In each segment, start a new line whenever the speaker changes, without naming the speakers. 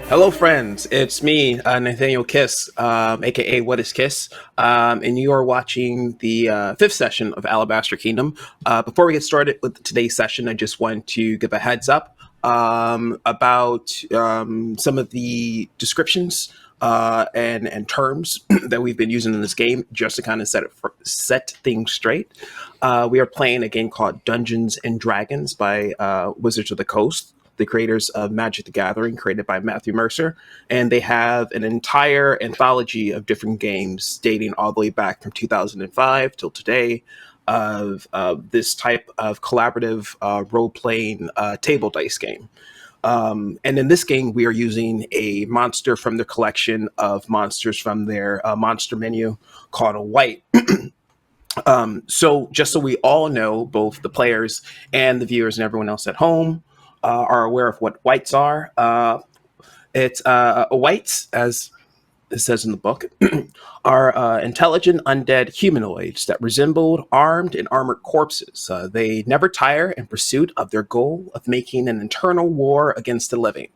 Hello, friends. It's me, Nathaniel Kiss, aka What is Kiss, and you are watching the fifth session of Alabaster Kingdom. Before we get started with today's session, I just want to give a heads up about some of the descriptions and terms that we've been using in this game, just to kind of set things straight. We are playing a game called Dungeons and Dragons by Wizards of the Coast, the creators of Magic the Gathering, created by Matthew Mercer. And they have an entire anthology of different games dating all the way back from 2005 till today of this type of collaborative role-playing table dice game. And in this game, we are using a monster from their collection of monsters from their monster menu called a wight. So just so we all know, both the players and the viewers and everyone else at home are aware of what wights are. It's wights, as it says in the book, are intelligent undead humanoids that resembled armed and armored corpses. They never tire in pursuit of their goal of making an eternal war against the living.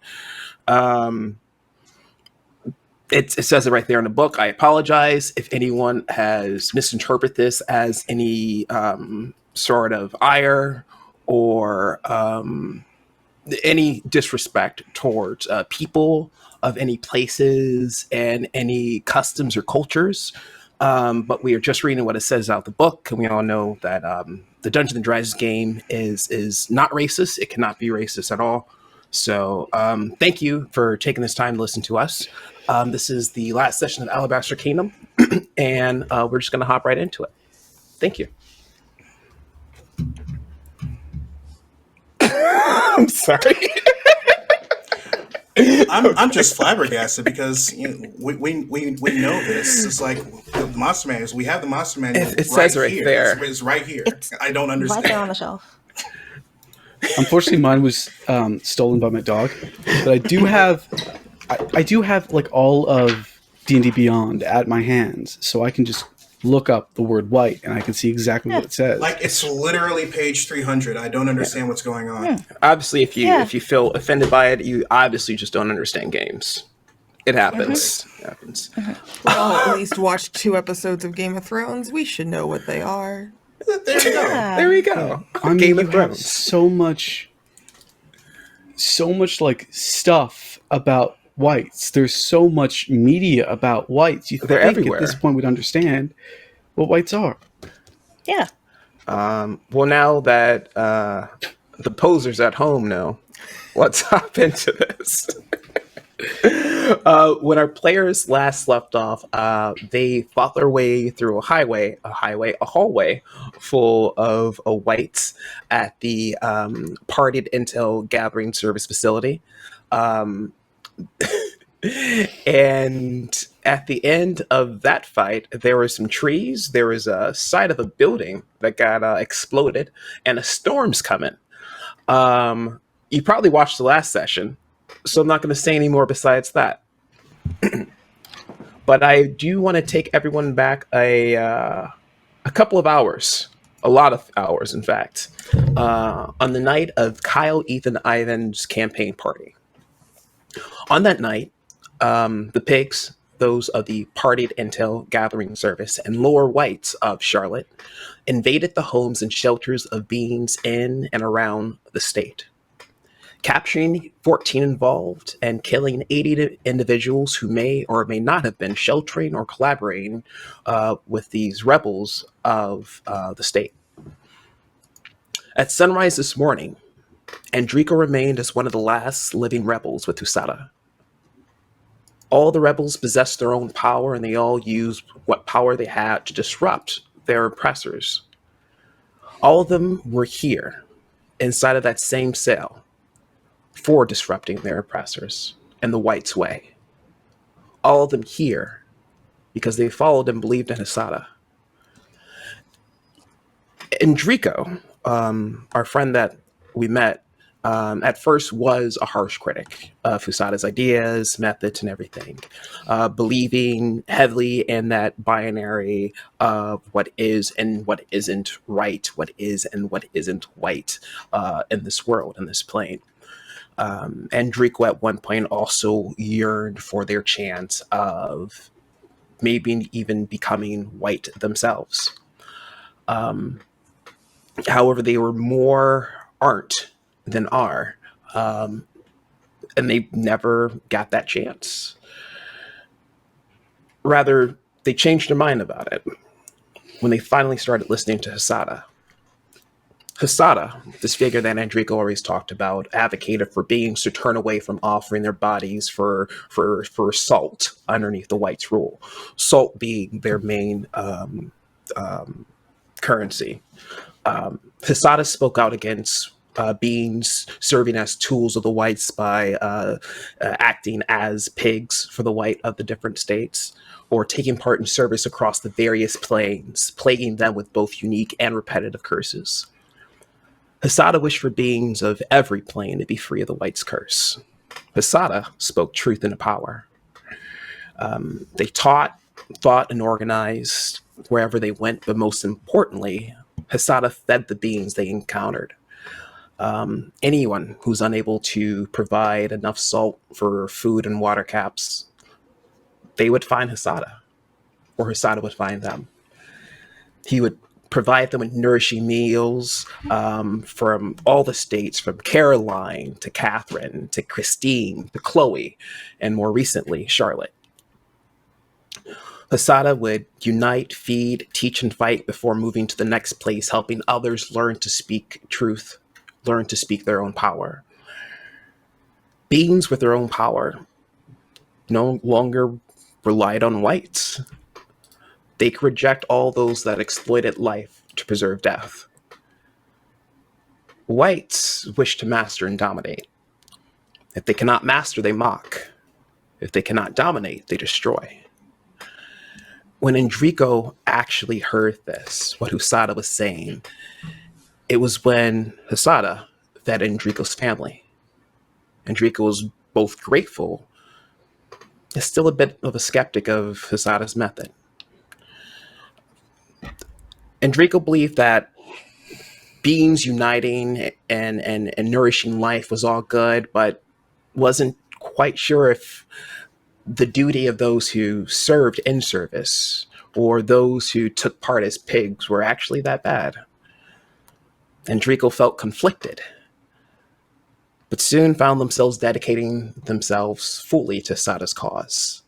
It says it right there in the book. I apologize if anyone has misinterpreted this as any sort of ire or any disrespect towards people of any places and any customs or cultures. But we are just reading what it says out the book, and we all know that the Dungeons and Dragons game is not racist. It cannot be racist at all. So thank you for taking this time to listen to us. This is the last session of Alabaster Kingdom, and we're just going to hop right into it. Thank you. I'm sorry.
I'm just flabbergasted because we know this. It's like the monster manuals. We have the monster manual.
It says right
here.
there.
It's right here. I don't understand.
Right there on the shelf.
Unfortunately, mine was stolen by my dog, but I do have like all of D&D Beyond at my hands, so I can just look up the word wight and I can see exactly what it says.
Like, it's literally page 300. I don't understand what's going on.
Obviously, if you feel offended by it, you obviously just don't understand games. It happens. It happens.
We all at least watched 2 episodes of Game of Thrones. We should know what they are.
There you go.
There we go.
I mean,
Game of
you have
Thrones.
so much like stuff about wights. There's so much media about wights. You
They're
think
everywhere.
At this point, we'd understand what wights are.
Yeah.
Well, now that the posers at home know, let's hop into this. When our players last left off, they fought their way through a hallway full of wights at the Partied Intel Gathering Service facility. And at the end of that fight, there were some trees. There was a side of a building that got exploded, and a storm's coming. You probably watched the last session, so I'm not going to say any more besides that. But I do want to take everyone back a couple of hours, a lot of hours, in fact, on the night of Kyle, Ethan, Ivan's campaign party. On that night, the pigs, those of the Partied Intel Gathering Service and lower whites of Charlotte, invaded the homes and shelters of beings in and around the state, capturing 14 involved and killing 80 individuals who may or may not have been sheltering or collaborating with these rebels of the state. At sunrise this morning, Andrico remained as one of the last living rebels with Usada. All the rebels possessed their own power, and they all used what power they had to disrupt their oppressors. All of them were here, inside of that same cell, for disrupting their oppressors in the white's way. All of them here because they followed and believed in Usada. Andrico, our friend that we met, at first was a harsh critic of Usada's ideas, methods, and everything, believing heavily in that binary of what is and what isn't right, what is and what isn't white in this world, in this plane. Enrico at one point also yearned for their chance of maybe even becoming white themselves. However, they were more aren't than are, and they never got that chance. Rather, they changed their mind about it when they finally started listening to Hesada. Hesada, this figure that Enrico always talked about, advocated for beings to turn away from offering their bodies for salt underneath the whites' rule. Salt being their main currency. Hesada spoke out against beings serving as tools of the whites by acting as pigs for the white of the different states, or taking part in service across the various planes, plaguing them with both unique and repetitive curses. Hesada wished for beings of every plane to be free of the white's curse. Hesada spoke truth into power. They taught, thought, and organized wherever they went, but most importantly, Hesada fed the beings they encountered. Anyone who's unable to provide enough salt for food and water caps, they would find Hesada, or Hesada would find them. He would provide them with nourishing meals from all the states, from Caroline to Catherine to Christine to Chloe, and more recently, Charlotte. Hesada would unite, feed, teach, and fight before moving to the next place, helping others learn to speak truth, learn to speak their own power. Beings with their own power no longer relied on whites. They could reject all those that exploited life to preserve death. Whites wish to master and dominate. If they cannot master, they mock. If they cannot dominate, they destroy. When Enrico actually heard this, what Hesada was saying, it was when Hesada fed Enrico's family. Enrico was both grateful and still a bit of a skeptic of Hesada's method. Enrico believed that beings uniting and nourishing life was all good, but wasn't quite sure if the duty of those who served in service or those who took part as pigs were actually that bad. Enrico felt conflicted, but soon found themselves dedicating themselves fully to Hesada's cause.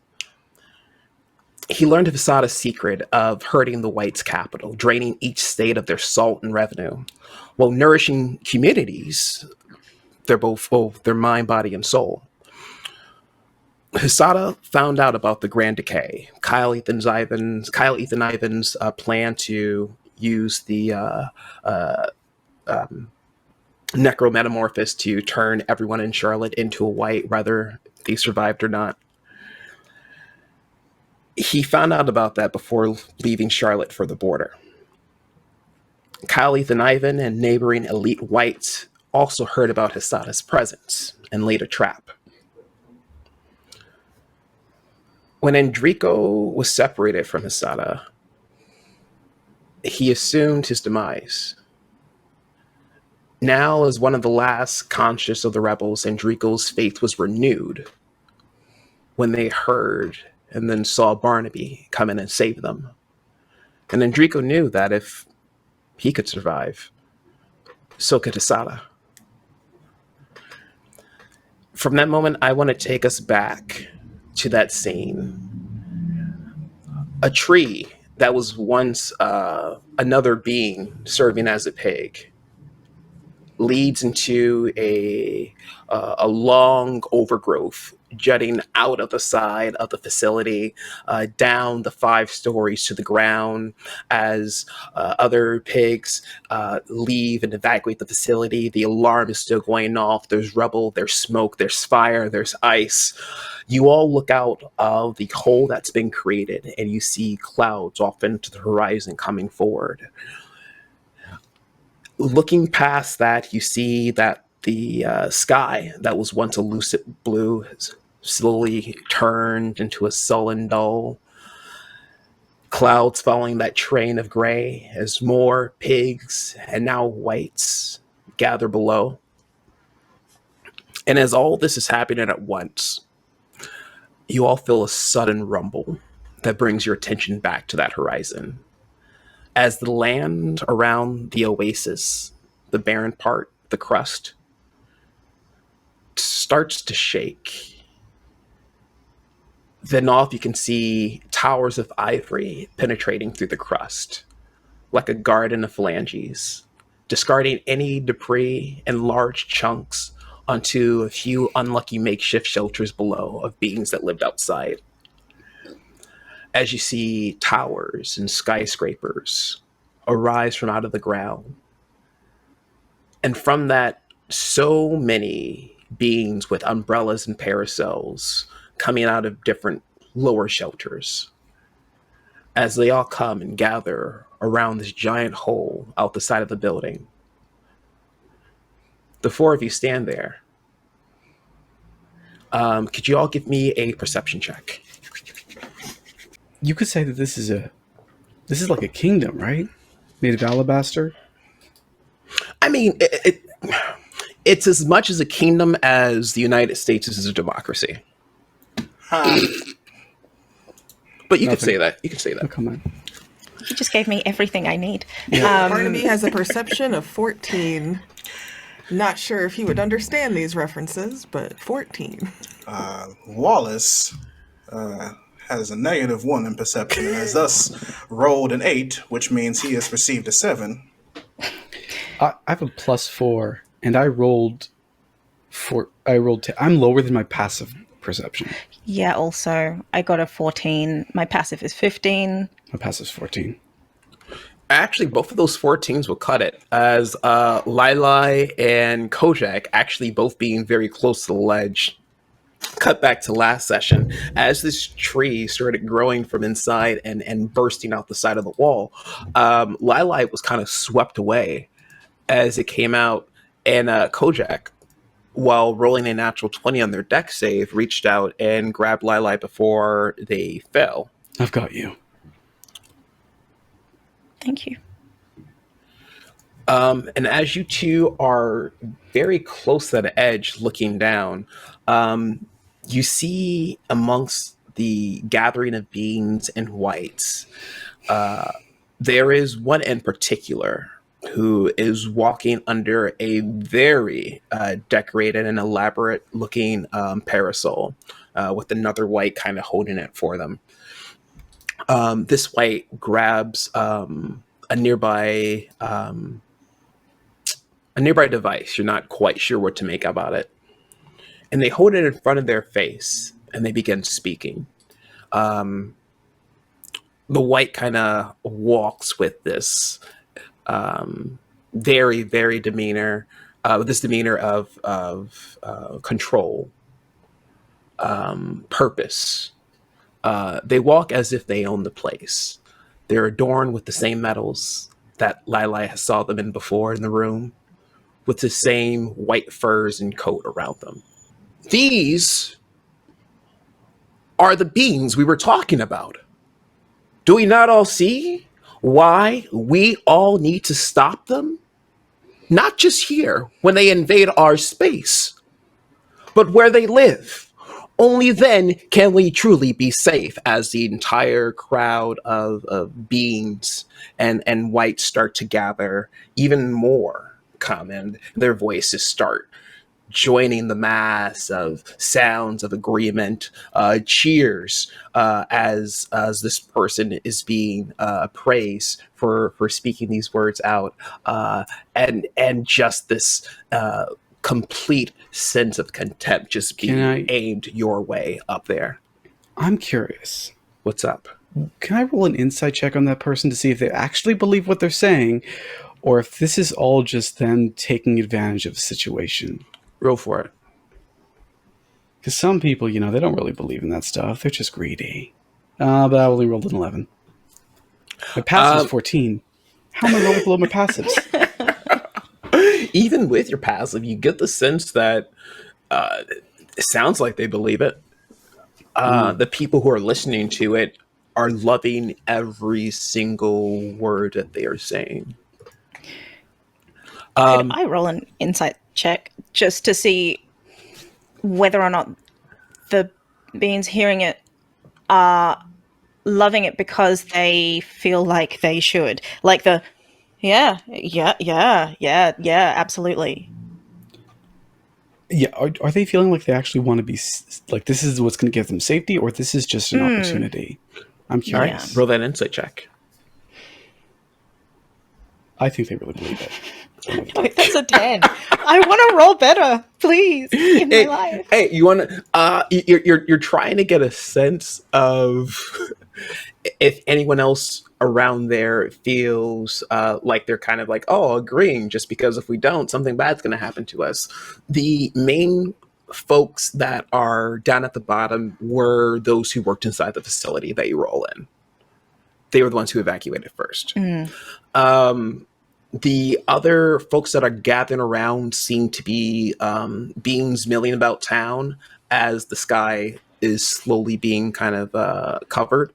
He learned of Hesada's secret of hurting the whites' capital, draining each state of their salt and revenue, while nourishing communities, they're both their mind, body, and soul. Hesada found out about the Grand Decay. Kyle Ethan Ivan's plan to use the necrometamorphosis to turn everyone in Charlotte into a white, whether they survived or not. He found out about that before leaving Charlotte for the border. Kyle Ethan Ivan and neighboring elite whites also heard about Hesada's presence and laid a trap. When Enrico was separated from Hesada, he assumed his demise. Now, as one of the last conscious of the rebels, Enrico's faith was renewed when they heard and then saw Barnaby come in and save them. And Enrico knew that if he could survive, so could Hesada. From that moment, I want to take us back to that scene. A tree that was once another being serving as a pig leads into a long overgrowth jutting out of the side of the facility, down the 5 stories to the ground as other pigs leave and evacuate the facility. The alarm is still going off. There's rubble, there's smoke, there's fire, there's ice. You all look out of the hole that's been created and you see clouds off into the horizon coming forward. Looking past that, you see that the sky that was once a lucid blue has slowly turned into a sullen dull. Clouds following that train of gray as more pigs and now whites gather below. And as all this is happening at once, you all feel a sudden rumble that brings your attention back to that horizon. As the land around the oasis, the barren part, the crust, starts to shake. Then off you can see towers of ivory penetrating through the crust, like a garden of phalanges, discarding any debris and large chunks onto a few unlucky makeshift shelters below of beings that lived outside. As you see towers and skyscrapers arise from out of the ground. And from that, so many beings with umbrellas and parasols coming out of different lower shelters. As they all come and gather around this giant hole out the side of the building. The four of you stand there. Could you all give me a perception check?
You could say that this is like a kingdom, right? Made of alabaster.
I mean, it's as much as a kingdom as the United States is a democracy. But you could say that. You could say
Oh,
that.
come on.
You just gave me everything I need.
Barnaby has a perception of 14. Not sure if he would understand these references, but 14.
Wallace has a -1 in perception and has thus rolled an 8, which means he has received a 7.
I have a +4, and I rolled 10. I'm lower than my passive perception.
Yeah, also, I got a 14. My passive is 15.
My passive's 14.
Actually, both of those 14s will cut it, as Lailai and Coh'Jak actually both being very close to the ledge. Cut back to last session, as this tree started growing from inside and bursting out the side of the wall, Lailai was kind of swept away as it came out, and Coh'Jak, while rolling a natural 20 on their deck save, reached out and grabbed Lailai before they fell.
I've got you.
Thank you.
And as you two are very close to the edge looking down, you see amongst the gathering of beings and whites, there is one in particular who is walking under a very decorated and elaborate looking parasol with another white kind of holding it for them. This white grabs a nearby device. You're not quite sure what to make about it. And they hold it in front of their face and they begin speaking. The white kind of walks with this very, very demeanor, this demeanor of control, purpose. They walk as if they own the place. They're adorned with the same metals that Lailai saw them in before in the room, with the same white furs and coat around them. These are the beings we were talking about. Do we not all see why we all need to stop them? Not just here when they invade our space, but where they live. Only then can we truly be safe, as the entire crowd of beings and whites start to gather even more come, and their voices start joining the mass of sounds of agreement, cheers, as this person is being praised for speaking these words out, and just this complete sense of contempt just being aimed your way up there.
I'm curious.
What's up?
Can I roll an insight check on that person to see if they actually believe what they're saying, or if this is all just them taking advantage of the situation?
Roll for it.
Because some people, they don't really believe in that stuff. They're just greedy. But I only rolled an 11. My passive is 14. How am I rolling below my passives?
Even with your passive, you get the sense that it sounds like they believe it. The people who are listening to it are loving every single word that they are saying.
Could I roll an insight check just to see whether or not the beings hearing it are loving it because they feel like they should. Like the, yeah, absolutely.
Yeah, are they feeling like they actually want to be like this is what's going to give them safety, or this is just an opportunity? I'm
All right,
curious.
roll that insight check.
I think they really believe it.
Oh, that's a 10. I want to roll better, please, in my life.
Hey, you want to? You're trying to get a sense of if anyone else around there feels like they're kind of like, oh, agreeing, just because if we don't, something bad's going to happen to us. The main folks that are down at the bottom were those who worked inside the facility that you were all in. They were the ones who evacuated first. The other folks that are gathering around seem to be beings milling about town as the sky is slowly being kind of covered,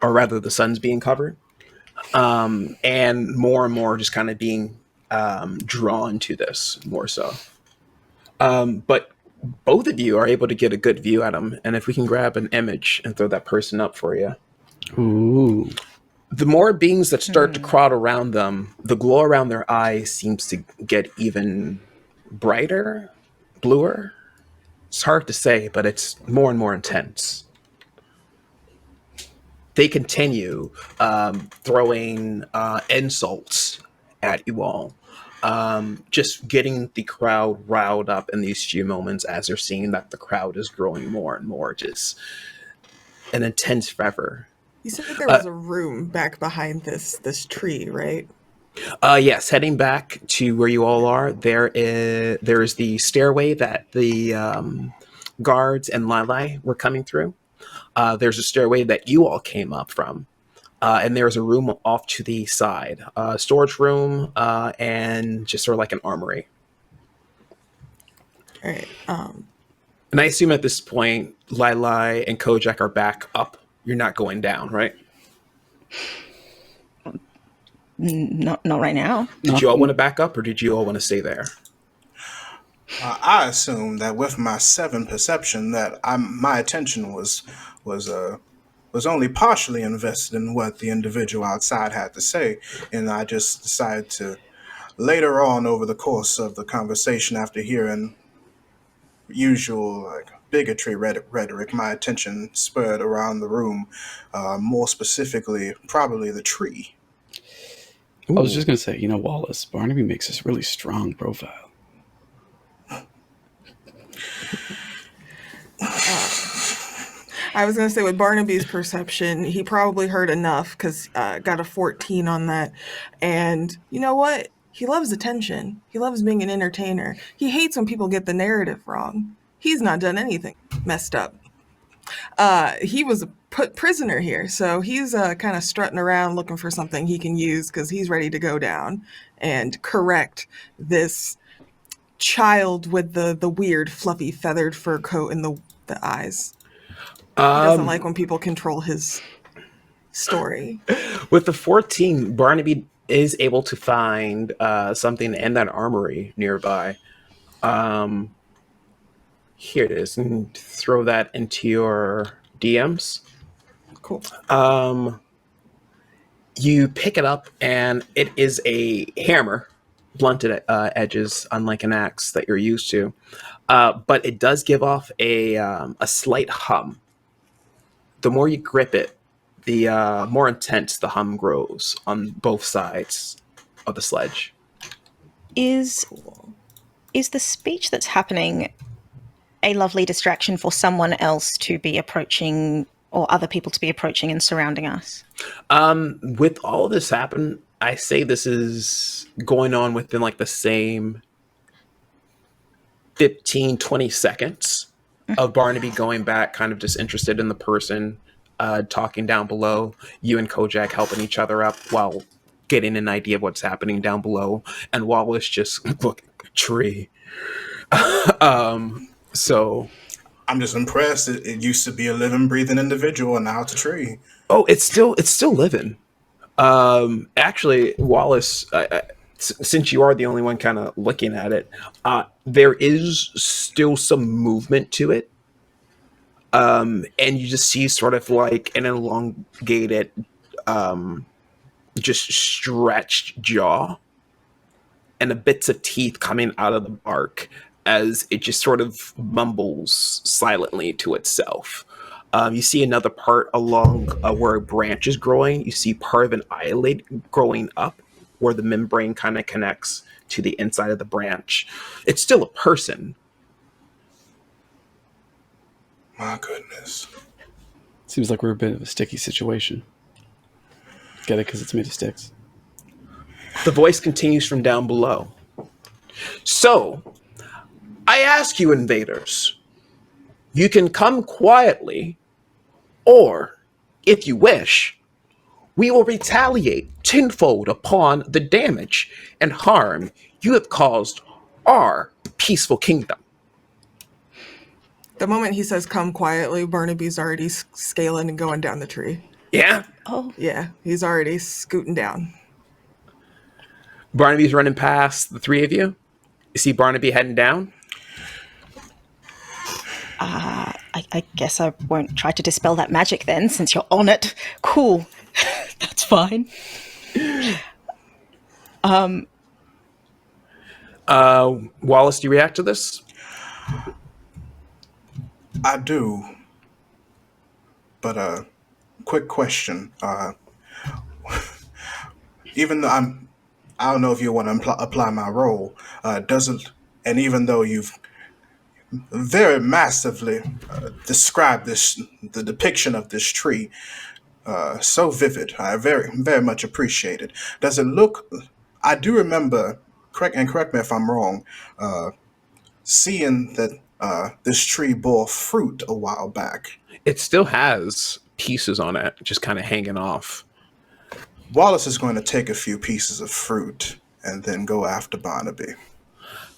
or rather the sun's being covered, and more just kind of being drawn to this more so. But both of you are able to get a good view at them, and if we can grab an image and throw that person up for you.
Ooh.
The more beings that start to crowd around them, the glow around their eyes seems to get even brighter, bluer. It's hard to say, but it's more and more intense. They continue throwing insults at you all, just getting the crowd riled up in these few moments as they're seeing that the crowd is growing more and more, just an intense fervor.
You said that there was a room back behind this tree, right?
Yes, heading back to where you all are, there is the stairway that the guards and Lailai were coming through. There's a stairway that you all came up from. And there's a room off to the side, storage room, and just sort of like an armory.
All right.
And I assume at this point, Lailai and Coh'Jak are back up. You're not going down, right?
Not right now.
Did you all want to back up, or did you all want to stay there?
I assume that with my 7 perception, that my attention was only partially invested in what the individual outside had to say, and I just decided to later on over the course of the conversation, after hearing usual like bigotry rhetoric, my attention spurred around the room, more specifically probably the tree.
I was just going to say, Wallace, Barnaby makes this really strong profile.
I was going to say with Barnaby's perception, he probably heard enough because got a 14 on that. And you know what? He loves attention. He loves being an entertainer. He hates when people get the narrative wrong. He's not done anything messed up. He was put prisoner here, so he's kind of strutting around looking for something he can use because he's ready to go down and correct this child with the weird fluffy feathered fur coat and the eyes. He doesn't like when people control his story.
With the 14, Barnaby is able to find something in that armory nearby. Here it is, and throw that into your DMs.
Cool.
You pick it up, and it is a hammer, blunted edges, unlike an axe that you're used to. But it does give off a slight hum. The more you grip it, the more intense the hum grows on both sides of the sledge.
Is the speech that's happening a lovely distraction for someone else to be approaching, or other people to be approaching and surrounding us?
With all this happen, I say this is going on within like the same 15, 20 seconds of Barnaby going back, kind of just interested in the person, talking down below, you and Coh'Jak helping each other up while getting an idea of what's happening down below, and Wallace just look, tree. So
I'm just impressed. It used to be a living, breathing individual, and now it's a tree.
Oh, it's still living. Actually, Wallace, since you are the only one kind of looking at it, there is still some movement to it. And you just see sort of like an elongated, just stretched jaw and the bits of teeth coming out of the bark as it just sort of mumbles silently to itself. You see another part along where a branch is growing. You see part of an eyelid growing up where the membrane kind of connects to the inside of the branch. It's still a person.
My goodness.
Seems like we're a bit of a sticky situation. Get it? Because it's made of sticks.
The voice continues from down below. So, I ask you, invaders, you can come quietly, or, if you wish, we will retaliate tenfold upon the damage and harm you have caused our peaceful kingdom.
The moment he says come quietly, Barnaby's already scaling and going down the tree.
Yeah?
Oh,
Yeah, he's already scooting down.
Barnaby's running past the three of you. You see Barnaby heading down?
I guess I won't try to dispel that magic then, since you're on it. Cool. That's fine.
Wallace, do you react to this?
I do. But quick question. Even though I don't know if you want to apply my role. Doesn't, and even though you've very massively described the depiction of this tree, so vivid. I very, very much appreciate it. Does it look? I do remember. Correct me if I'm wrong. Seeing that this tree bore fruit a while back.
It still has pieces on it, just kind of hanging off.
Wallace is going to take a few pieces of fruit and then go after Barnaby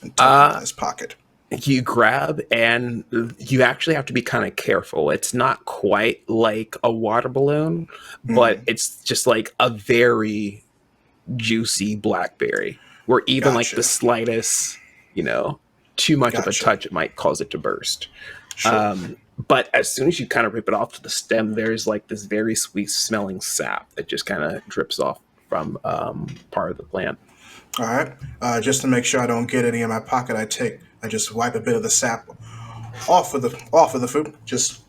and tuck it in his pocket.
You grab, and you actually have to be kind of careful. It's not quite like a water balloon, but it's just like a very juicy blackberry, where even like the slightest, too much of a touch, it might cause it to burst.
Sure.
But as soon as you kind of rip it off to the stem, there's like this very sweet smelling sap that just kind of drips off from part of the plant.
All right. Just to make sure I don't get any in my pocket, I just wipe a bit of the sap off of the food, just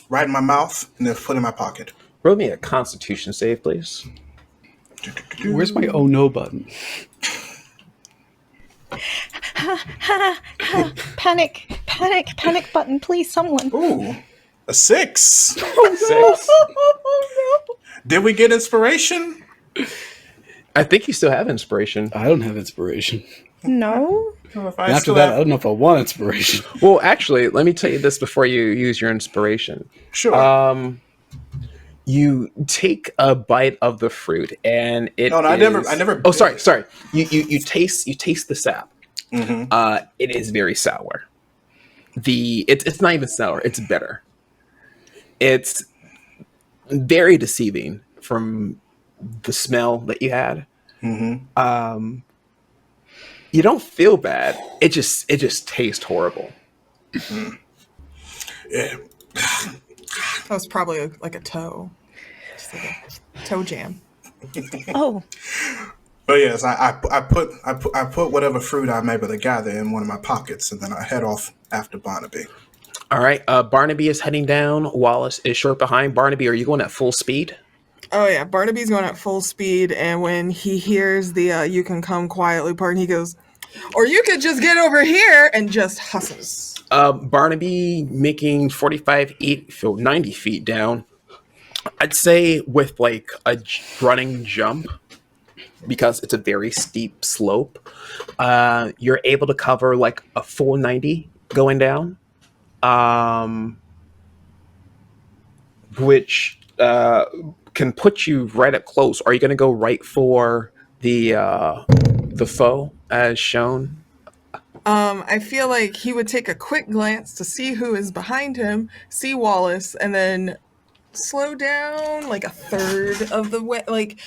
right in my mouth, and then put it in my pocket.
Roll me a Constitution save, please.
Where's my oh no button?
Panic button, please, someone.
Ooh, a 6.
6.
Did we get inspiration?
I think you still have inspiration.
I don't have inspiration.
No.
After that, I don't know if I want inspiration.
Well, actually, let me tell you this before you use your inspiration.
Sure.
You take a bite of the fruit, and it.
No, I never.
Oh, sorry. You taste the sap.
Mm-hmm.
It is very sour. It's not even sour. It's bitter. It's very deceiving from the smell that you had.
Mm-hmm.
You don't feel bad. It just tastes horrible.
Mm-hmm. Yeah.
That was probably like a toe. Just like a toe jam.
Oh.
But yes, I put whatever fruit I'm able to gather in one of my pockets, and then I head off after Barnaby.
All right. Barnaby is heading down. Wallace is short behind. Barnaby, are you going at full speed?
Oh yeah, Barnaby's going at full speed, and when he hears the "you can come quietly" part, he goes, "Or you could just get over here," and just hustles.
Barnaby making 90 feet down. I'd say with like a running jump, because it's a very steep slope, you're able to cover like a full 90 going down, which can put you right up close. Are you going to go right for the foe as shown?
I feel like he would take a quick glance to see who is behind him, see Wallace, and then slow down like a third of the way. Like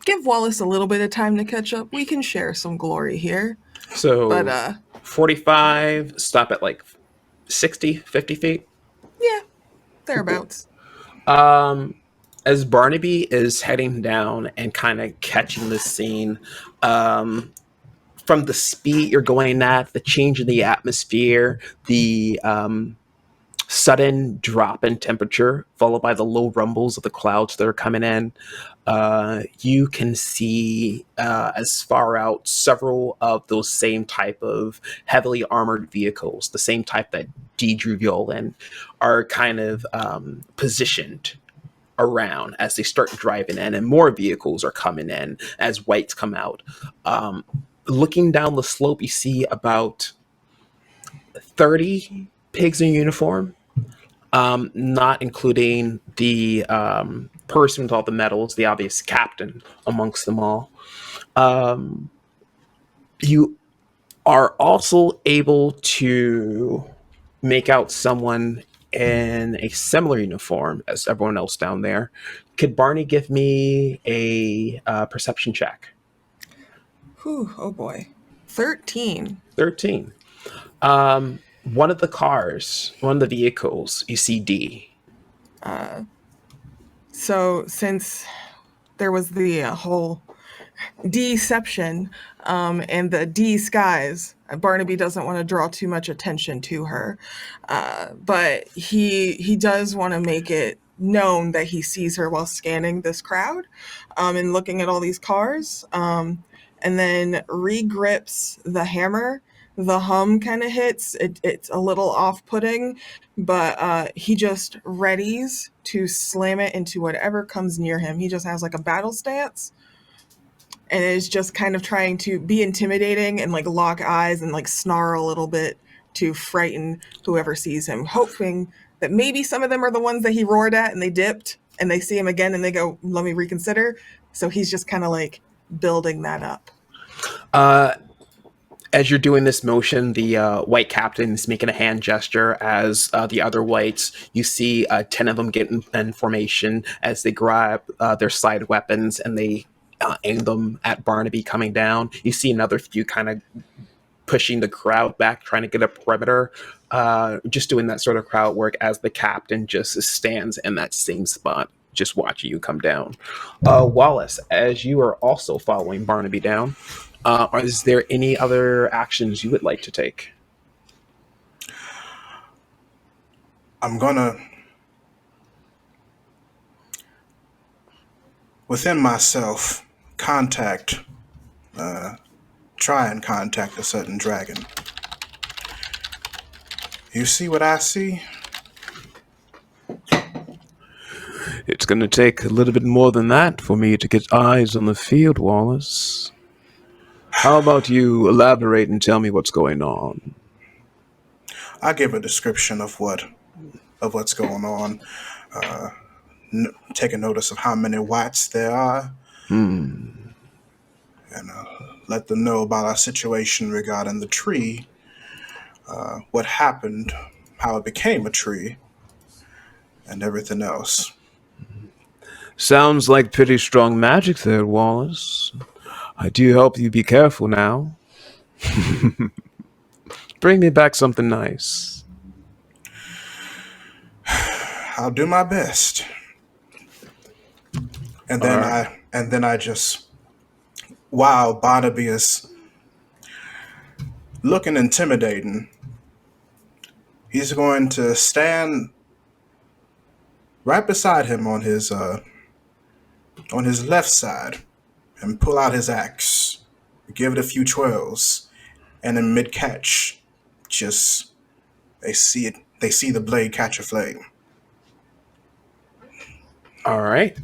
Give Wallace a little bit of time to catch up. We can share some glory here.
So
But
45, stop at like 60, 50 feet.
yeah, thereabouts.
As Barnaby is heading down and kind of catching the scene, from the speed you're going at, the change in the atmosphere, the sudden drop in temperature, followed by the low rumbles of the clouds that are coming in, you can see as far out several of those same type of heavily armored vehicles, the same type that Deidre Violan are kind of positioned around as they start driving in, and more vehicles are coming in as whites come out. Looking down the slope, you see about 30 pigs in uniform, not including the person with all the medals, the obvious captain amongst them all. You are also able to make out someone in a similar uniform as everyone else down there. Could Barney give me a perception check?
Whew, oh boy. 13.
13. One of the cars, one of the vehicles, you see D.
So since there was the whole deception and the D skies, Barnaby doesn't want to draw too much attention to her, but he does want to make it known that he sees her while scanning this crowd and looking at all these cars, and then regrips the hammer. The hum kind of hits. It's a little off-putting, but he just readies to slam it into whatever comes near him. He just has like a battle stance and is just kind of trying to be intimidating and like lock eyes and like snarl a little bit to frighten whoever sees him, hoping that maybe some of them are the ones that he roared at and they dipped and they see him again and they go, let me reconsider. So he's just kind of like building that up.
As you're doing this motion, the white captain is making a hand gesture as the other whites, you see 10 of them get in formation as they grab their side weapons and they aim them at Barnaby coming down. You see another few kind of pushing the crowd back, trying to get a perimeter, just doing that sort of crowd work as the captain just stands in that same spot, just watching you come down. Wallace, as you are also following Barnaby down, is there any other actions you would like to take?
I'm gonna, within myself, try and contact a certain dragon. You see what I see?
It's going to take a little bit more than that for me to get eyes on the field, Wallace. How about you elaborate and tell me what's going on?
I give a description of what's going on. Take a notice of how many whites there are, and let them know about our situation regarding the tree, what happened, how it became a tree, and everything else.
Sounds like pretty strong magic there, Wallace. I do hope you be careful now. Bring me back something nice.
I'll do my best. And then I just, while Barnaby is looking intimidating, he's going to stand right beside him on his left side and pull out his axe, give it a few twirls, and in mid-catch, just they see the blade catch a flame.
All right.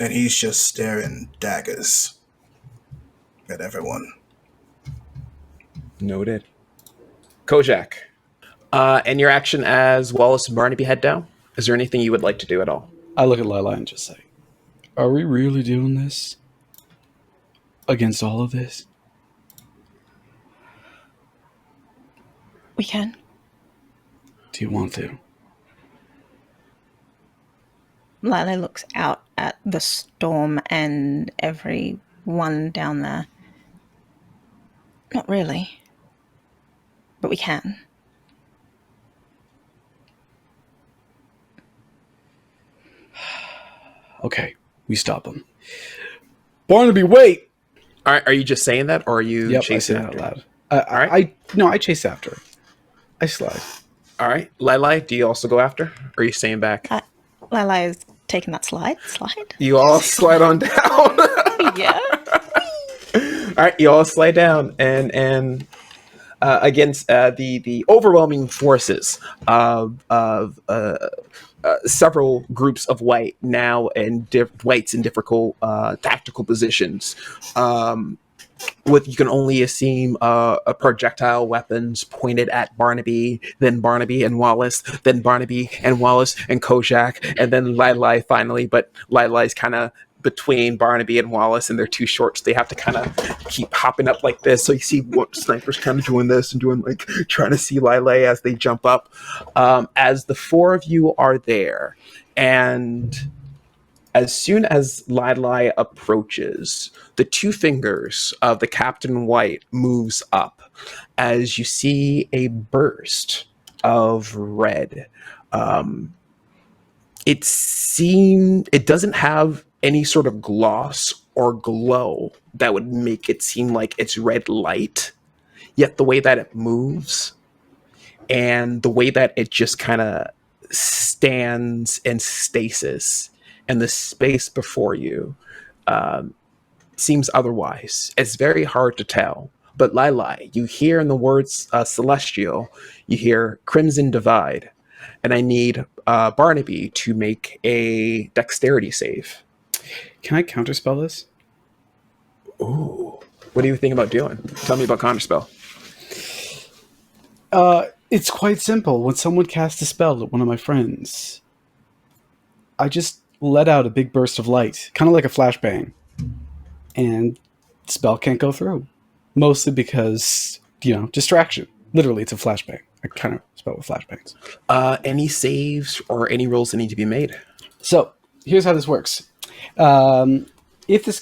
And he's just staring daggers at everyone.
Noted. Coh'Jak. And your action as Wallace and Barnaby head down? Is there anything you would like to do at all?
I look at Lailai and just say, are we really doing this? Against all of this?
We can.
Do you want to?
Lailai looks out at the storm and everyone down there? Not really. But we can.
Okay, we stop him. Barnaby, wait!
Are you just saying that, or are you
Yep, I
chasing
say that
after?
out loud.
All right.
I chase after. I slide.
All right. Lailai, do you also go after? Or are you staying back?
Lailai is taking that slide. Slide?
You all slide on down.
Yeah.
All right, you all slide down and against the overwhelming forces of several groups of white now and whites in difficult tactical positions. You can only assume a projectile weapons pointed at Barnaby, then Barnaby and Wallace, then Barnaby and Wallace and Coh'Jak, and then Lailai finally. But Lailai's kind of between Barnaby and Wallace, and they're too short, so they have to kind of keep hopping up like this. So you see what snipers kind of doing this and doing like trying to see Lailai as they jump up. As the four of you are there, and as soon as Lailai approaches, the two fingers of the Captain White moves up as you see a burst of red. It doesn't have any sort of gloss or glow that would make it seem like it's red light, yet the way that it moves and the way that it just kind of stands in stasis and the space before you seems otherwise. It's very hard to tell. But Lailai, you hear in the words celestial, you hear Crimson Divide. And I need Barnaby to make a dexterity save.
Can I counterspell this?
Ooh. What do you think about doing? Tell me about counterspell.
It's quite simple. When someone casts a spell at one of my friends, I just let out a big burst of light, kind of like a flashbang, and the spell can't go through. Mostly because, distraction. Literally, it's a flashbang. I kind of spell with flashbangs.
Any saves or any rolls that need to be made?
So, here's how this works. If this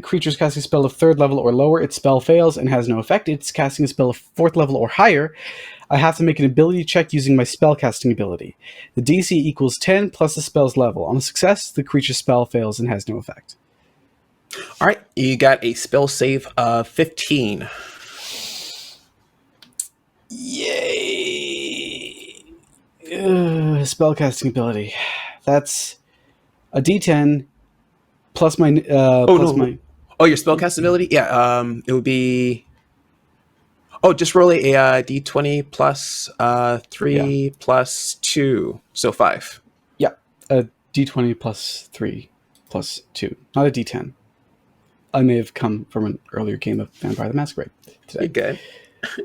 creature is casting a spell of 3rd level or lower, its spell fails and has no effect. It's casting a spell of 4th level or higher. I have to make an ability check using my spellcasting ability. The DC equals 10 plus the spell's level. On a success, the creature's spell fails and has no effect.
All right, you got a spell save of 15.
Yay! Spellcasting ability. That's a D10 plus my my.
Oh, your spellcast ability? Yeah. It would be. Oh, just roll a D20 plus 3 plus 2, so 5.
Yeah, a D20 plus 3 plus 2, not a D10. I may have come from an earlier game of Vampire the Masquerade today.
You're good.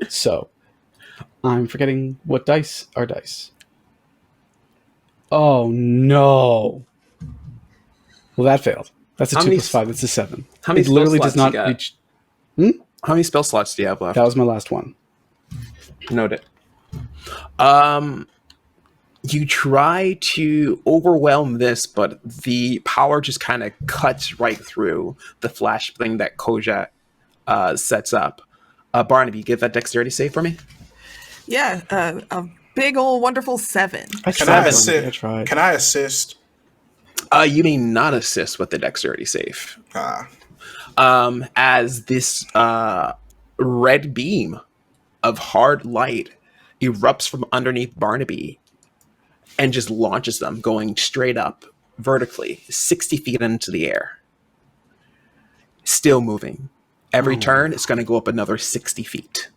So, I'm forgetting what dice are dice. Oh no! Well, that failed. That's a 2 plus 5. That's a 7.
How many
it literally
spell
does
slots
not
you
reach.
How many spell slots do you have left?
That was my last one.
Noted. You try to overwhelm this, but the power just kind of cuts right through the flash thing that Coh'Jak sets up. Barnaby, give that dexterity save for me.
Yeah, a big old wonderful 7.
Can I assist?
You may not assist with the dexterity save. As this red beam of hard light erupts from underneath Barnaby and just launches them, going straight up vertically, 60 feet into the air. Still moving. Every turn, it's going to go up another 60 feet.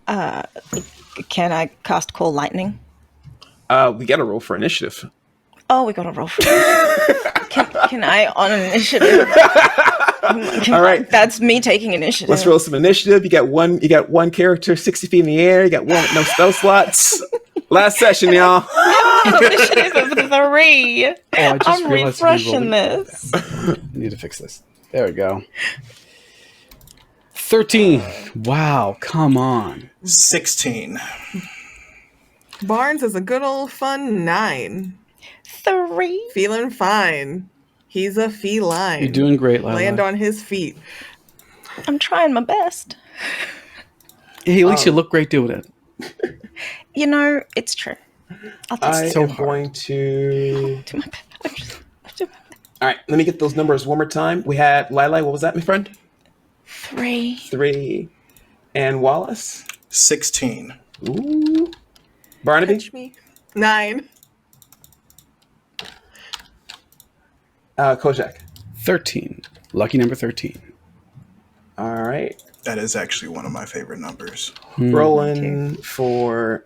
Can I cast Call Lightning?
We got to roll for initiative.
Oh, we got to roll for Can I on initiative?
All right.
That's me taking initiative.
Let's roll some initiative. You got one character 60 feet in the air. You got one with no spell slots. Last session, y'all.
Initiative of 3. I'm refreshing this.
I need to fix this. There we go. 13. Wow, come on.
16.
Barnes is a good old fun 9.
3.
Feeling fine. He's a feline.
You're doing great, Lailai.
Land on his feet.
I'm trying my best.
Hey, at least you look great doing it.
You know, it's true. I'll
I
just
so
am
hard.
going to.
do my best.
All right, let me get those numbers one more time. We had Lailai. What was that, my friend?
3.
3. And Wallace?
16.
Ooh. Barnaby?
Catch me. 9.
Coh'Jak.
13. Lucky number 13.
All right.
That is actually one of my favorite numbers.
Rolling for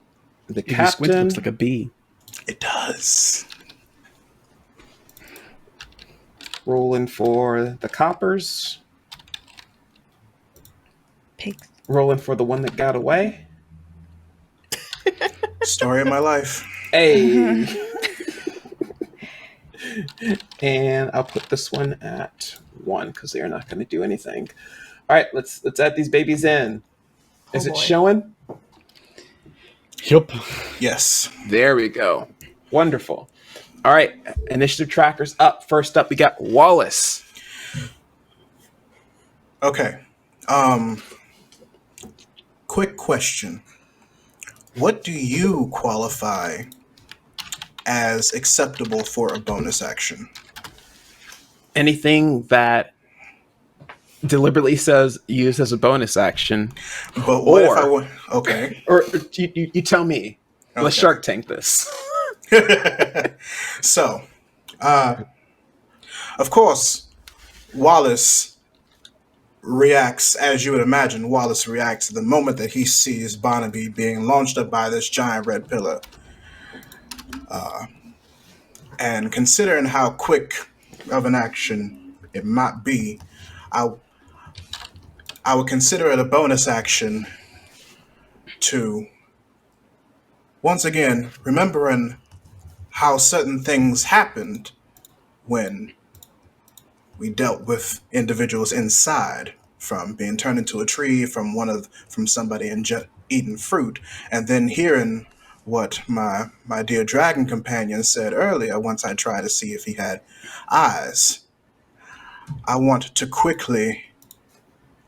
the
If you squint, it
captain.
looks like a bee.
It does.
Rolling for the coppers.
Pigs.
Rolling for the one that got away.
Story of my life.
Hey. And I'll put this one at 1 because they are not going to do anything. All right, let's add these babies in. Is it
boy.
showing?
Yup.
Yes.
There we go. Wonderful. All right, initiative trackers up. First up, we got Wallace.
Okay. Quick question. What do you qualify as acceptable for a bonus action?
Anything that deliberately says use as a bonus action,
But what if I
Or-
want? Okay.
or you tell me. Let's
Okay.
Shark Tank this.
So, of course, Wallace reacts, as you would imagine, Wallace reacts the moment that he sees Barnaby being launched up by this giant red pillar. And considering how quick of an action it might be, I would consider it a bonus action to, once again, remembering how certain things happened when we dealt with individuals inside, from being turned into a tree, from somebody eating fruit, and then hearing what my dear dragon companion said earlier. Once I tried to see if he had eyes, I want to quickly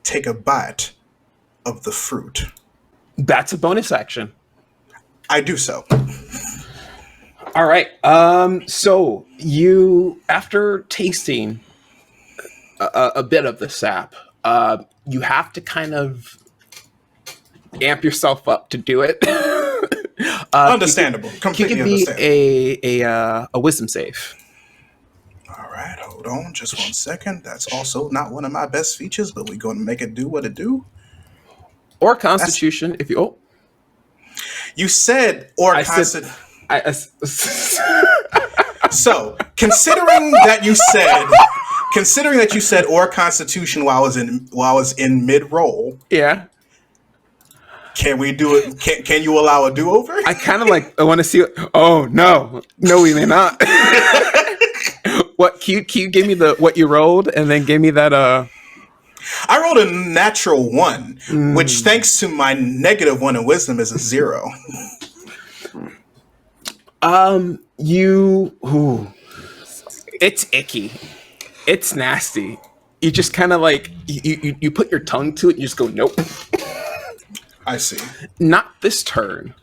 take a bite of the fruit.
That's a bonus action.
I do so.
All right. So you, after tasting a bit of the sap, you have to kind of amp yourself up to do it.
Understandable.
Can
Completely
it be
understandable.
a wisdom save?
All right, hold on just 1 second. That's also not one of my best features, but we're going to make it do what it do.
Or Constitution, if you. Oh,
You said or
I said.
So, considering that you said or Constitution while I was in mid roll,
Yeah.
can we do it? Can you allow a do over?
I kind of I want to see. Oh no, we may not. What? Can you give me what you rolled, and then give me that.
I rolled a natural 1, which, thanks to my -1 in wisdom, is a 0.
It's icky. It's nasty. You just kind of you put your tongue to it. And you just go nope.
I see.
Not this turn.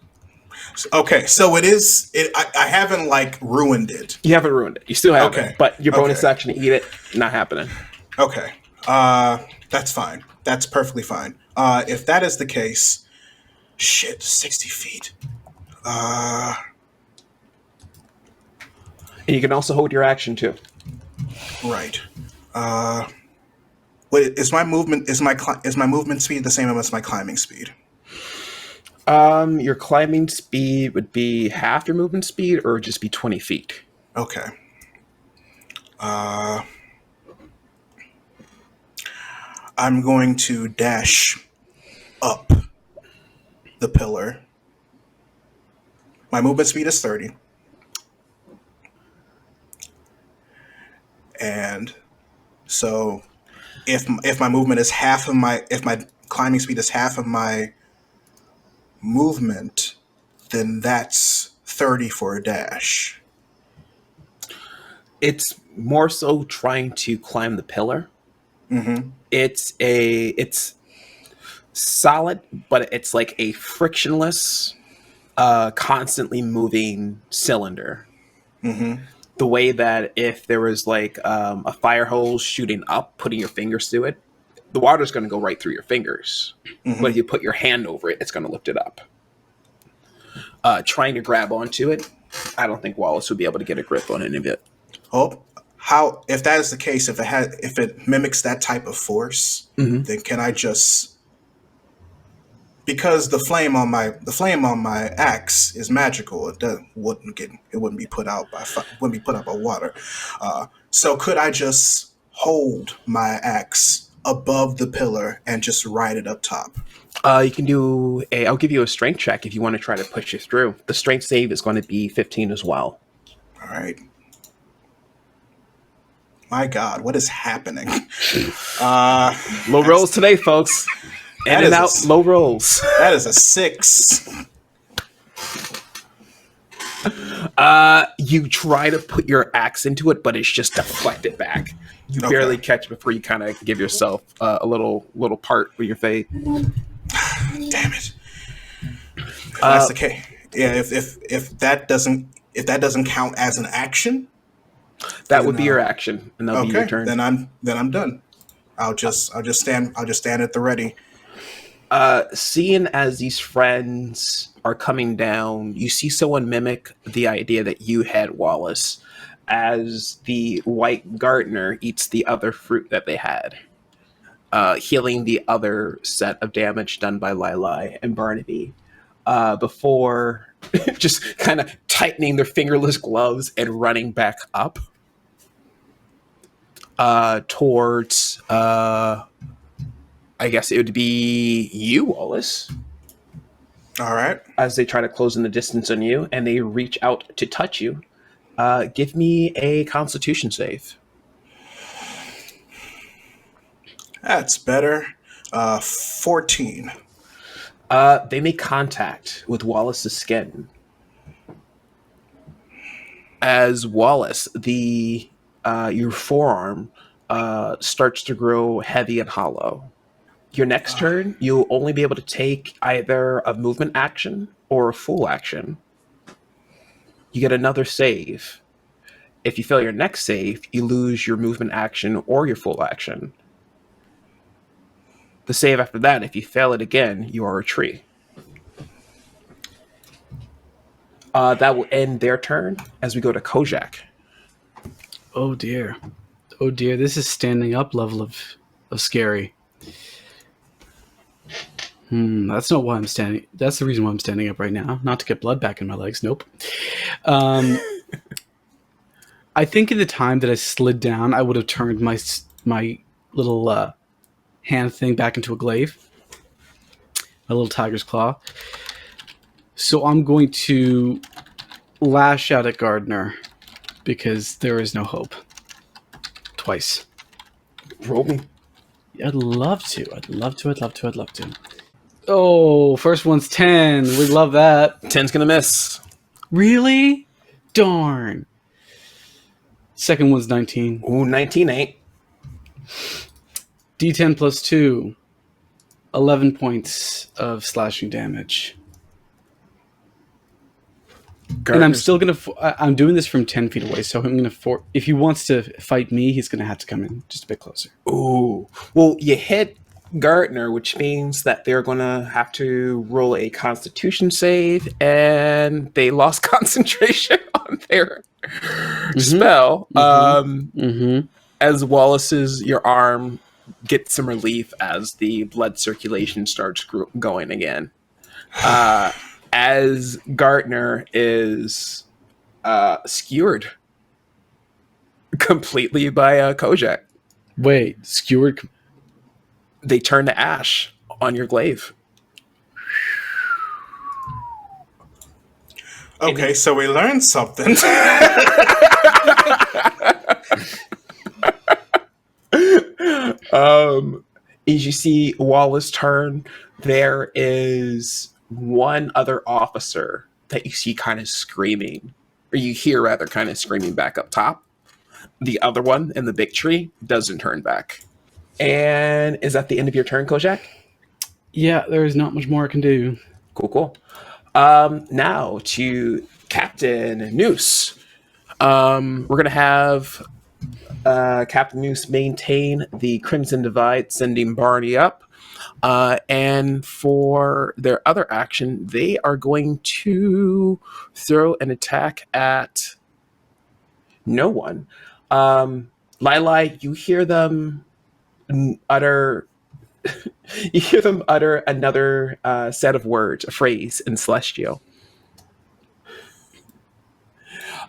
Okay, so it is. I haven't ruined it.
You haven't ruined it. You still have
Okay.
it, but your bonus
Okay.
action to eat it, not happening.
Okay. That's fine. That's perfectly fine. If that is the case, shit, 60 feet.
And you can also hold your action too.
Right. Wait, is my movement speed the same as my climbing speed?
Your climbing speed would be half your movement speed, or just be 20 feet.
Okay. I'm going to dash up the pillar. My movement speed is 30. And so if my movement is half of if my climbing speed is half of my movement, then that's 30 for a dash.
It's more so trying to climb the pillar.
Mm-hmm.
It's solid, but it's like a frictionless, constantly moving cylinder.
Mm-hmm.
The way that if there was like a fire hose shooting up, putting your fingers through it, the water's going to go right through your fingers.
Mm-hmm.
But if you put your hand over it, it's going to lift it up. Trying to grab onto it, I don't think Wallace would be able to get a grip on any of it.
Oh, how if that is the case, if it mimics that type of force,
Mm-hmm.
then can I just, because the flame on my axe is magical, it wouldn't be put out by water. So could I just hold my axe above the pillar and just ride it up top?
You can do I'll give you a strength check if you want to try to push it through. The strength save is going to be 15 as well.
All right. My God, what is happening?
Low rolls today, folks. In
That
and
is
out, low rolls.
That is a 6.
You try to put your axe into it, but it's just deflected back. You
Okay.
barely catch it before you kind of give yourself a little part with your face.
Damn it! If that's the case. Yeah, if that doesn't count as an action,
That would be your action, and that'll be your
okay,
turn.
then I'm done. I'll just stand at the ready.
Seeing as these friends are coming down, you see someone mimic the idea that you had, Wallace, as the white gardener eats the other fruit that they had, healing the other set of damage done by Lailai and Barnaby, before just kind of tightening their fingerless gloves and running back up towards, I guess it would be you, Wallace.
All right.
As they try to close in the distance on you and they reach out to touch you, give me a Constitution save.
That's better. 14.
They make contact with Wallace's skin. As Wallace, your forearm starts to grow heavy and hollow. Your next turn, you'll only be able to take either a movement action or a full action. You get another save. If you fail your next save, you lose your movement action or your full action. The save after that, if you fail it again, you are a tree. That will end their turn as we go to Coh'Jak.
Oh dear. Oh dear, this is standing up level of scary. That's not why I'm standing. That's the reason why I'm standing up right now. Not to get blood back in my legs. Nope. I think in the time that I slid down, I would have turned my little hand thing back into a glaive. My little tiger's claw. So I'm going to lash out at Gardner because there is no hope. Twice.
Roll me.
I'd love to. Oh, first one's 10. We love that.
10's gonna miss.
Really? Darn. Second one's 19.
Ooh, 19 ain't.
D10 plus 2. 11 points of slashing damage. And I'm still going to... I'm doing this from 10 feet away, so I'm going to... If he wants to fight me, he's going to have to come in just a bit closer.
Ooh. Well, you hit Gardner, which means that they're going to have to roll a Constitution save, and they lost concentration on their spell. As Wallace's, your arm gets some relief as the blood circulation starts going again. As Gardner is skewered completely by Coh'Jak.
Wait, skewered?
They turn to ash on your glaive.
Okay, so we learned something.
As you see Wallace turn, there is one other officer that you see kind of screaming, or you hear rather kind of screaming back up top. The other one in the big tree doesn't turn back. And is that the end of your turn, Coh'Jak?
Yeah, there is not much more I can do.
Cool. Now to Captain Noose. We're gonna have Captain Noose maintain the Crimson Divide, sending Barney up. And for their other action, they are going to throw an attack at no one. Lailai, you hear them utter you hear them utter another set of words, a phrase in Celestial.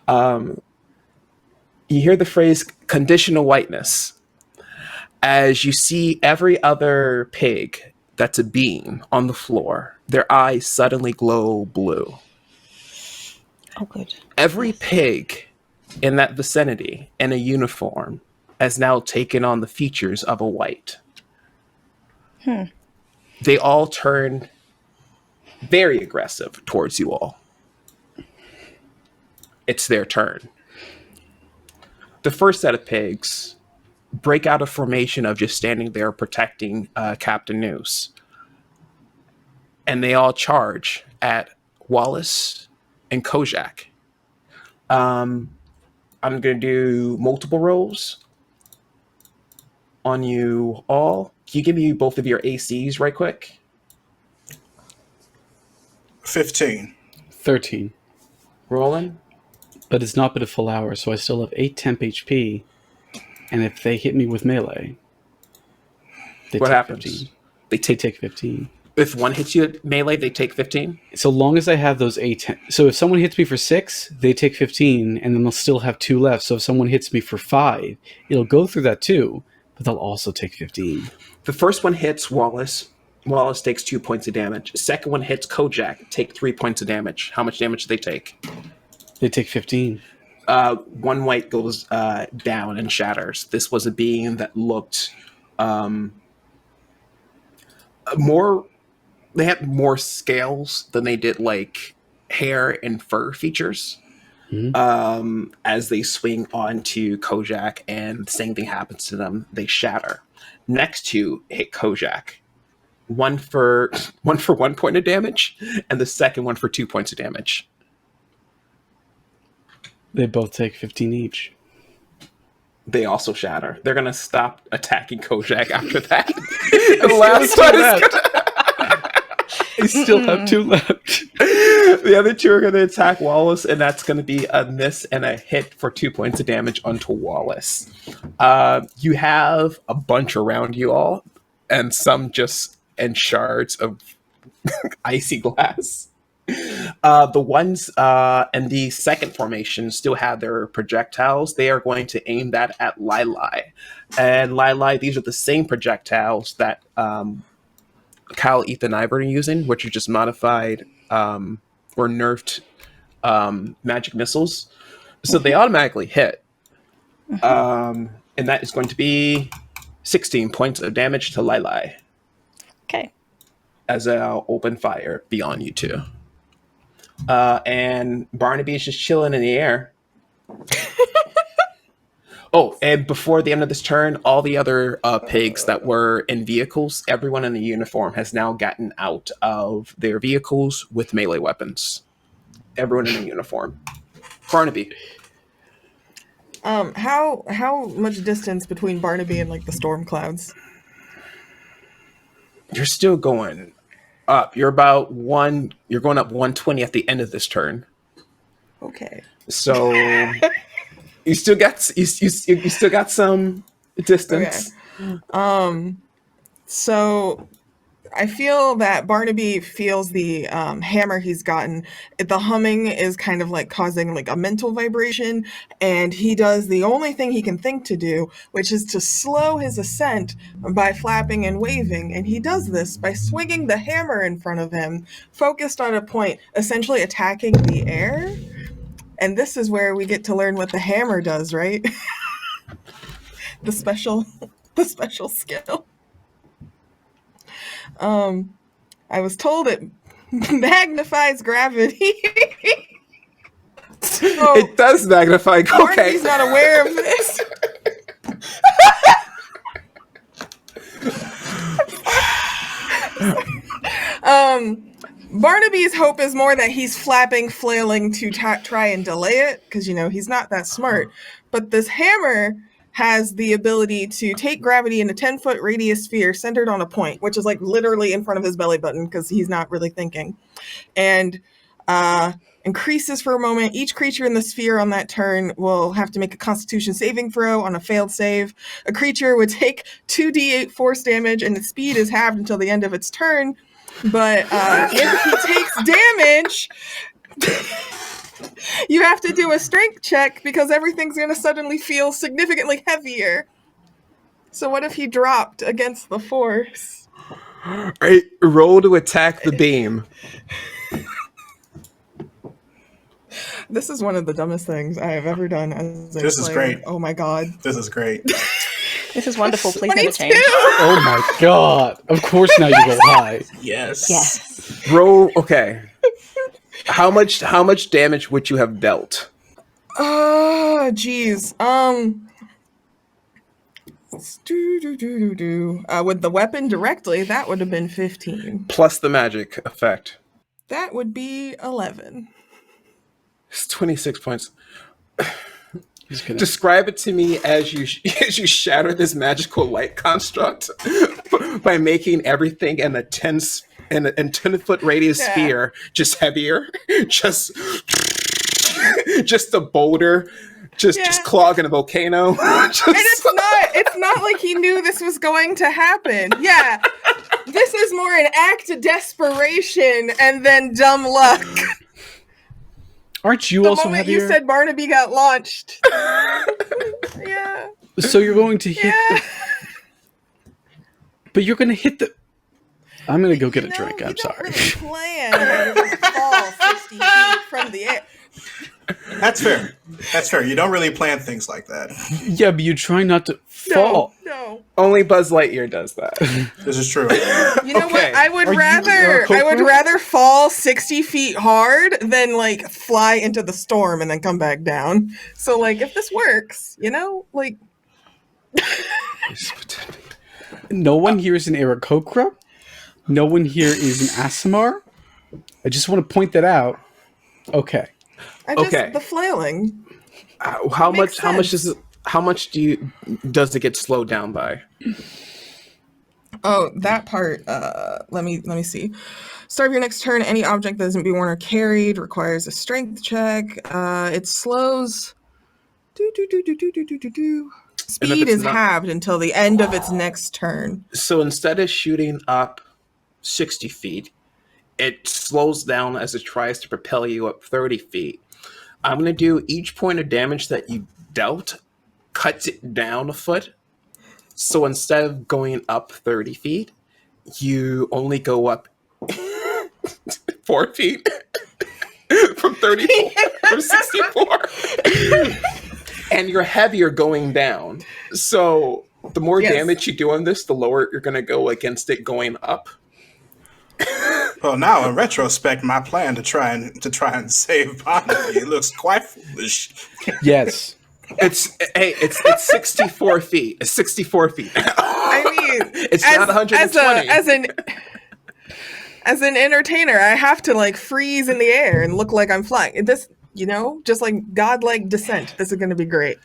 You hear the phrase conditional whiteness as you see every other pig that's a being on the floor. Their eyes suddenly glow blue.
Oh, good.
Every pig in that vicinity in a uniform has now taken on the features of a white. They all turn very aggressive towards you all. It's their turn. The first set of pigs break out of formation of just standing there protecting Captain Noose. And they all charge at Wallace and Coh'Jak. I'm going to do multiple rolls on you all. Can you give me both of your ACs right quick?
15.
13.
Rolling.
But it's not been a full hour, so I still have 8 temp HP. And if they hit me with melee, they
What
take
happens?
15.
They
They take 15.
If one hits you at melee, they take 15.
So long as I have those 8... So if someone hits me for 6, they take 15, and then they'll still have 2 left. So if someone hits me for 5, it'll go through that too, but they'll also take 15.
The first one hits Wallace. Wallace takes 2 points of damage. The second one hits Coh'Jak. Take 3 points of damage. How much damage do they take?
They take 15.
One white goes down and shatters. This was a being that looked more... They had more scales than they did, like, hair and fur features. As they swing onto Coh'Jak, and the same thing happens to them. They shatter. Next two hit Coh'Jak. One for 1 point of damage, and the second one for 2 points of damage.
They both take 15 each.
They also shatter. They're gonna stop attacking Coh'Jak after that. The last one is
I still have 2 left.
the other 2 are going to attack Wallace, and that's going to be a miss and a hit for 2 points of damage onto Wallace. You have a bunch around you all, and some just in shards of icy glass. The ones in the second formation still have their projectiles. They are going to aim that at Lailai. And Lailai, these are the same projectiles that Kyle, Ethan, and Ivan are using, which are just modified or nerfed magic missiles. So they automatically hit. And that is going to be 16 points of damage to Lailai.
Okay.
As I'll open fire beyond you two. And Barnaby is just chilling in the air. Oh, and before the end of this turn, all the other pigs that were in vehicles, everyone in the uniform has now gotten out of their vehicles with melee weapons. Everyone in the uniform. Barnaby.
How much distance between Barnaby and like the storm clouds?
You're still going up. You're going up 120 at the end of this turn.
Okay.
So you still got some distance.
Okay. So I feel that Barnaby feels the hammer he's gotten. The humming is kind of like causing like a mental vibration, and he does the only thing he can think to do, which is to slow his ascent by flapping and waving. And he does this by swinging the hammer in front of him, focused on a point, essentially attacking the air. And this is where we get to learn what the hammer does, right? the special skill. I was told it magnifies gravity. Oh,
It does magnify. Okay.
Barnaby's not aware of this. Barnaby's hope is more that he's flapping, flailing to try and delay it, because, he's not that smart. But this hammer has the ability to take gravity in a 10-foot radius sphere centered on a point, which is like literally in front of his belly button because he's not really thinking. And increases for a moment. Each creature in the sphere on that turn will have to make a Constitution saving throw. On a failed save, a creature would take 2d8 force damage, and its speed is halved until the end of its turn. But if he takes damage, you have to do a strength check because everything's going to suddenly feel significantly heavier. So what if he dropped against the force?
Right, roll to attack the beam.
This is one of the dumbest things I have ever done as a
This is
player.
great.
Oh my god.
This is great.
This is wonderful. Please never
22!
change.
Oh my god. Of course now you go high.
Yes.
Yes.
Roll. Okay. How much damage would you have dealt?
Oh, geez. With the weapon directly, that would have been 15.
Plus the magic effect.
That would be 11.
It's 26 points.
He's gonna-
Describe it to me as you shatter this magical light construct by making everything in a 10-foot radius
Yeah.
sphere just heavier, just a boulder, just clogging a volcano.
And it's not like he knew this was going to happen. Yeah. This is more an act of desperation and then dumb luck.
Aren't you
The
also
moment
heavier?
you said Barnaby got launched. Yeah.
So you're going to hit
Yeah.
but you're going to hit the... I'm going to go get a
No,
drink.
you
I'm
don't
sorry.
really plan how to just fall 60 feet from the air.
That's fair. That's fair. You don't really plan things like that.
Yeah, but you try not to fall.
No.
Only Buzz Lightyear does that.
This is true.
You know
Okay.
what? I would
Are you,
I would
Cobra?
rather fall 60 feet hard than like fly into the storm and then come back down. So like if this works, like
No one here is an Aarakocra. No one here is an Aasimar. I just want to point that out. Okay.
Okay.
the flailing.
How
Makes
much
sense.
does it get slowed down by?
Oh, that part. Let me see. Start of your next turn, any object that isn't be worn or carried requires a strength check. It slows. Speed
it's
is
not-
halved until the end of its next turn.
So instead of shooting up 60 feet, it slows down as it tries to propel you up 30 feet. I'm going to do each point of damage that you dealt cuts it down a foot. So instead of going up 30 feet, you only go up 4 feet from 34, from 64. And you're heavier going down. So the more
Yes.
damage you do on this, the lower you're going to go against it going up.
Well, now in retrospect, my plan to try and save Barnaby looks quite foolish.
Yes.
It's 64 feet. It's 64 feet.
I mean,
It's not 120.
As an entertainer, I have to like freeze in the air and look like I'm flying. This, just like godlike descent. This is going to be great.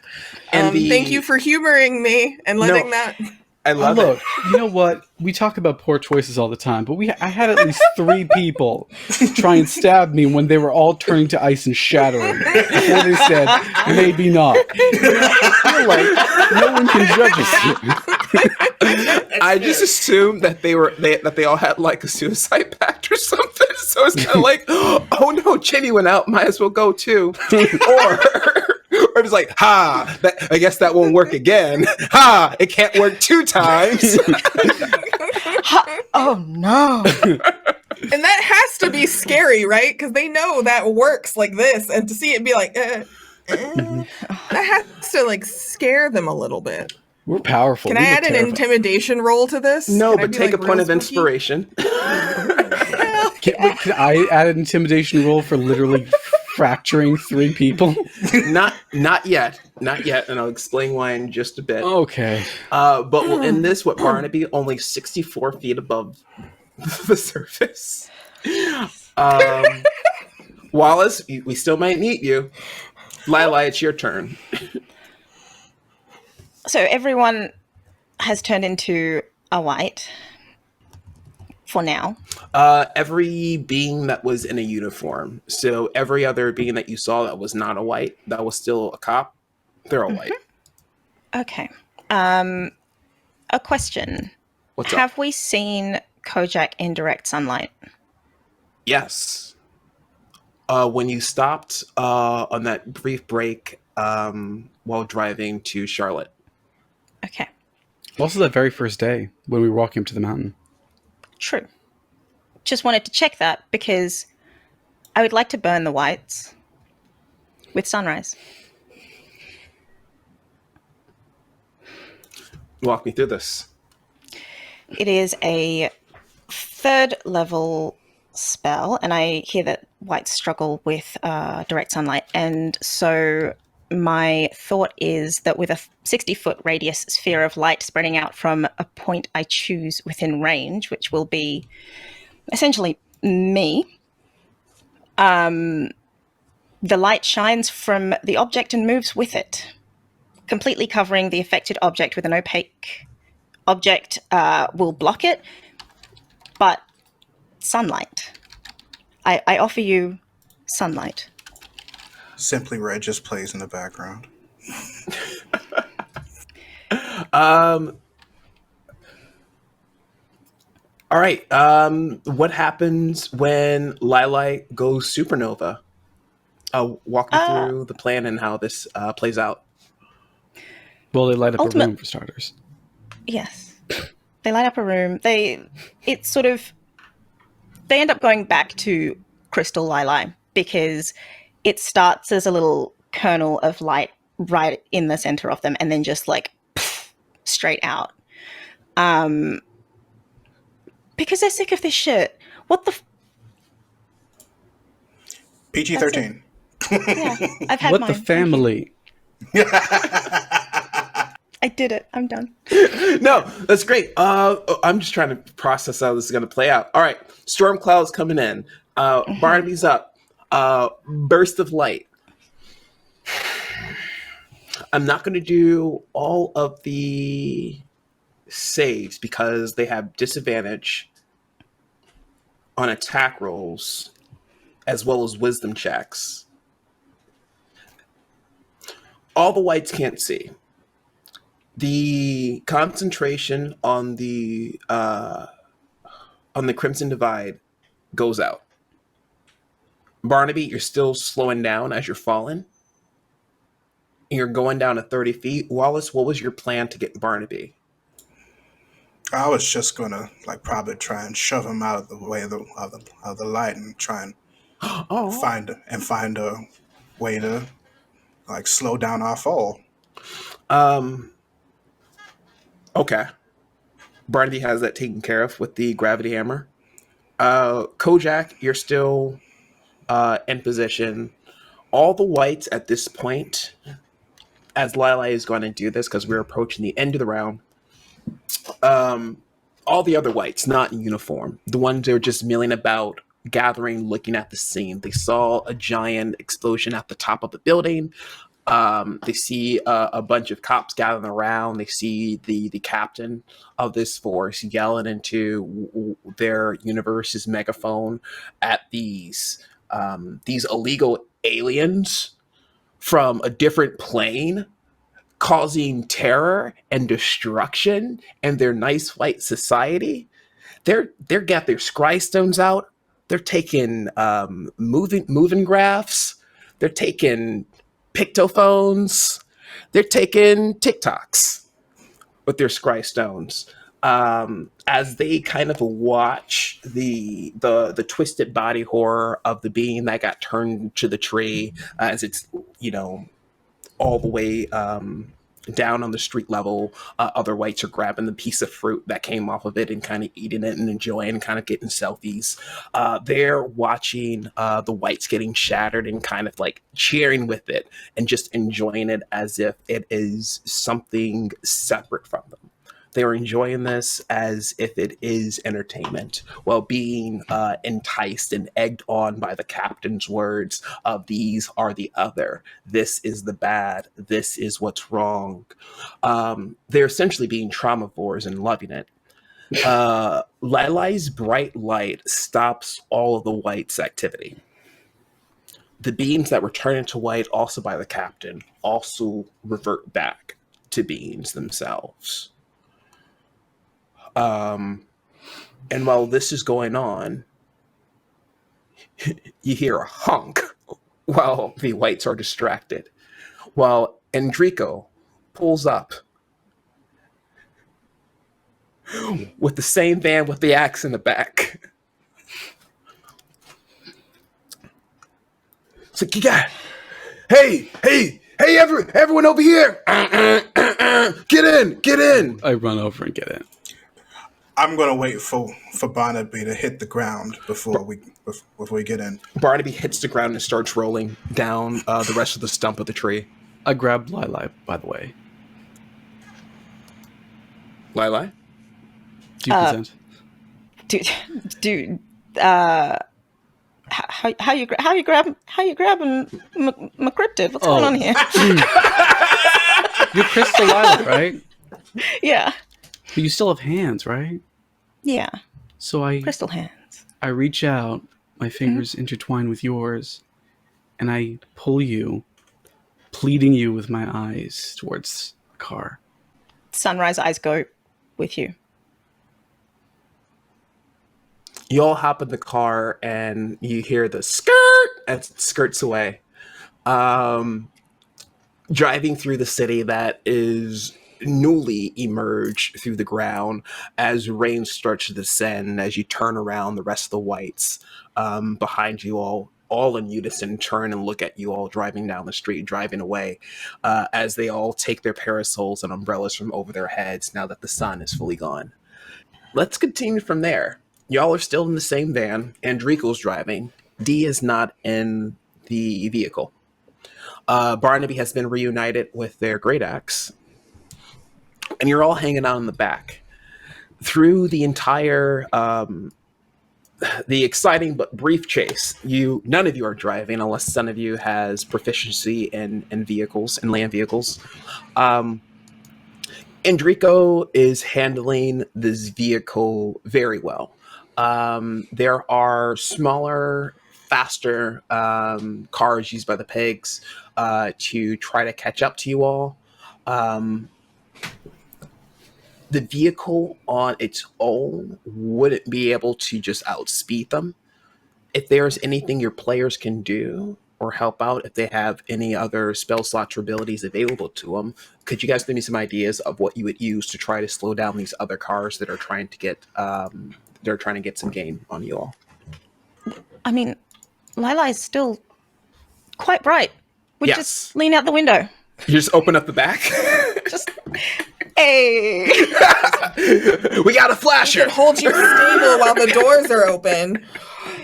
And
Thank you for humoring me and letting that.
I love
Look,
it.
you know what? We talk about poor choices all the time, but I had at least 3 people try and stab me when they were all turning to ice and shattering. Before they said, maybe not. I feel like no one can judge us here.
I just assumed that they all had like a suicide pact or something. So it's kind of like, oh no, Chinny went out, might as well go too. Or it's like, I guess that won't work again. It can't work 2 times.
Oh no.
And that has to be scary, right? Because they know that works like this, and to see it be like, that has to like scare them a a bit.
We're powerful.
Can
We
I
look
add an
terrifying.
intimidation roll to this?
No,
Can I
but
be,
take
like,
a point
real
of
spooky?
inspiration.
Can I add an intimidation roll for literally fracturing 3 people?
Not yet, and I'll explain why in just a bit.
Okay.
But we'll end this with Barnaby only 64 feet above the surface. Wallace, we still might need you. Lailai, it's your turn.
So everyone has turned into a white for now.
Every being that was in a uniform. So every other being that you saw that was not a white, that was still a cop, they're all white.
Okay. A question.
What's
Have
up?
we seen Coh'Jak in direct sunlight?
Yes. When you stopped on that brief break while driving to Charlotte.
Okay.
Also, that very first day when we were walking up to the mountain.
True. Just wanted to check that because I would like to burn the whites with sunrise.
Walk me through this.
It is a 3rd level spell, and I hear that whites struggle with direct sunlight. And so my thought is that with a 60-foot radius sphere of light spreading out from a point I choose within range, which will be essentially me, the light shines from the object and moves with it, completely covering the affected object with an opaque object will block it, but sunlight. I offer you sunlight.
Simply Red just plays in the background.
All right. What happens when Lailai goes supernova? Walk me through the plan and how this plays out.
Well, they light up a room for starters.
Yes. They light up a room. They end up going back to Crystal Lailai because it starts as a little kernel of light right in the center of them and then just like straight out. Because they're sick of this shit. What the
PG-13.
Yeah, I've had
What
mine.
the family?
I did it. I'm done.
No, that's great. I'm just trying to process how this is going to play out. All right. Storm clouds coming in. Barnaby's up. Burst of light. I'm not going to do all of the saves because they have disadvantage on attack rolls as well as wisdom checks. All the whites can't see. The concentration on the Crimson Divide goes out. Barnaby, you're still slowing down as you're falling. You're going down to 30 feet. Wallace, what was your plan to get Barnaby?
I was just gonna probably try and shove him out of the way of the light and try and find a way to slow down our fall.
Okay. Barnaby has that taken care of with the gravity hammer. Coh'Jak, you're still in position. All the whites at this point, as Lailai is going to do this because we're approaching the end of the round, all the other whites, not in uniform, the ones that are just milling about, gathering, looking at the scene. They saw a giant explosion at the top of the building. They see a bunch of cops gathering around. They see the captain of this force yelling into their universe's megaphone at these illegal aliens from a different plane, causing terror and destruction in their nice white society. They're got their scry stones out. They're taking moving graphs. They're taking pictophones. They're taking TikToks with their scry stones. As they kind of watch the twisted body horror of the being that got turned to the tree, as it's all the way Down on the street level, other whites are grabbing the piece of fruit that came off of it and kind of eating it and enjoying and kind of getting selfies. They're watching the whites getting shattered and kind of like cheering with it and just enjoying it as if it is something separate from them. They're enjoying this as if it is entertainment, while being enticed and egged on by the captain's words of "these are the other, this is the bad, this is what's wrong." They're essentially being traumavores and loving it. Lailai's bright light stops all of the whites' activity. The beams that were turned into white, also by the captain, also revert back to beings themselves. And while this is going on, you hear a honk while the whites are distracted. While Enrico pulls up with the same van with the axe in the back. It's like, you got, hey, everyone over here. Get in.
I run over and get in.
I'm gonna wait for Barnaby to hit the ground before we get in.
Barnaby hits the ground and starts rolling down the rest of the stump of the tree.
I grabbed Lailai, by the way.
Lailai?
Do you present?
Dude, how you grabbing my cryptid? What's going on here?
You're Crystal Lailai, right?
Yeah.
But you still have hands, right?
Yeah.
So
Crystal hands.
I reach out, my fingers intertwine with yours, and I pull you, pleading you with my eyes towards the car.
Sunrise eyes go with you.
You all hop in the car and you hear the skirt as it skirts away. Driving through the city that is newly emerged through the ground as rain starts to descend, as you turn around, the rest of the whites behind you all in unison turn and look at you all driving down the street, driving away, as they all take their parasols and umbrellas from over their heads now that the sun is fully gone. Let's continue from there. Y'all are still in the same van. Enrico's driving. Dee is not in the vehicle. Barnaby has been reunited with their great axe. And you're all hanging out in the back. Through the entire, the exciting but brief chase, none of you are driving unless one of you has proficiency in vehicles, in land vehicles. Enrico is handling this vehicle very well. There are smaller, faster cars used by the pigs to try to catch up to you all. The vehicle on its own wouldn't be able to just outspeed them. If there's anything your players can do or help out, if they have any other spell slots or abilities available to them, could you guys give me some ideas of what you would use to try to slow down these other cars that are trying to get some gain on you all?
I mean, Lailai is still quite bright. We
Yes.
just lean out the window.
You just open up the back.
Just, hey.
We got a
You
flasher.
can hold your stable while the doors are open.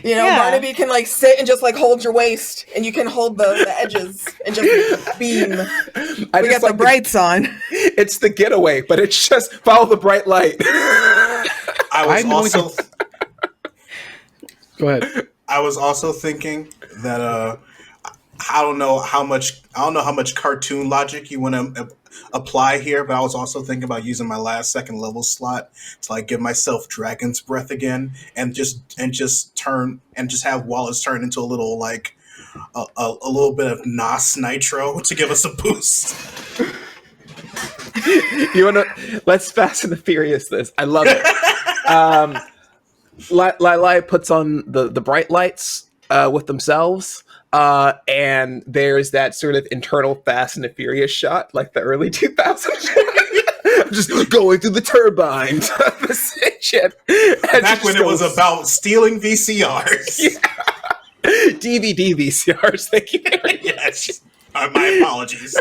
You know,
Yeah.
Barnaby can like sit and just like hold your waist, and you can hold the edges and just beam. We got the brights on.
It's the getaway, but it's just follow the bright light.
Go ahead.
I was also thinking that I don't know how much cartoon logic you want to apply here, but I was also thinking about using my last second level slot to like give myself dragon's breath again, and just have Wallace turn into a little like a little bit of NOS nitro to give us a boost.
You wanna? Let's Fast and the Furious this. I love it. Lailai puts on the bright lights with themselves, and there's that sort of internal Fast and the Furious shot, like the early 2000s. Just going through the turbines of the ship.
Back when it was about stealing VCRs.
Yeah. DVD VCRs. Thank you.
Yes. My apologies.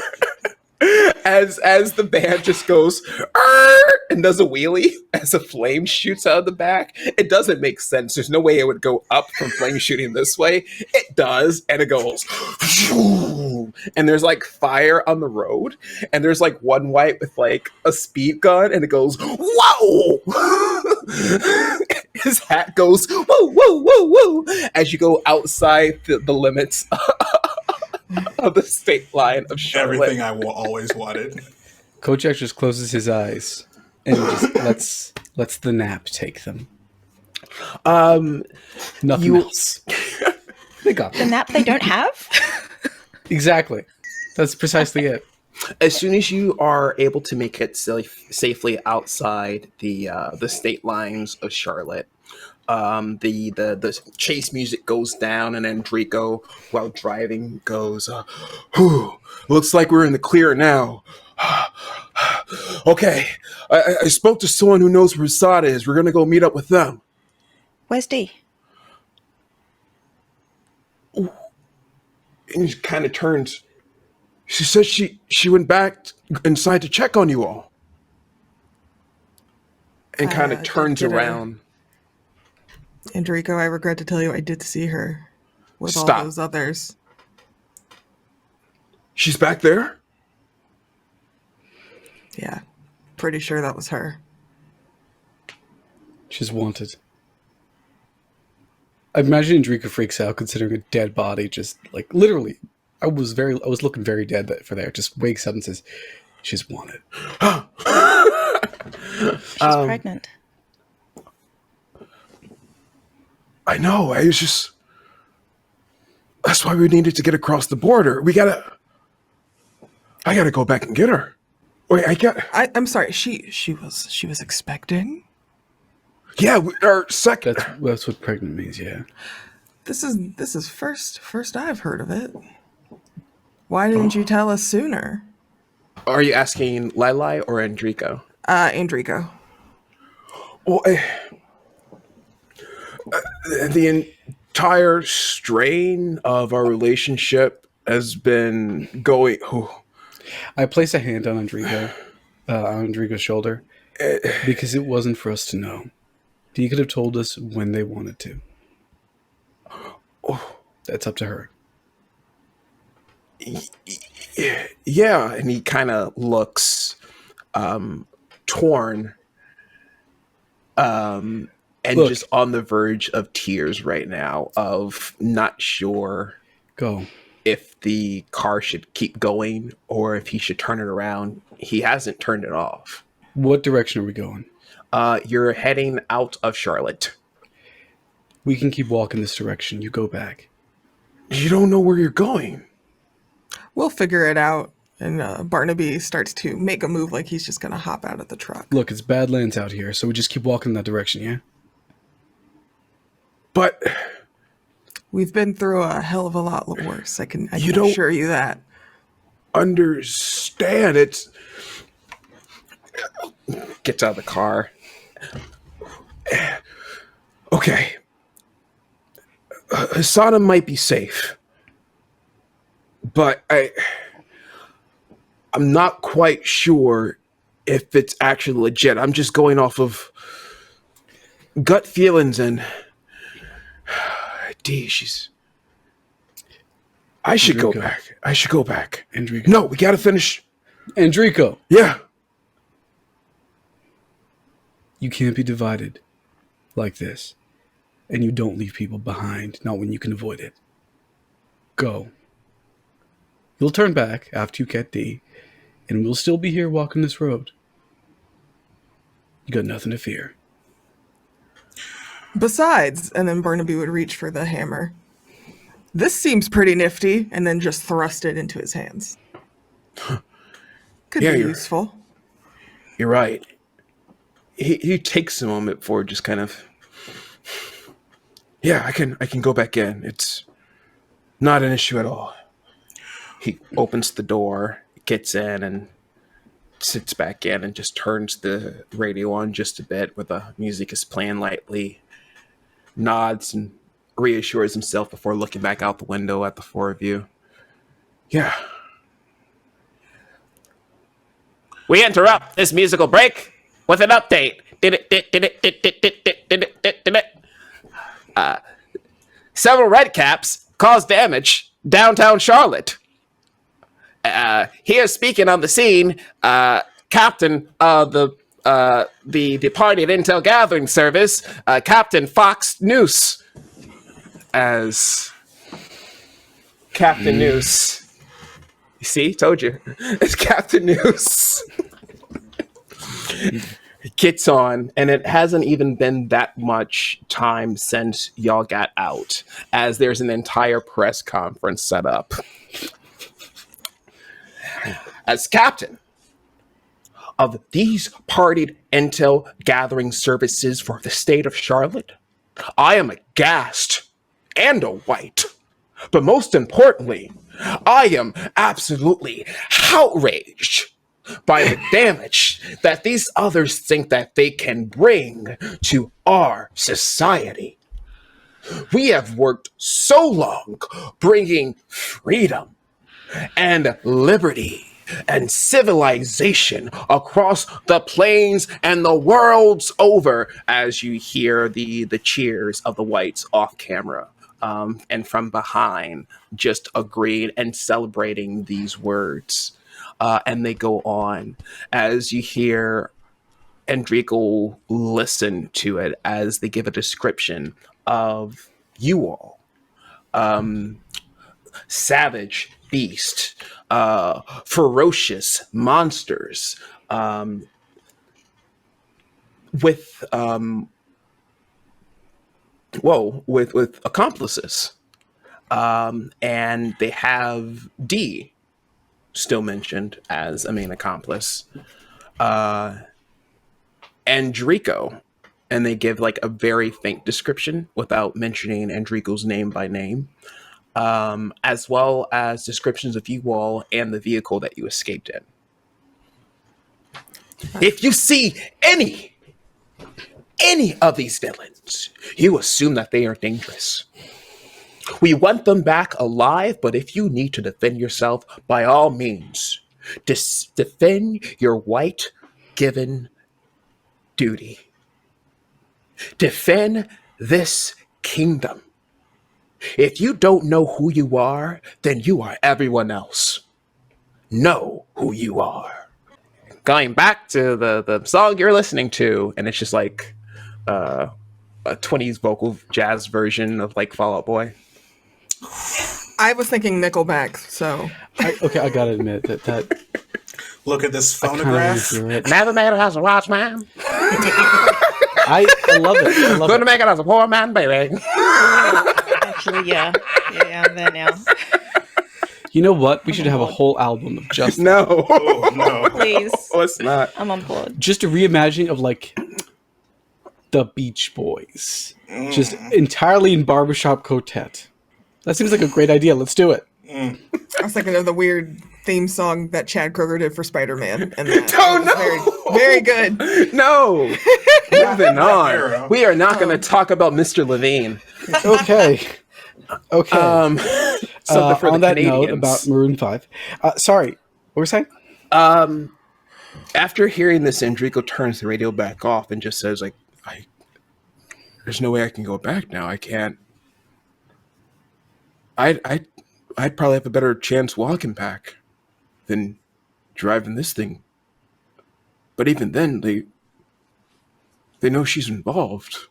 as the band just goes "Arr!" and does a wheelie as a flame shoots out of the back. It doesn't make sense. There's no way it would go up from flame shooting this way. It does, and it goes and there's like fire on the road, and there's like one white with like a speed gun, and it goes whoa. His hat goes whoa whoa whoa whoa as you go outside the limits of the state line of Charlotte.
Everything I always wanted.
Coh'Jak just closes his eyes and just lets the nap take them. Nothing else. They got
The
them.
nap they don't have?
Exactly. That's precisely it.
As soon as you are able to make it safely outside the state lines of Charlotte, the chase music goes down, and Enrico, while driving, goes, "Whew, looks like we're in the clear now. Okay, I spoke to someone who knows where Sada is. We're gonna go meet up with them."
Where's Dee?
And he kind of turns. She says she went back inside to check on you all, and kind of turns
did I-
around.
Enrico, I regret to tell you I did see her with
Stop.
all those others.
She's back there?
Yeah, pretty sure that was her.
She's wanted. I imagine Enrico freaks out considering a dead body just like literally. I was looking very dead for there. Just wakes up and says, "She's wanted."
She's pregnant.
I know. That's why we needed to get across the border. I gotta go back and get her. Wait,
I'm sorry. She was expecting.
Yeah, our second.
That's what pregnant means. Yeah.
This is first I've heard of it. Why didn't you tell us sooner?
Are you asking Lailai or Enrico?
Enrico.
Well, the entire strain of our relationship has been going.
I place a hand on Enrico's shoulder, because it wasn't for us to know. He could have told us when they wanted to. That's up to her.
Yeah, and he kind of looks torn, and
Look.
just on the verge of tears right now, of not sure
Go.
if the car should keep going or if he should turn it around. He hasn't turned it off.
What direction are we going?
You're heading out of Charlotte.
We can keep walking this direction. You go back.
You don't know where you're going.
We'll figure it out. And Barnaby starts to make a move like he's just going to hop out of the truck.
Look, it's Badlands out here, so we just keep walking in that direction, yeah?
But
We've been through a hell of a lot worse. I can
You don't-
assure you that.
understand, it's... Gets out of the car. Okay. Hasana might be safe. But I'm not quite sure if it's actually legit. I'm just going off of gut feelings, and I should go
Enrico.
back. I should go back.
Enrico.
No, we gotta finish.
Enrico!
Yeah.
You can't be divided like this. And you don't leave people behind, not when you can avoid it. Go. You'll turn back after you get D, and we'll still be here walking this road. You got nothing to fear.
Besides, and then Barnaby would reach for the hammer. This seems pretty nifty, and then just thrust it into his hands. Could
Yeah,
be
you're-
useful.
You're right. He takes a moment before just kind of... Yeah, I can go back in. It's not an issue at all. He opens the door, gets in, and sits back in and just turns the radio on just a bit where the music is playing lightly, nods and reassures himself before looking back out the window at the four of you. Yeah. We interrupt this musical break with an update. Several red caps caused damage downtown Charlotte. Here speaking on the scene, Captain of the party at Intel Gathering Service, Captain Fox Noose, as Captain Noose. You see, told you, it's Captain Noose. Gets on, and it hasn't even been that much time since y'all got out, as there's an entire press conference set up. As captain of these partied intel gathering services for the state of Charlotte, I am aghast and a white. But most importantly, I am absolutely outraged by the damage that these others think that they can bring to our society. We have worked so long bringing freedom and liberty and civilization across the plains and the worlds over, as you hear the cheers of the whites off camera. And from behind, just agreeing and celebrating these words. And they go on as you hear Enrico listen to it as they give a description of you all. Savage beast, ferocious monsters, with accomplices. And they have D still mentioned as a main accomplice. Enrico, and they give like a very faint description without mentioning Enrico's name by name, as well as descriptions of you all and the vehicle that you escaped in. If you see any of these villains, you assume that they are dangerous. We want them back alive, but if you need to defend yourself, by all means, defend your white given duty. Defend this kingdom. If you don't know who you are, then you are everyone else. Know who you are. Going back to the song you're listening to, and it's just like a 20s vocal jazz version of like Fall Out Boy.
I was thinking Nickelback, so
I gotta admit that
Look at this
I kind of
phonograph.
hear it.
Never made it as a watch man.
I love it. I love
Gonna
it.
make it as a poor man, baby.
Actually, yeah, I'm there now.
You know what? We should have a whole album of just
No.
Oh, no.
Please,
Oh, it's not.
I'm on board.
just a reimagining of like the Beach Boys, just entirely in barbershop quartet. That seems like a great idea. Let's do it.
I was thinking of the weird theme song that Chad Kroger did for Spider-Man. And that
Oh,
was very good.
No. Moving
hero.
on. We are not going to talk about Mr. Levine.
Okay. Okay.
Something for
on
the
that
Canadians.
note about Maroon 5. Sorry, what were we saying?
After hearing this, Enrico turns the radio back off and just says, like, there's no way I can go back now. I can't. I'd probably have a better chance walking back than driving this thing. But even then, they know she's involved.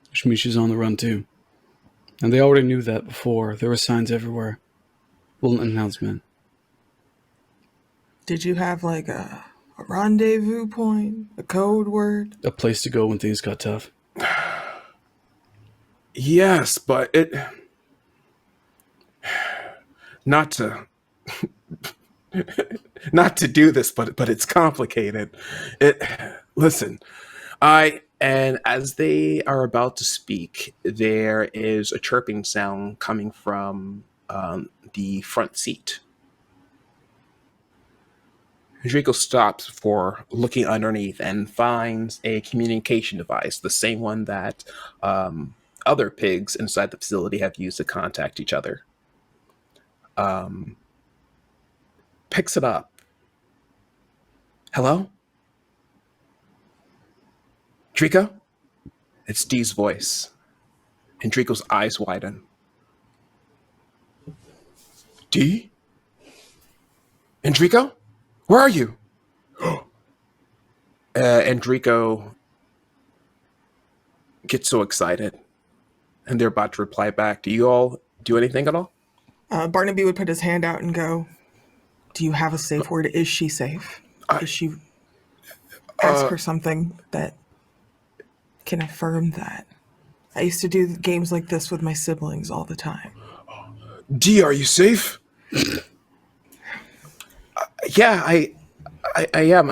Which means she's on the run too. And they already knew that before. There were signs everywhere. Well, an announcement.
Did you have like a rendezvous point, a code word?
A place to go when things got tough.
Yes, but it... Not to do this, but it's complicated. Listen, and as they are about to speak, there is a chirping sound coming from the front seat. Enrico stops for looking underneath and finds a communication device, the same one that other pigs inside the facility have used to contact each other. Picks it up Hello? Draco? It's Dee's voice. And Draco's eyes widen. Dee? Enrico? Where are you? Enrico gets so excited. And they're about to reply back. Do you all do anything at all?
Barnaby would put his hand out and go, "Do you have a safe word? Is she safe? Is she... Ask her something that can affirm that. I used to do games like this with my siblings all the time."
Dee, are you safe? Yeah, I am.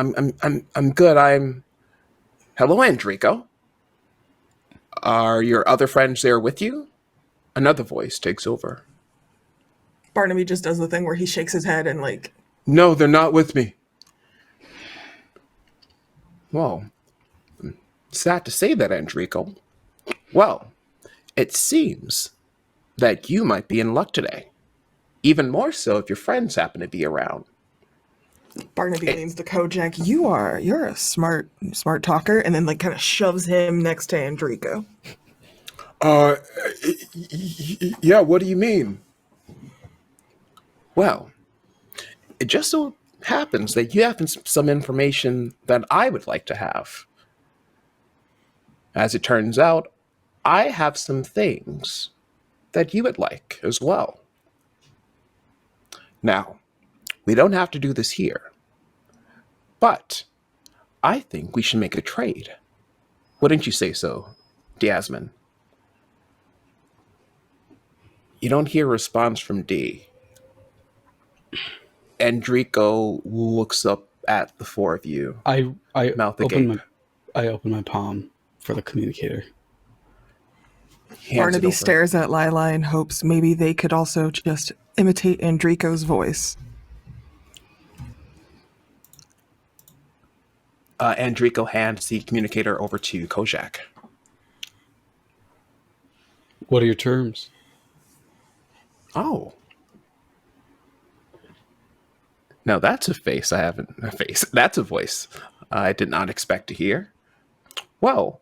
I'm good. Hello, Enrico. Are your other friends there with you? Another voice takes over.
Barnaby just does the thing where he shakes his head and like...
No, they're not with me. Well, sad to say that, Enrico. Well, it seems that you might be in luck today. Even more so if your friends happen to be around.
Barnaby leans to Coh'Jak. You're a smart talker, and then like kind of shoves him next to Enrico.
Yeah, what do you mean? Well, it just so happens that you have some information that I would like to have. As it turns out, I have some things that you would like as well. Now, we don't have to do this here, but I think we should make a trade. Wouldn't you say so, Diasmin? You don't hear a response from D. Enrico looks up at the four of you.
I
Mouth agape.
open my palm for the communicator.
Barnaby stares at Lailai and hopes maybe they could also just imitate Enrico's voice.
Enrico hands the communicator over to Coh'Jak.
What are your terms?
Oh. Now that's a face I haven't... A face. That's a voice I did not expect to hear. Well,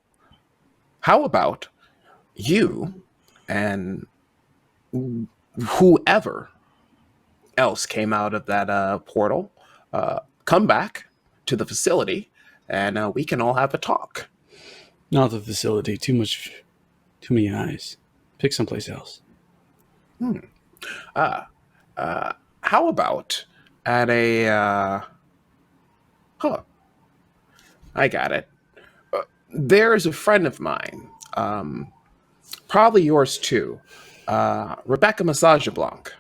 how about you and whoever else came out of that portal come back to the facility and we can all have a talk.
Not the facility. Too many eyes. Pick someplace else.
How about at a... I got it. There is a friend of mine, probably yours too, Rebecca Massage Blanc.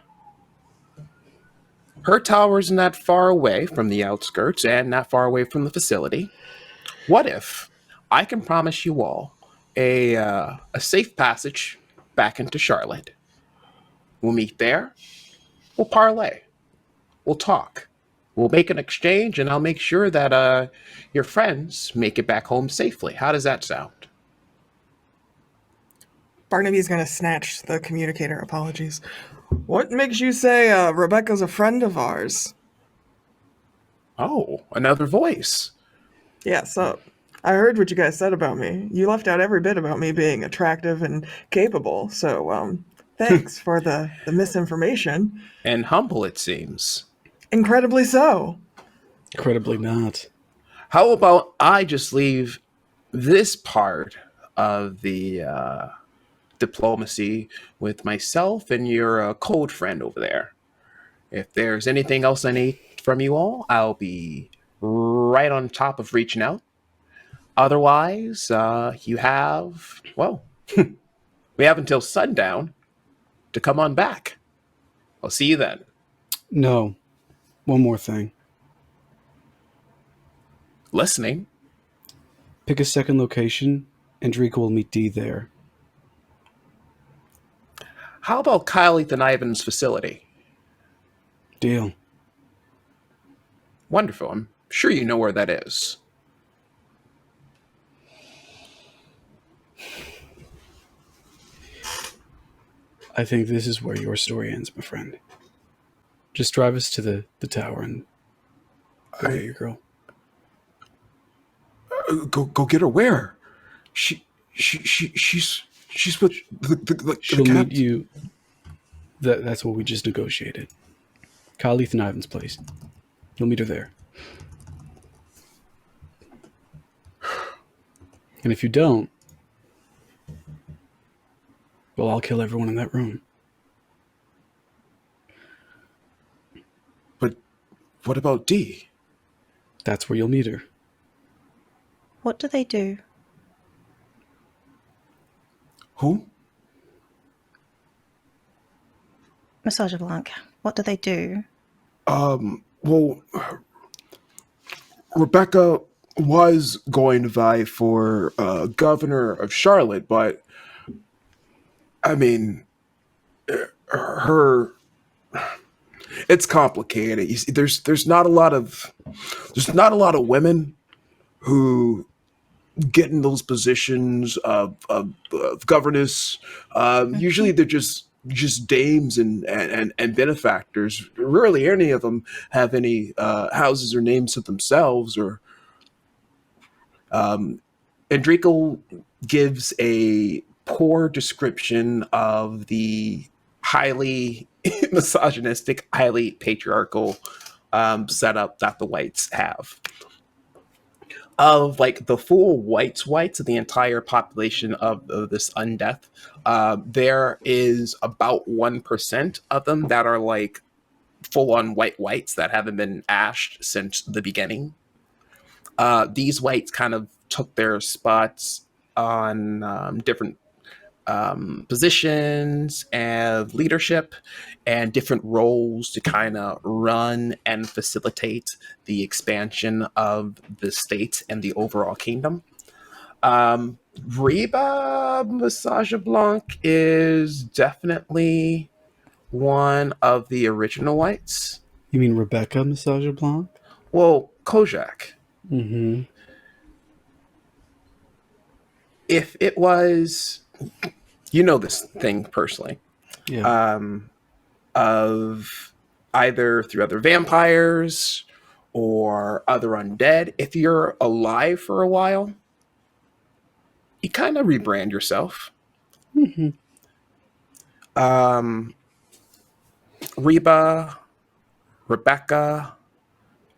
Her tower isn't that far away from the outskirts and not far away from the facility. What if I can promise you all a safe passage back into Charlotte? We'll meet there. We'll parlay. We'll talk. We'll make an exchange, and I'll make sure that your friends make it back home safely. How does that sound?
Barnaby's going to snatch the communicator. Apologies. What makes you say Rebecca's a friend of ours?
Oh, another voice.
Yeah, so I heard what you guys said about me. You left out every bit about me being attractive and capable, so thanks for the misinformation.
And humble, it seems.
Incredibly so.
Incredibly not.
How about I just leave this part of the diplomacy with myself and your code friend over there? If there's anything else I need from you all, I'll be right on top of reaching out. Otherwise, you have, well, we have until sundown to come on back. I'll see you then.
No. One more thing.
Listening.
Pick a second location, and Draco will meet Dee there.
How about Kyle Ethan Ivan's facility?
Deal.
Wonderful. I'm sure you know where that is.
I think this is where your story ends, my friend. Just drive us to the tower and go get your girl.
Go get her. Where? She's with the
She'll
cat.
meet you. That's what we just negotiated. Kyle Ethan Ivan's place. You'll meet her there. And if you don't, well, I'll kill everyone in that room.
But what about Dee?
That's where you'll meet her.
What do they do?
Who?
Massage Blanc. What do they do?
Well, Rebecca was going to vie for governor of Charlotte, but I mean, her. It's complicated. You see, there's not a lot of women who get in those positions of governess. Usually, they're just dames and benefactors. Rarely any of them have any houses or names to themselves. Or Enrico gives a poor description of the highly misogynistic, highly patriarchal setup that the whites have. Of like the full whites of the entire population of this undeath, there is about 1% of them that are like full-on whites that haven't been ashed since the beginning. These whites kind of took their spots on different positions and leadership and different roles to kind of run and facilitate the expansion of the state and the overall kingdom. Reba Massage Blanc is definitely one of the original whites.
You mean Rebecca Massage Blanc?
Well, Coh'Jak.
Mm-hmm.
If it was, you know this thing personally,
Yeah.
of either through other vampires or other undead, if you're alive for a while, you kind of rebrand yourself.
Mm-hmm.
Reba, Rebecca,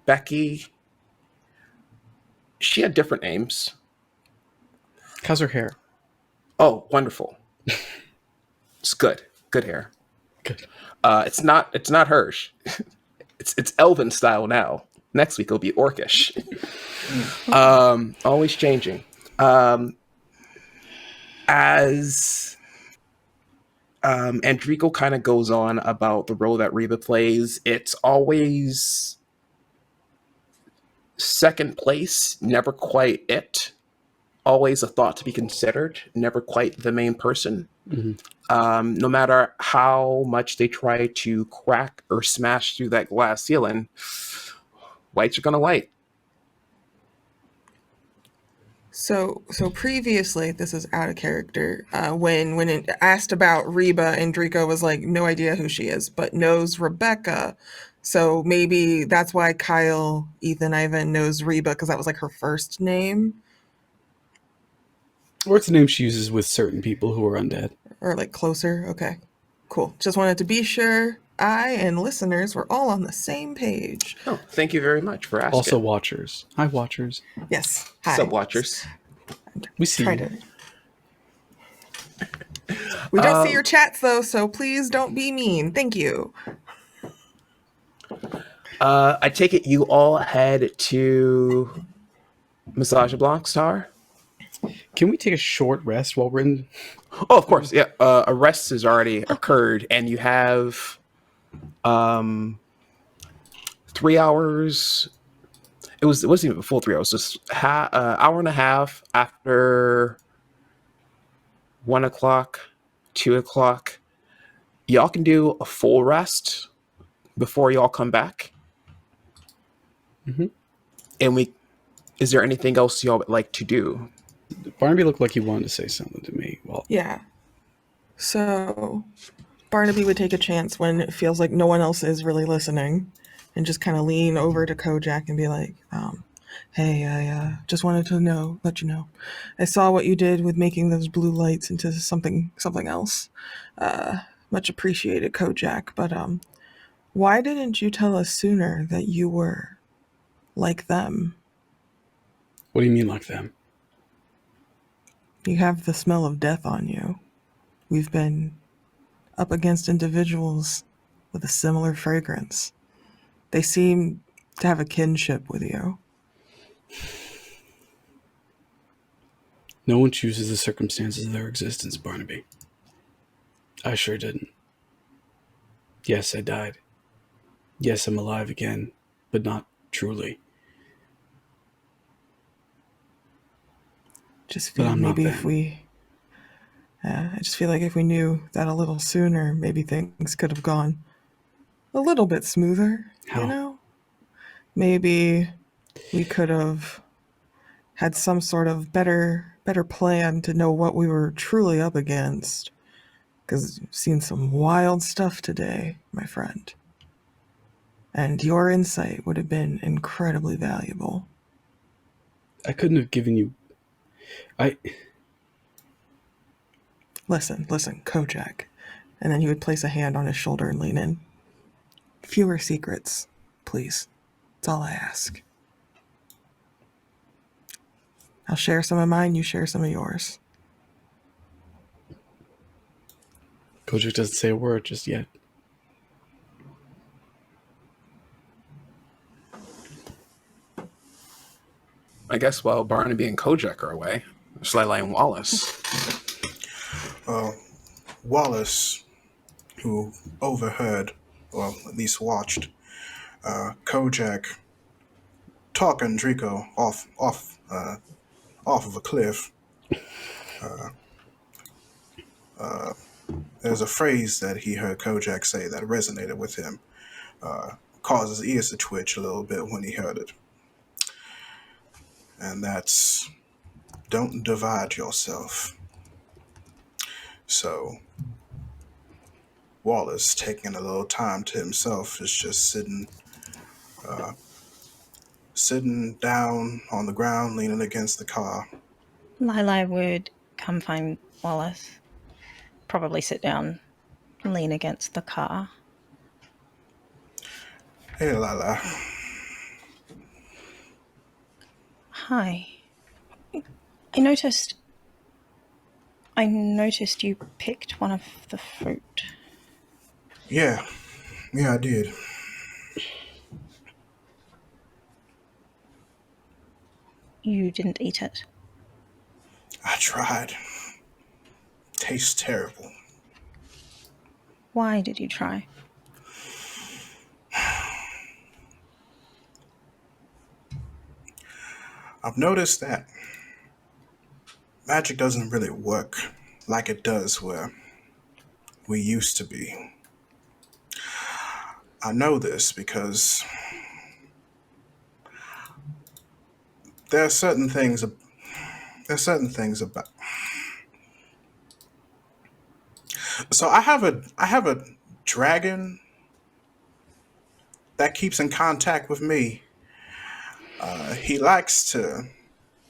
Becky, she had different names.
How's her hair?
Oh, wonderful. It's good hair.
Good.
It's not hers. It's elven style now. Next week it'll be orcish. Always changing. As Enrico kind of goes on about the role that Reba plays, it's always second place, never quite it. Always a thought to be considered, never quite the main person.
Mm-hmm.
No matter how much they try to crack or smash through that glass ceiling, whites are gonna white.
So previously, this is out of character. When it asked about Reba, Enrico was like, no idea who she is, but knows Rebecca. So maybe that's why Kyle Ethan Ivan knows Reba, because that was like her first name,
Or it's a name she uses with certain people who are undead.
or like closer. Okay, cool. Just wanted to be sure I and listeners were all on the same page.
Oh, thank you very much for asking.
Also watchers. Hi, watchers.
Yes. Hi.
Sub watchers.
We see
Try
you.
to. We don't see your chats though, so please don't be mean. Thank you.
I take it you all head to Massage Blanc's tower?
Can we take a short rest while we're in?
Oh, of course. Yeah. A rest has already occurred, and you have 3 hours. It wasn't even a full 3 hours. Just hour and a half after 1 o'clock, 2 o'clock. Y'all can do a full rest before y'all come back.
Mhm.
And is there anything else y'all would like to do?
Barnaby looked like he wanted to say something to me. Well,
Yeah. So Barnaby would take a chance when it feels like no one else is really listening and just kind of lean over to Coh'Jak and be like, Hey, I just wanted to let you know. I saw what you did with making those blue lights into something else. Much appreciated, Coh'Jak. But why didn't you tell us sooner that you were like them?
What do you mean like them?
You have the smell of death on you. We've been up against individuals with a similar fragrance. They seem to have a kinship with you.
No one chooses the circumstances of their existence, Barnaby. I sure didn't. Yes, I died. Yes, I'm alive again, but not truly.
Just
But
feel
I'm not
maybe
them.
if we I just feel like if we knew that a little sooner, maybe things could have gone a little bit smoother,
How?
you know? Maybe we could have had some sort of better plan to know what we were truly up against. Because you've seen some wild stuff today, my friend. And your insight would have been incredibly valuable.
I couldn't have given you...
Listen, Coh'Jak. And then he would place a hand on his shoulder and lean in. Fewer secrets, please. That's all I ask. I'll share some of mine, you share some of yours.
Coh'Jak doesn't say a word just yet.
I guess while Barnaby and Coh'Jak are away, there's Lailai and Wallace.
Wallace, who overheard, or at least watched, Coh'Jak talking Draco off of a cliff. There's a phrase that he heard Coh'Jak say that resonated with him, caused his ears to twitch a little bit when he heard it. And that's, don't divide yourself. So Wallace, taking a little time to himself, is just sitting down on the ground, leaning against the car.
Lailai would come find Wallace, probably sit down and lean against the car.
Hey, Lailai.
Hi. I noticed you picked one of the fruit.
Yeah, I did.
You didn't eat it.
I tried. Tastes terrible.
Why did you try?
I've noticed that magic doesn't really work like it does where we used to be. I know this because there are certain things about. So I have a dragon that keeps in contact with me. He likes to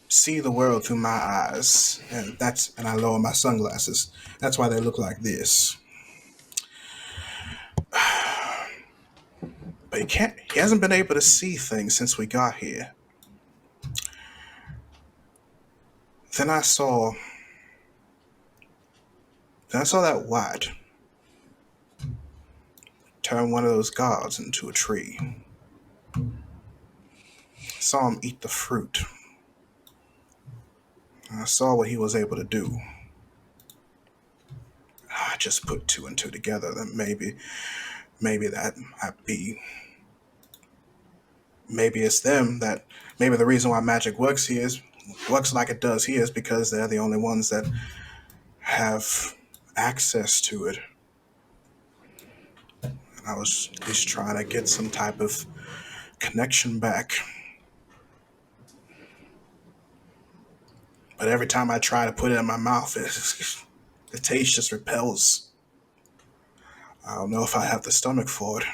see the world through my eyes, and I lower my sunglasses. That's why they look like this. But he hasn't been able to see things since we got here. Then I saw that white turn one of those guards into a tree. I saw him eat the fruit. I saw what he was able to do. I just put two and two together. That maybe that might be. Maybe it's them that. Maybe the reason why magic works like it does here is because they're the only ones that have access to it. And I was just trying to get some type of connection back. But every time I try to put it in my mouth, the taste just repels. I don't know if I have the stomach for it.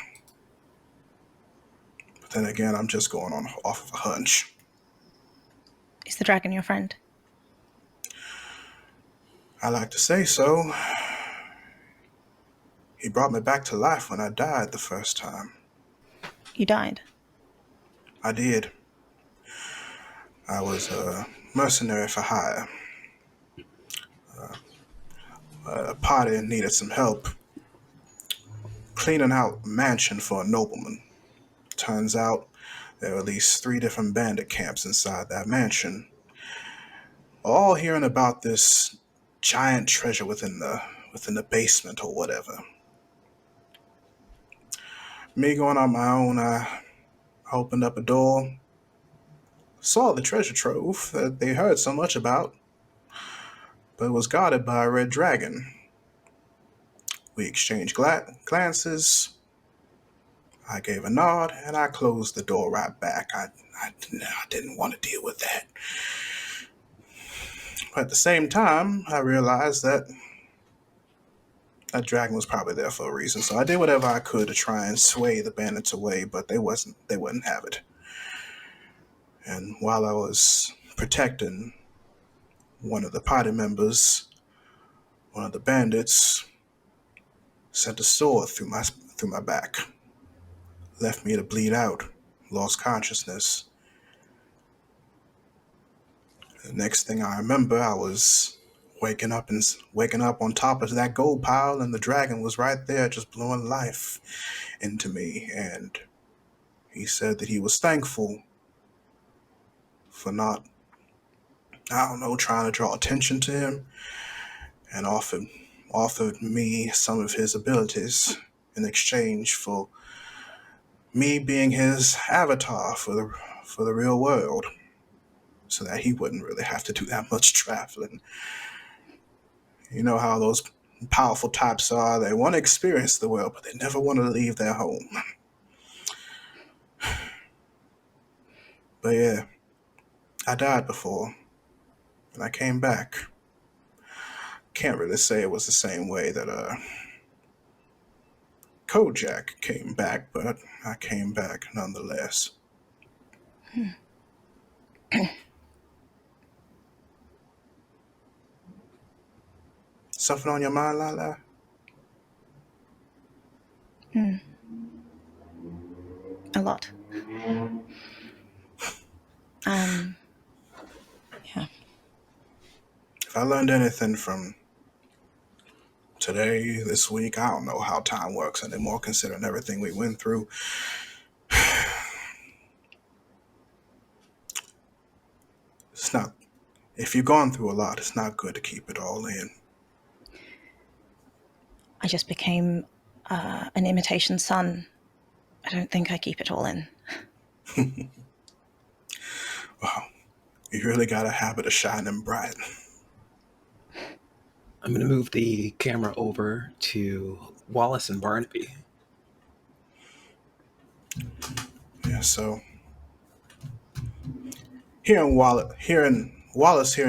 But then again, I'm just going off of a hunch.
Is the dragon your friend?
I like to say so. He brought me back to life when I died the first time.
You died.
I did. I was a mercenary for hire. A party needed some help cleaning out a mansion for a nobleman. Turns out there were at least 3 different bandit camps inside that mansion, all hearing about this giant treasure within the basement or whatever. Me going on my own, I opened up a door, saw the treasure trove that they heard so much about, but it was guarded by a red dragon. We exchanged glances. I gave a nod, and I closed the door right back. I didn't want to deal with that. But at the same time, I realized that dragon was probably there for a reason. So I did whatever I could to try and sway the bandits away, but they wouldn't have it. And while I was protecting one of the party members, one of the bandits sent a sword through my back, left me to bleed out, lost consciousness. The next thing I remember, I was waking up on top of that gold pile, and the dragon was right there, just blowing life into me. And he said that he was thankful for not, trying to draw attention to him, and offered me some of his abilities in exchange for me being his avatar for the real world, so that he wouldn't really have to do that much traveling. You know how those powerful types are. They want to experience the world, but they never want to leave their home. But yeah, I died before, and I came back. Can't really say it was the same way that Coh'Jak came back, but I came back nonetheless. Something on your mind, Lailai?
A lot. Yeah.
If I learned anything from today, this week, I don't know how time works anymore, considering everything we went through. It's not, if you've gone through a lot, it's not good to keep it all in.
I just became an imitation son. I don't think I keep it all in.
Wow, you really got a habit of shining bright.
I'm going to move the camera over to Wallace and Barnaby.
Yeah, so hearing Wallace hearing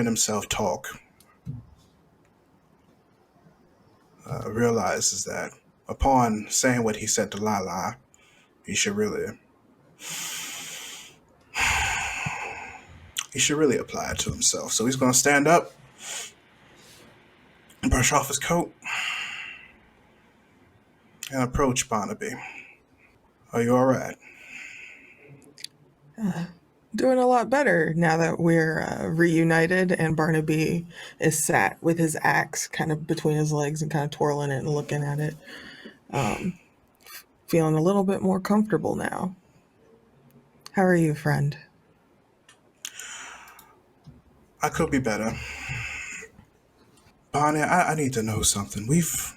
himself talk, realizes that upon saying what he said to Lailai, he should really apply it to himself. So he's going to stand up and brush off his coat and approach Barnaby. Are you all right?
Doing a lot better now that we're reunited, and Barnaby is sat with his axe kind of between his legs and kind of twirling it and looking at it. Feeling a little bit more comfortable now. How are you, friend?
I could be better. Barney, I need to know something. We've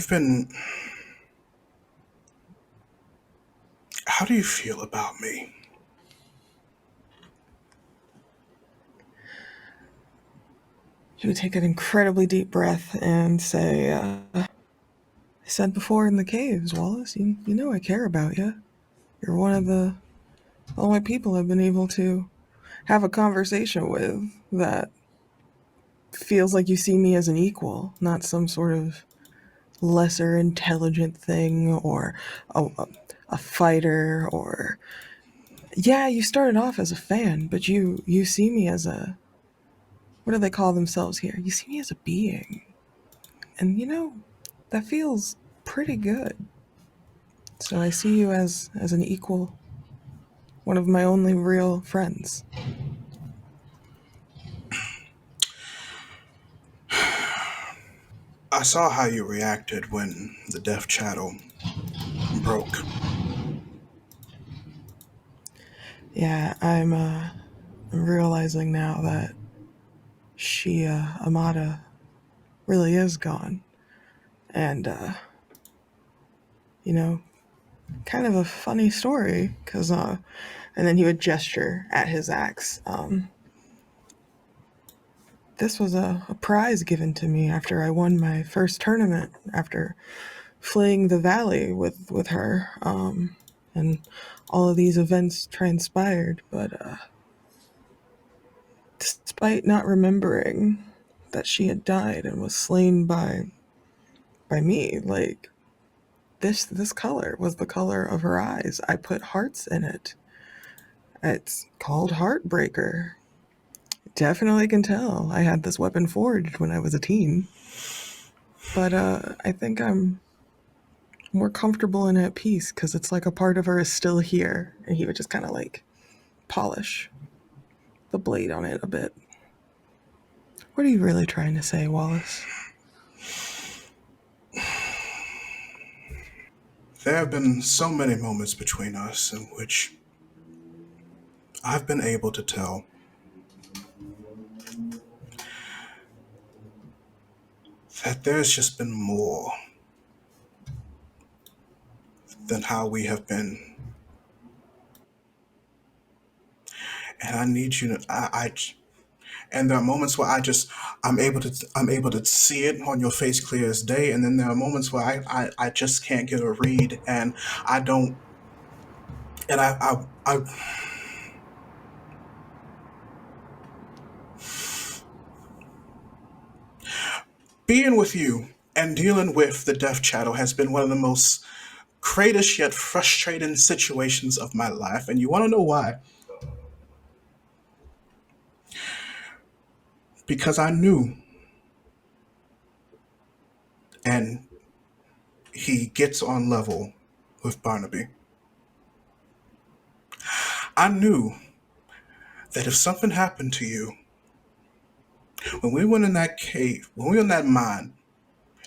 been... How do you feel about me?
You would take an incredibly deep breath and say, I said before in the caves, Wallace, you know I care about you. You're one of the only people I've been able to have a conversation with that feels like you see me as an equal, not some sort of lesser intelligent thing or a fighter or Yeah, you started off as a fan, but you see me as a, what do they call themselves here? You see me as a being. And that feels pretty good. So I see you as an equal, one of my only real friends.
I saw how you reacted when the death chattel broke.
Yeah, I'm realizing now that she, Amada, really is gone. And, kind of a funny story, because, and then he would gesture at his axe. This was a prize given to me after I won my first tournament, after fleeing the valley with her. And all of these events transpired, but despite not remembering that she had died and was slain by me, like, this color was the color of her eyes. I put hearts in it. It's called Heartbreaker. Definitely can tell I had this weapon forged when I was a teen. But I think I'm more comfortable and at peace because it's like a part of her is still here. And he would just kind of like polish the blade on it a bit. What are you really trying to say, Wallace?
There have been so many moments between us in which I've been able to tell that there's just been more than how we have been. And I need you to, and there are moments where I'm able to see it on your face clear as day. And then there are moments where I just can't get a read, and I don't, and I being with you and dealing with the death chattel has been one of the most greatest yet frustrating situations of my life. And you want to know why? Because I knew, and he gets on level with Barnaby. I knew that if something happened to you, when we went in that cave, when we were in that mine,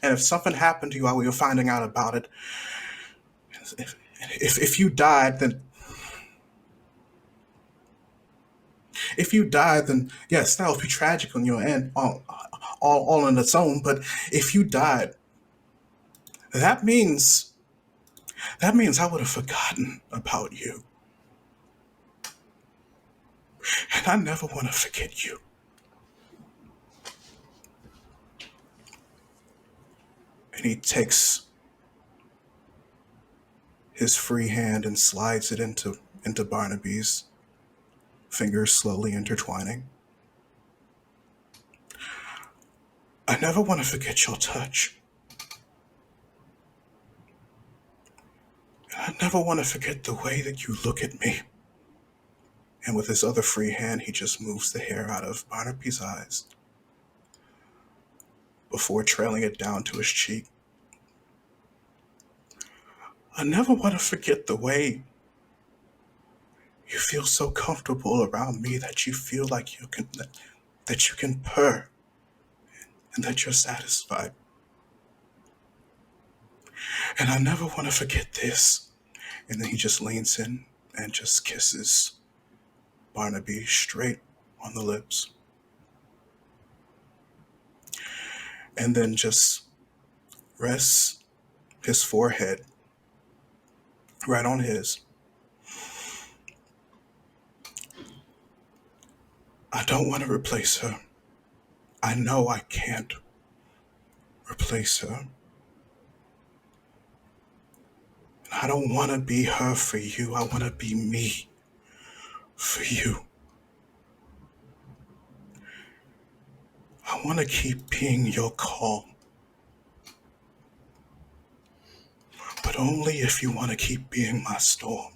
and if something happened to you while we were finding out about it, if you died, then yes, that would be tragic on your end, all on its own. But if you died, that means I would have forgotten about you, and I never want to forget you. And he takes his free hand and slides it into Barnaby's, fingers slowly intertwining. I never want to forget your touch. And I never want to forget the way that you look at me. And with his other free hand, he just moves the hair out of Barnaby's eyes before trailing it down to his cheek. I never want to forget the way you feel so comfortable around me that you feel like you can purr and that you're satisfied. And I never want to forget this. And then he just leans in and just kisses Barnaby straight on the lips. And then just rests his forehead right on his. I don't want to replace her. I know I can't replace her. And I don't want to be her for you. I want to be me for you. I want to keep being your calm. But only if you want to keep being my storm.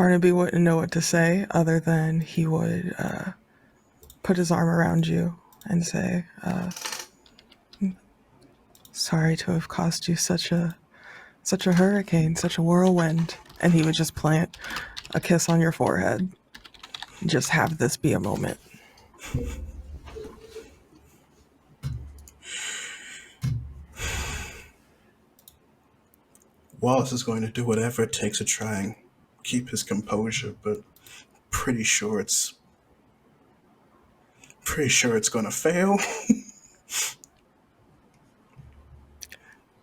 Barnaby wouldn't know what to say other than he would put his arm around you and say, sorry to have caused you such a hurricane, such a whirlwind. And he would just plant a kiss on your forehead. Just have this be a moment.
Wallace is going to do whatever it takes to try and keep his composure, but pretty sure it's going to fail.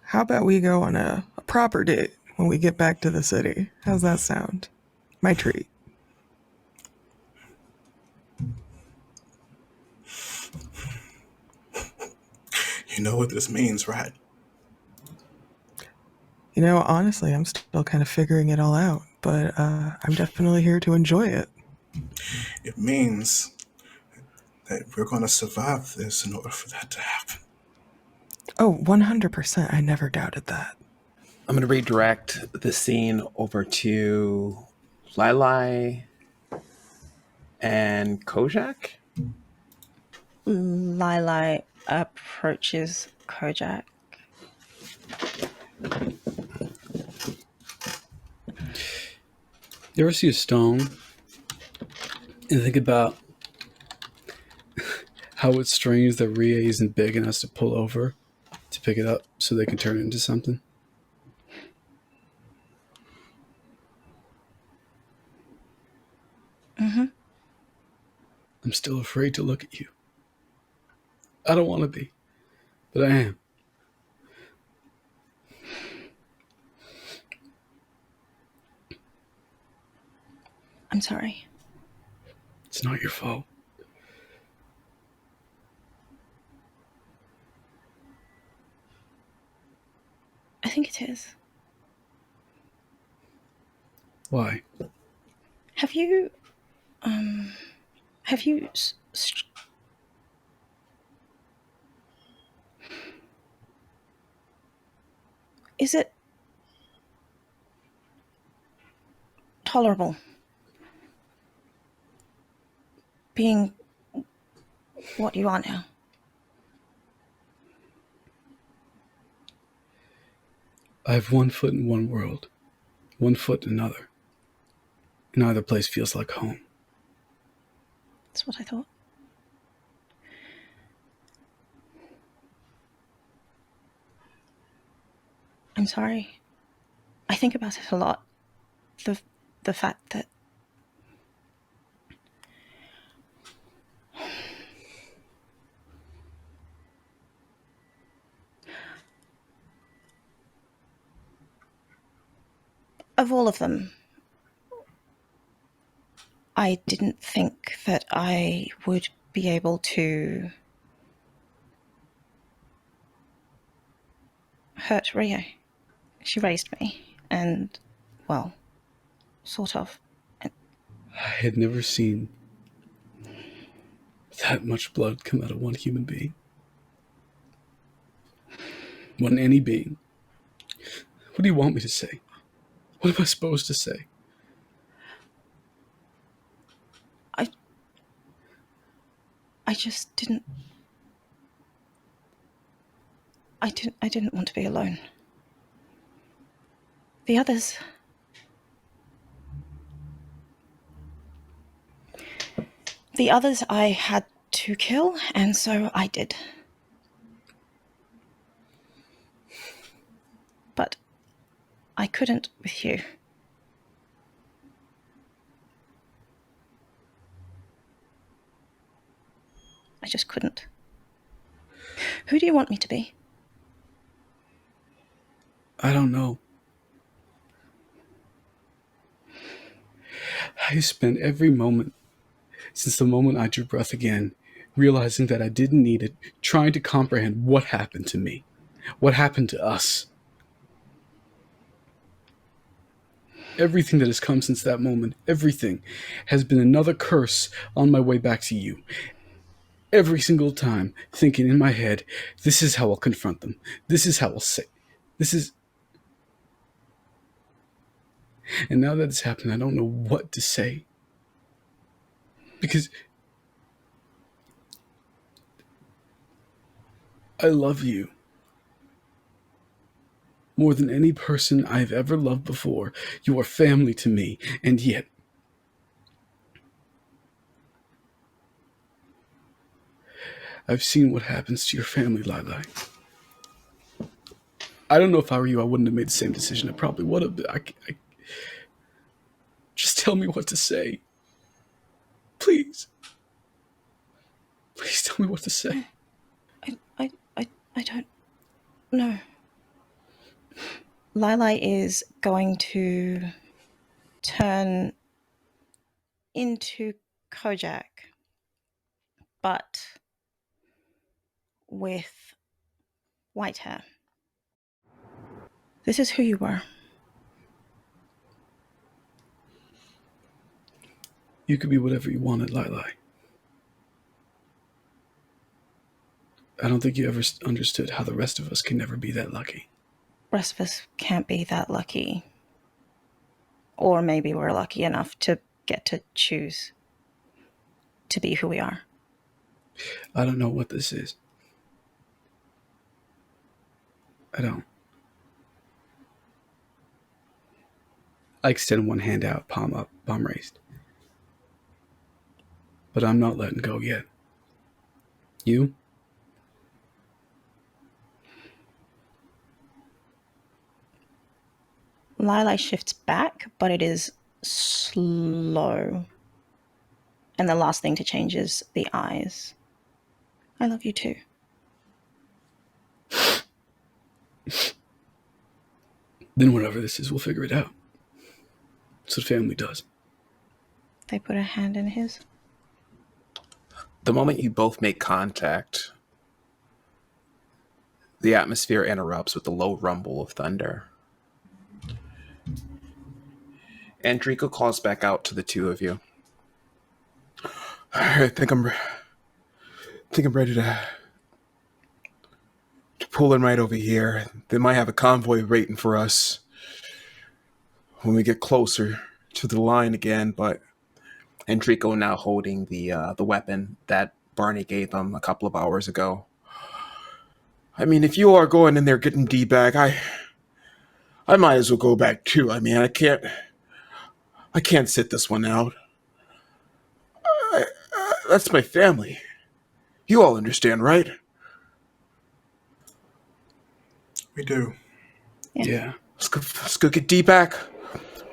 How about we go on a proper date when we get back to the city? How's that sound? My treat.
You know what this means, right?
You know, honestly, I'm still kind of figuring it all out, but I'm definitely here to enjoy it.
It means that we're going to survive this in order for that to happen.
Oh, 100%. I never doubted that.
I'm going to redirect the scene over to Lailai and Coh'Jak.
Lailai approaches Coh'Jak.
You ever see a stone and think about how it's strange that Rie isn't big enough to pull over to pick it up so they can turn it into something?
Mm-hmm.
I'm still afraid to look at you. I don't want to be, but I am.
I'm sorry.
It's not your fault.
I think it is.
Why?
Have you is it tolerable being what you are now?
I have one foot in one world, one foot in another. And either place feels like home.
That's what I thought. I'm sorry. I think about it a lot. The fact that of all of them, I didn't think that I would be able to hurt Rio. She raised me, and, well, sort of.
I had never seen that much blood come out of one human being. One any being. What do you want me to say? What am I supposed to say?
I just didn't. I didn't want to be alone. The others. The others I had to kill, and so I did. But I couldn't with you. I just couldn't. Who do you want me to be?
I don't know. I spent every moment since the moment I drew breath again, realizing that I didn't need it, trying to comprehend what happened to me, what happened to us. Everything that has come since that moment, everything, has been another curse on my way back to you. Every single time, thinking in my head, this is how I'll confront them. This is how I'll say. This is... And now that it's happened, I don't know what to say. Because I love you more than any person I've ever loved before. You are family to me, and yet I've seen what happens to your family, Lailai. I don't know if I were you, I wouldn't have made the same decision. I probably would have. Just tell me what to say. Please. Please tell me what to say.
I don't know. Lailai is going to turn into Coh'Jak, but with white hair. This is who you were.
You could be whatever you wanted, Lailai. I don't think you ever understood how the rest of us can never be that lucky.
Rest of us can't be that lucky. Or maybe we're lucky enough to get to choose to be who we are.
I don't know what this is. I don't. I extend one hand out, palm up, palm raised. But I'm not letting go yet. You?
Lailai shifts back, but it is slow. And the last thing to change is the eyes. I love you too.
Then whatever this is, we'll figure it out. That's what family does.
They put a hand in his.
The moment you both make contact, the atmosphere interrupts with a low rumble of thunder. And Draco calls back out to the two of you. I think I'm ready to pull in right over here. They might have a convoy waiting for us when we get closer to the line again, but Enrico now holding the weapon that Barney gave him a couple of hours ago. I mean, if you are going in there getting D-bag, I might as well go back too. I mean, I can't sit this one out. That's my family. You all understand, right?
We do.
Yeah.
Let's go get D-bag.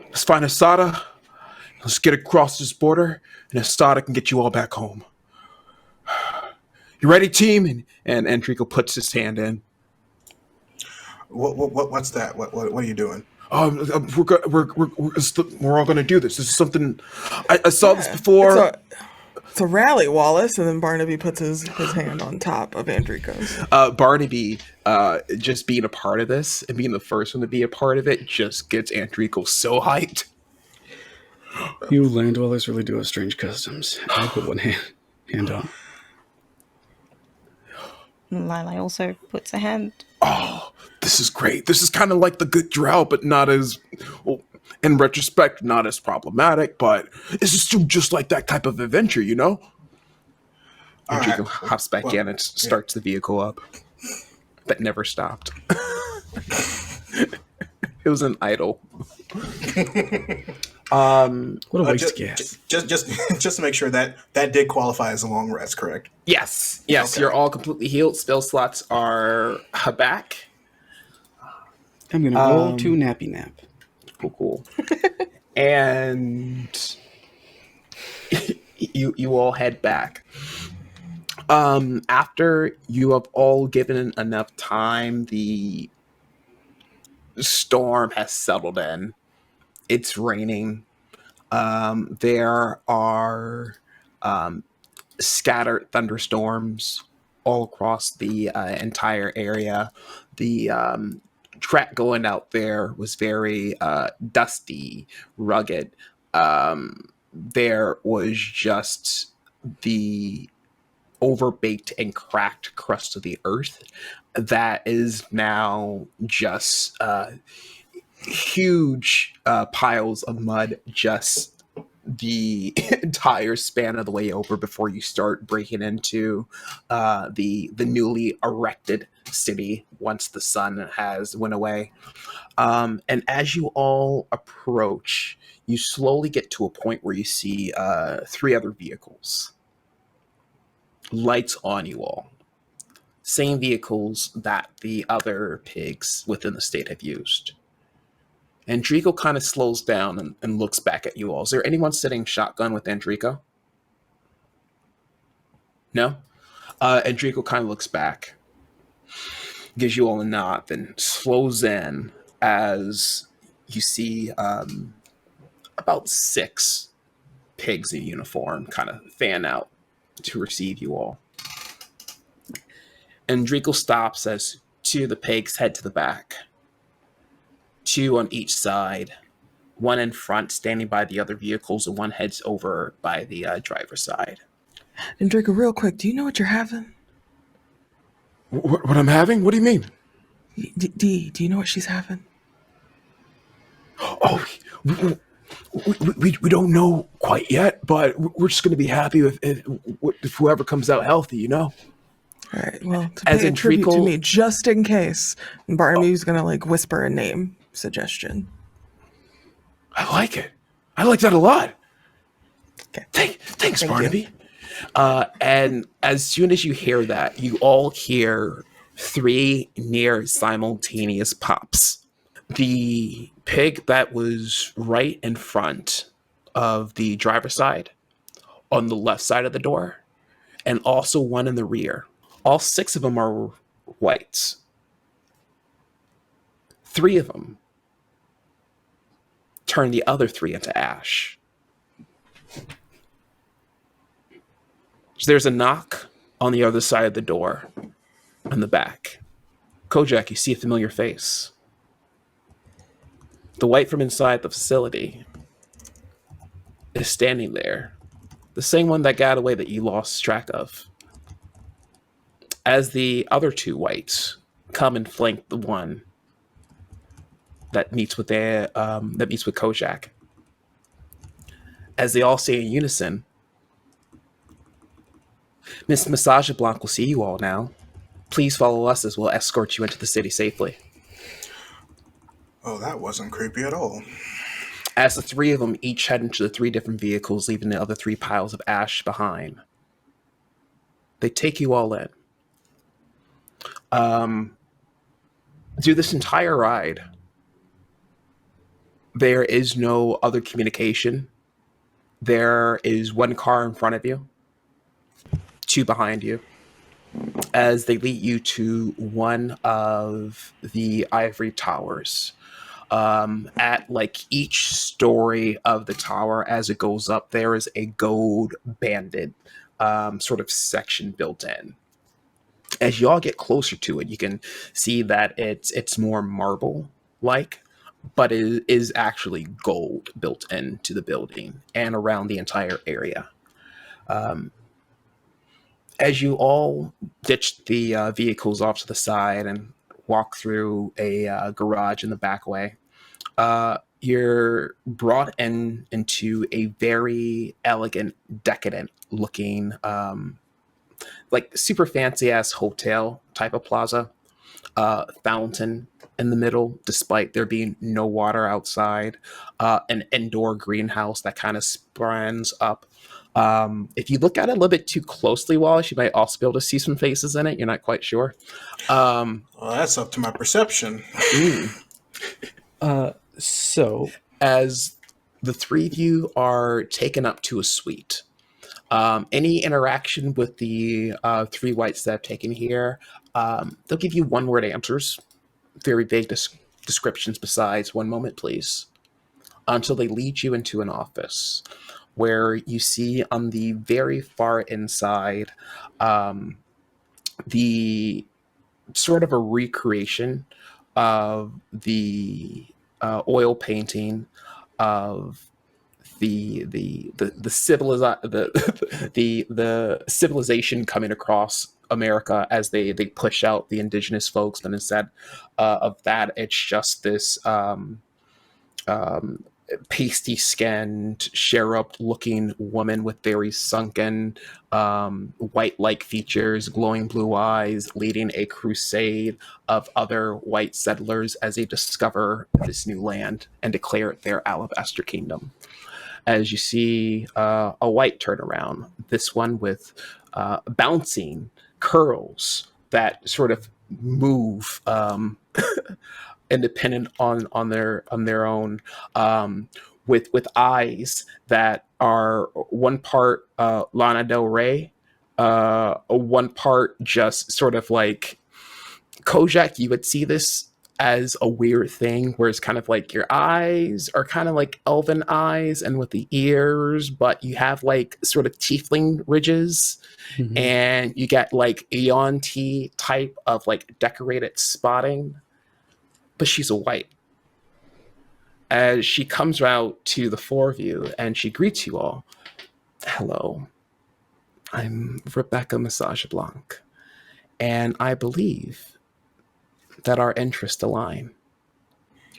Let's find Asada. Let's get across this border, and Asada can get you all back home. You ready, team? And Enrico puts his hand in.
What's that? What are you doing?
We're all going to do this. This is something I saw this before.
It's a rally, Wallace, and then Barnaby puts his hand on top of Enrico's.
Barnaby, just being a part of this and being the first one to be a part of it just gets Enrico so hyped.
You land dwellers really do have strange customs. I put one hand on.
Lailai also puts a hand.
Oh, this is great. This is kind of like the good drought, but not as, well, in retrospect, not as problematic, but it's still just like that type of adventure, you know? Enrico hops back in and starts the vehicle up. That never stopped. It was an idle.
What a waste of gas.
Just to make sure that did qualify as a long rest, correct?
Yes,
Okay.
You're all completely healed. Spell slots are back.
I'm going to roll to nappy nap.
Cool. And you all head back. After you have all given enough time, the storm has settled in. It's raining. There are scattered thunderstorms all across the entire area. The track going out there was very dusty, rugged. There was just the overbaked and cracked crust of the earth that is now just
huge piles of mud just the entire span of the way over before you start breaking into the newly erected city once the sun has went away. And as you all approach, you slowly get to a point where you see 3 other vehicles. Lights on you all. Same vehicles that the other pigs within the state have used. And Drico kind of slows down and looks back at you all. Is there anyone sitting shotgun with Andrico? No? Andrico kind of looks back, gives you all a nod, then slows in as you see about 6 pigs in uniform kind of fan out to receive you all. And Drico stops as 2 of the pigs head to the back. 2 on each side, 1 in front standing by the other vehicles, and 1 heads over by the driver's side.
And Draco, real quick, do you know what you're having?
What I'm having? What do you mean?
D, do you know what she's having?
Oh, we don't know quite yet, but we're just going to be happy if whoever comes out healthy, you know?
All right, well, to
As
pay a
in
tribute to
treacle-
me, just in case. And Barnaby's going to, like, whisper a name suggestion.
I like it. I like that a lot.
Okay.
Thanks,
Thank
Barnaby. And as soon as you hear that, you all hear 3 near simultaneous pops. The pig that was right in front of the driver's side, on the left side of the door, and also 1 in the rear. All 6 of them are whites. 3 of them turn the other 3 into ash. There's a knock on the other side of the door in the back. Coh'Jak, you see a familiar face. The white from inside the facility is standing there. The same one that got away that you lost track of. As the other 2 whites come and flank the one that meets with Coh'Jak. As they all say in unison, Miss Massage Blanc will see you all now. Please follow us as we'll escort you into the city safely.
Oh, that wasn't creepy at all.
As the 3 of them each head into the 3 different vehicles, leaving the other 3 piles of ash behind, they take you all in. Through this entire ride, there is no other communication. There is 1 car in front of you, 2 behind you, as they lead you to one of the ivory towers. At like each story of the tower, as it goes up, there is a gold banded sort of section built in. As you all get closer to it, you can see that it's more marble like, but it is actually gold built into the building and around the entire area. As you all ditch the vehicles off to the side and walk through a garage in the back way, you're brought into a very elegant, decadent looking, like super fancy ass hotel type of plaza. Fountain in the middle, despite there being no water outside. An indoor greenhouse that kind of springs up. If you look at it a little bit too closely, Wallace, you might also be able to see some faces in it. You're not quite sure.
Well, that's up to my perception.
So,
as the 3 of you are taken up to a suite, any interaction with the 3 whites that I've taken here, they'll give you 1-word answers, very vague descriptions besides. 1 moment, please. Until they lead you into an office where you see on the very far inside the sort of a recreation of the oil painting of the civilization coming across America as they push out the indigenous folks, but instead of that, it's just this
pasty skinned, cherub looking woman with very sunken, white like features, glowing blue eyes, leading a crusade of other white settlers as they discover this new land and declare it their Alabaster kingdom. As you see a white turnaround, this one with bouncing curls that sort of move independent on their own, with eyes that are one part Lana Del Rey, one part just sort of like Coh'Jak. You would see this as a weird thing where it's kind of like your eyes are kind of like elven eyes and with the ears, but you have like sort of tiefling ridges, and you get like Eon T type of like decorated spotting, but she's a white. As she comes out to the four of you and she greets you all. Hello, I'm Rebecca Massage Blanc, and I believe that our interests align.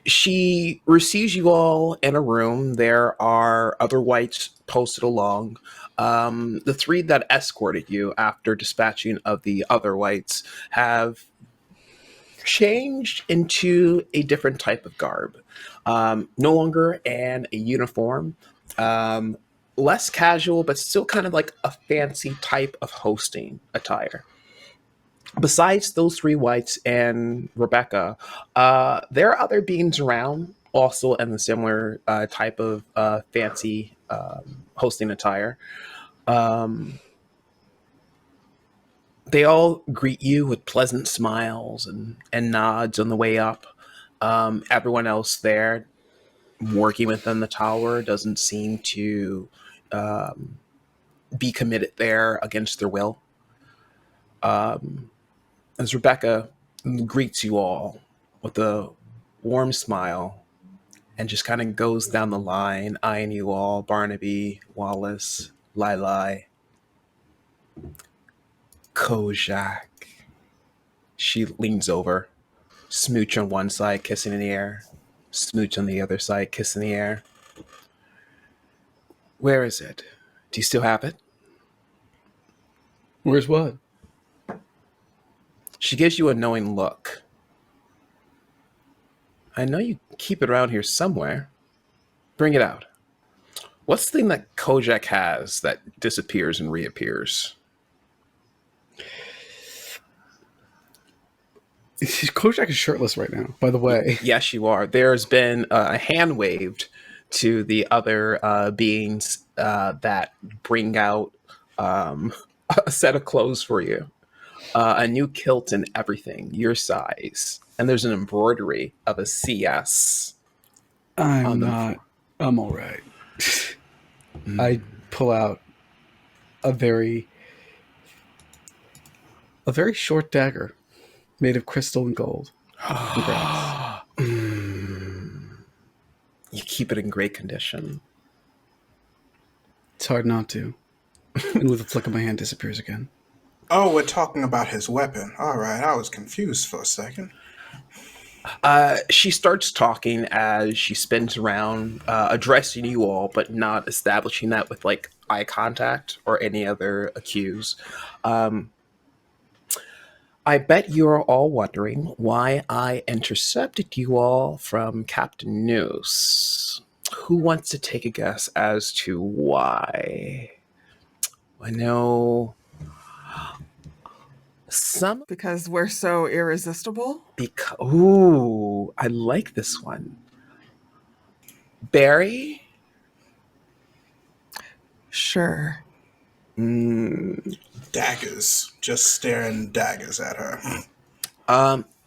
She receives you all in a room. There are other whites posted along. The three that escorted you after dispatching of the other whites have changed into a different type of garb. No longer in a uniform, less casual, but still kind of like a fancy type of hosting attire. Besides those three whites and Rebecca, there are other beings around, also in the similar type of fancy hosting attire. They all greet you with pleasant smiles and nods on the way up. Everyone else there working within the tower doesn't seem to be committed there against their will. As Rebecca greets you all with a warm smile and just kind of goes down the line, eyeing you all, Barnaby, Wallace, Lailai, Coh'Jak. She leans over, smooch on one side, kissing in the air, smooch on the other side, kiss in the air. Where is it? Do you still have it?
Where's what?
She gives you a knowing look. I know you keep it around here somewhere. Bring it out. What's the thing that Coh'Jak has that disappears and reappears?
Coh'Jak is shirtless right now, by the way.
Yes, you are. There's been a hand waved to the other beings that bring out a set of clothes for you. A new kilt and everything, your size. And there's an embroidery of a CS.
I'm all right. I pull out a very short dagger made of crystal and gold.
You keep it in great condition.
It's hard not to. And with a flick of my hand, disappears again.
Oh, we're talking about his weapon. All right, I was confused for a second.
She starts talking as she spins around, addressing you all, but not establishing that with like eye contact or any other cues. I bet you're all wondering why I intercepted you all from Captain Noose. Who wants to take a guess as to why? I know some.
Because we're so irresistible.
Ooh, I like this one. Barry?
Sure.
Daggers. Just staring daggers at her.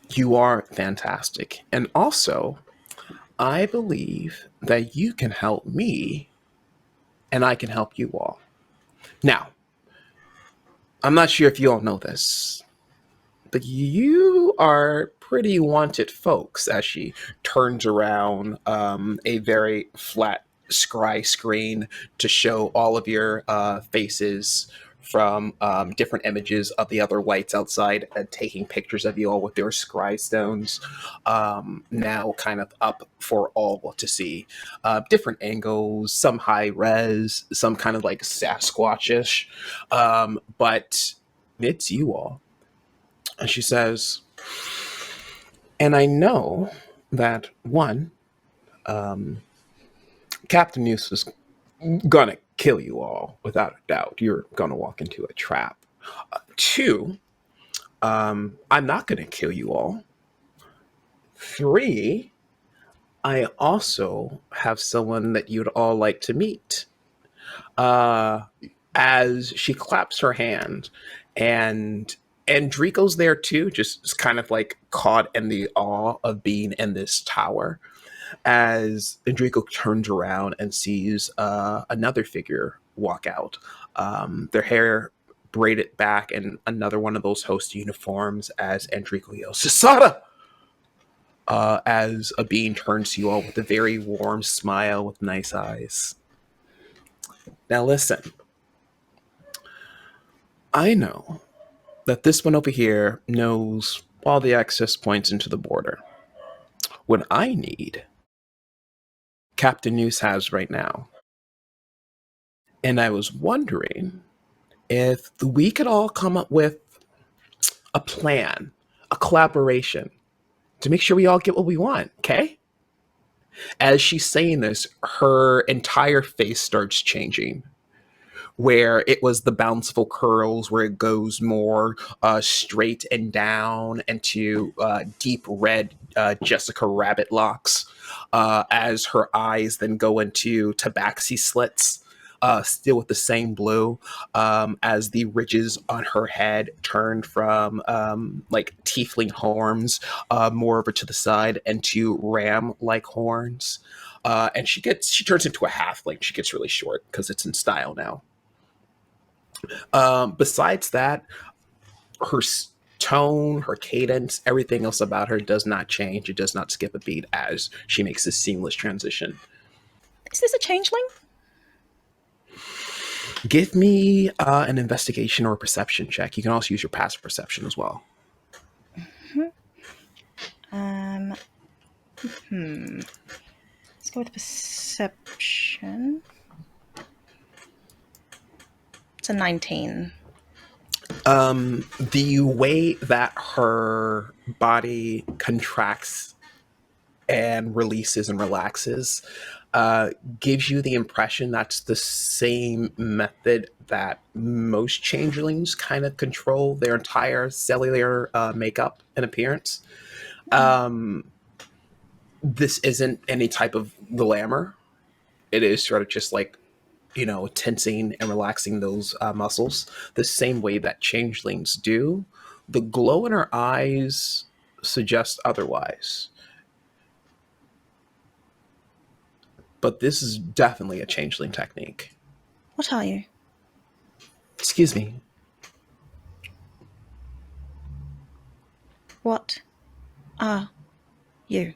You are fantastic. And also, I believe that you can help me and I can help you all. Now, I'm not sure if you all know this, but you are pretty wanted folks. As she turns around a very flat scry screen to show all of your faces
from different images of the other whites outside and taking pictures of you all with their scry stones, now kind of up for all to see. Different angles, some high res, some kind of like Sasquatchish, but it's you all. And she says, and I know that one, Captain Noose is gonna kill you all without a doubt. You're gonna walk into a trap. Two, I'm not gonna kill you all. Three, I also have someone that you'd all like to meet. As she claps her hand, and Enrico's there too, just kind of like caught in the awe of being in this tower. As Enrico turns around and sees another figure walk out, their hair braided back in another one of those host uniforms, as Enrico yells, Sasada! As a being turns to you all with a very warm smile with nice eyes. Now listen, I know that this one over here knows all the access points into the border. What I need, Captain Noose has right now. And I was wondering if we could all come up with a plan, a collaboration, to make sure we all get what we want, okay? As she's saying this, her entire face starts changing. Where it was the bountiful curls, where it goes more straight and down into deep red Jessica Rabbit locks, as her eyes then go into tabaxi slits, still with the same blue, as the ridges on her head turned from like tiefling horns more over to the side into ram-like horns. And she turns into a halfling. She gets really short because it's in style now. Besides that, her tone, her cadence, everything else about her does not change. It does not skip a beat as she makes this seamless transition.
Is this a changeling?
Give me an investigation or a perception check. You can also use your passive perception as well.
Let's go with perception. It's a 19.
The way that her body contracts and releases and relaxes gives you the impression that's the same method that most changelings kind of control their entire cellular makeup and appearance. This isn't any type of glamour. It is sort of just like, tensing and relaxing those muscles the same way that changelings do. The glow in her eyes suggests otherwise. But this is definitely a changeling technique.
What are you?
Excuse me.
What are you?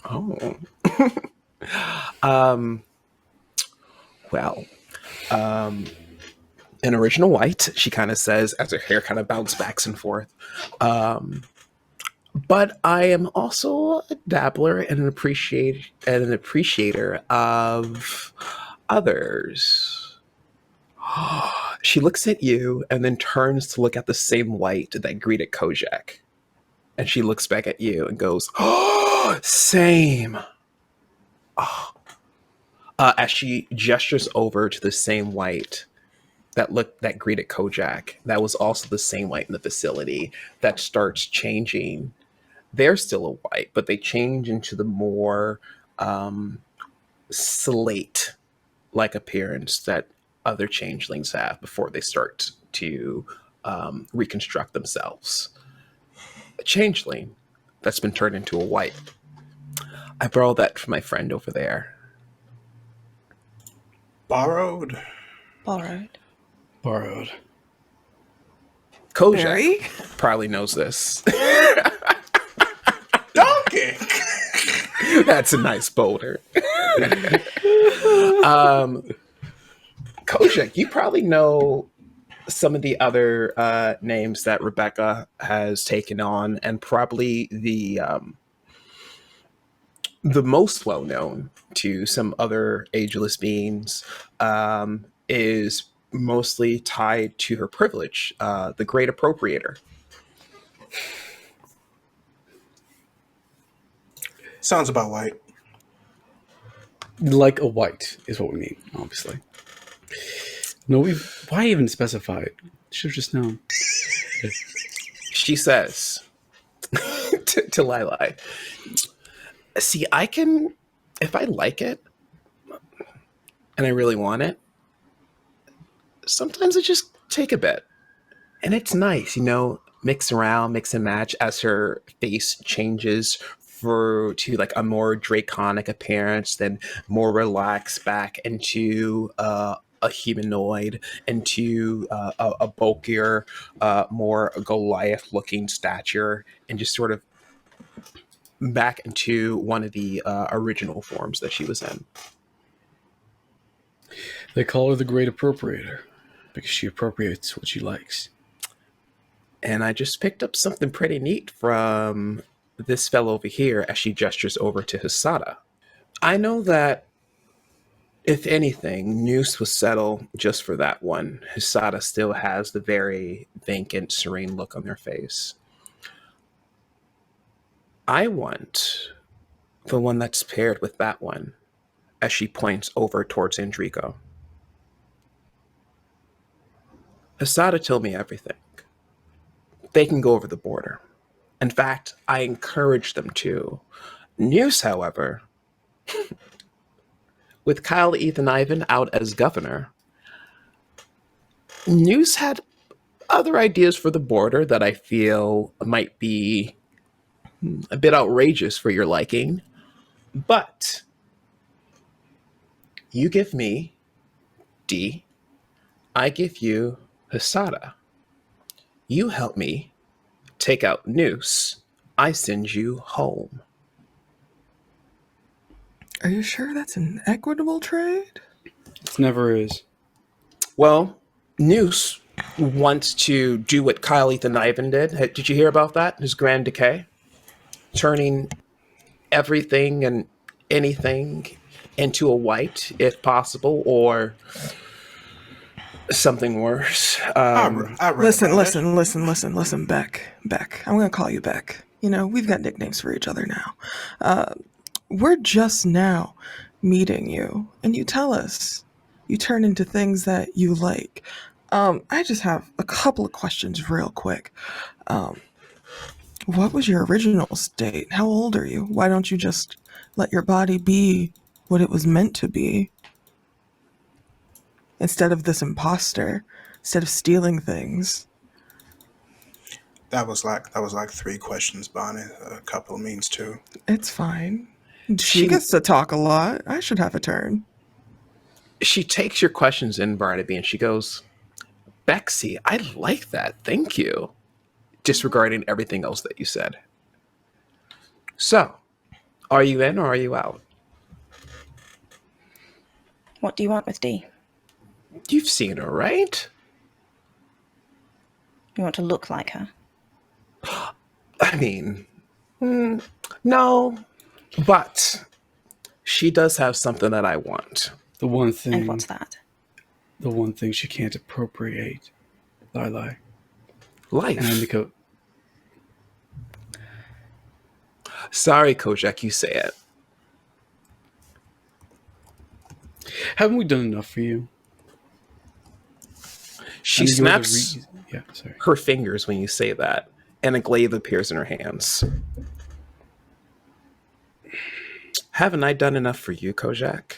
Oh. Well, in original white, she kind of says, as her hair kind of bounces back and forth. But I am also a dabbler and an appreciator of others. She looks at you and then turns to look at the same white that greeted Coh'Jak. And she looks back at you and goes, oh, same. Oh. As she gestures over to the same white that greeted Coh'Jak, that was also the same white in the facility, that starts changing. They're still a white, but they change into the more slate-like appearance that other changelings have before they start to reconstruct themselves. A changeling that's been turned into a white. I borrowed that from my friend over there.
Borrowed.
Coh'Jak
Barry?
probably knows this.
Donkey!
That's a nice boulder. Coh'Jak, you probably know some of the other names that Rebecca has taken on, and probably the most well known to some other ageless beings is mostly tied to her privilege, the Great Appropriator.
Sounds about right.
Like a white is what we mean, obviously. No, why even specify it? Should have just known.
She says to Lailai, see, I can, if I like it and I really want it, sometimes I just take a bit. And it's nice, mix around, mix and match as her face changes to like a more draconic appearance, then more relaxed back into a humanoid, into a bulkier, more Goliath-looking stature, and just sort of back into one of the original forms that she was in.
They call her the Great Appropriator because she appropriates what she likes.
And I just picked up something pretty neat from this fellow over here as she gestures over to Hisada. I know that, if anything, Noose was settled just for that one. Hisada still has the very vacant, serene look on their face. I want the one that's paired with that one, as she points over towards Andrico. Hisada told me everything. They can go over the border. In fact, I encourage them to. Noose, however, with Kyle, Ethan, Ivan out as governor, Noose had other ideas for the border that I feel might be a bit outrageous for your liking. But you give me D, I give you Hisada. You help me take out Noose, I send you home.
Are you sure that's an equitable trade?
It never is.
Well, Noose wants to do what Kyle, Ethan, Ivan did. Did you hear about that? His grand decay? Turning everything and anything into a white, if possible, or something worse.
I read
Listen,
about
listen, Beck. I'm going to call you Beck. We've got nicknames for each other now. We're just now meeting you, and you tell us you turn into things that you like. I just have a couple of questions real quick. What was your original state? How old are you? Why don't you just let your body be what it was meant to be? Instead of this imposter, instead of stealing things.
That was like 3 questions, Bonnie. A couple means 2.
It's fine. She gets to talk a lot. I should have a turn.
She takes your questions in, Barnaby, and she goes, Bexy, I like that. Thank you. Disregarding everything else that you said. So, are you in or are you out?
What do you want with D?
You've seen her, right?
You want to look like her?
I mean, no, but she does have something that I want.
The one thing.
And what's that?
The one thing she can't appropriate. Lailai.
Life.
And Nico.
Sorry, Coh'Jak, you say it.
Haven't we done enough for you?
She snaps
sorry.
her fingers when you say that, and a glaive appears in her hands. Haven't I done enough for you, Coh'Jak?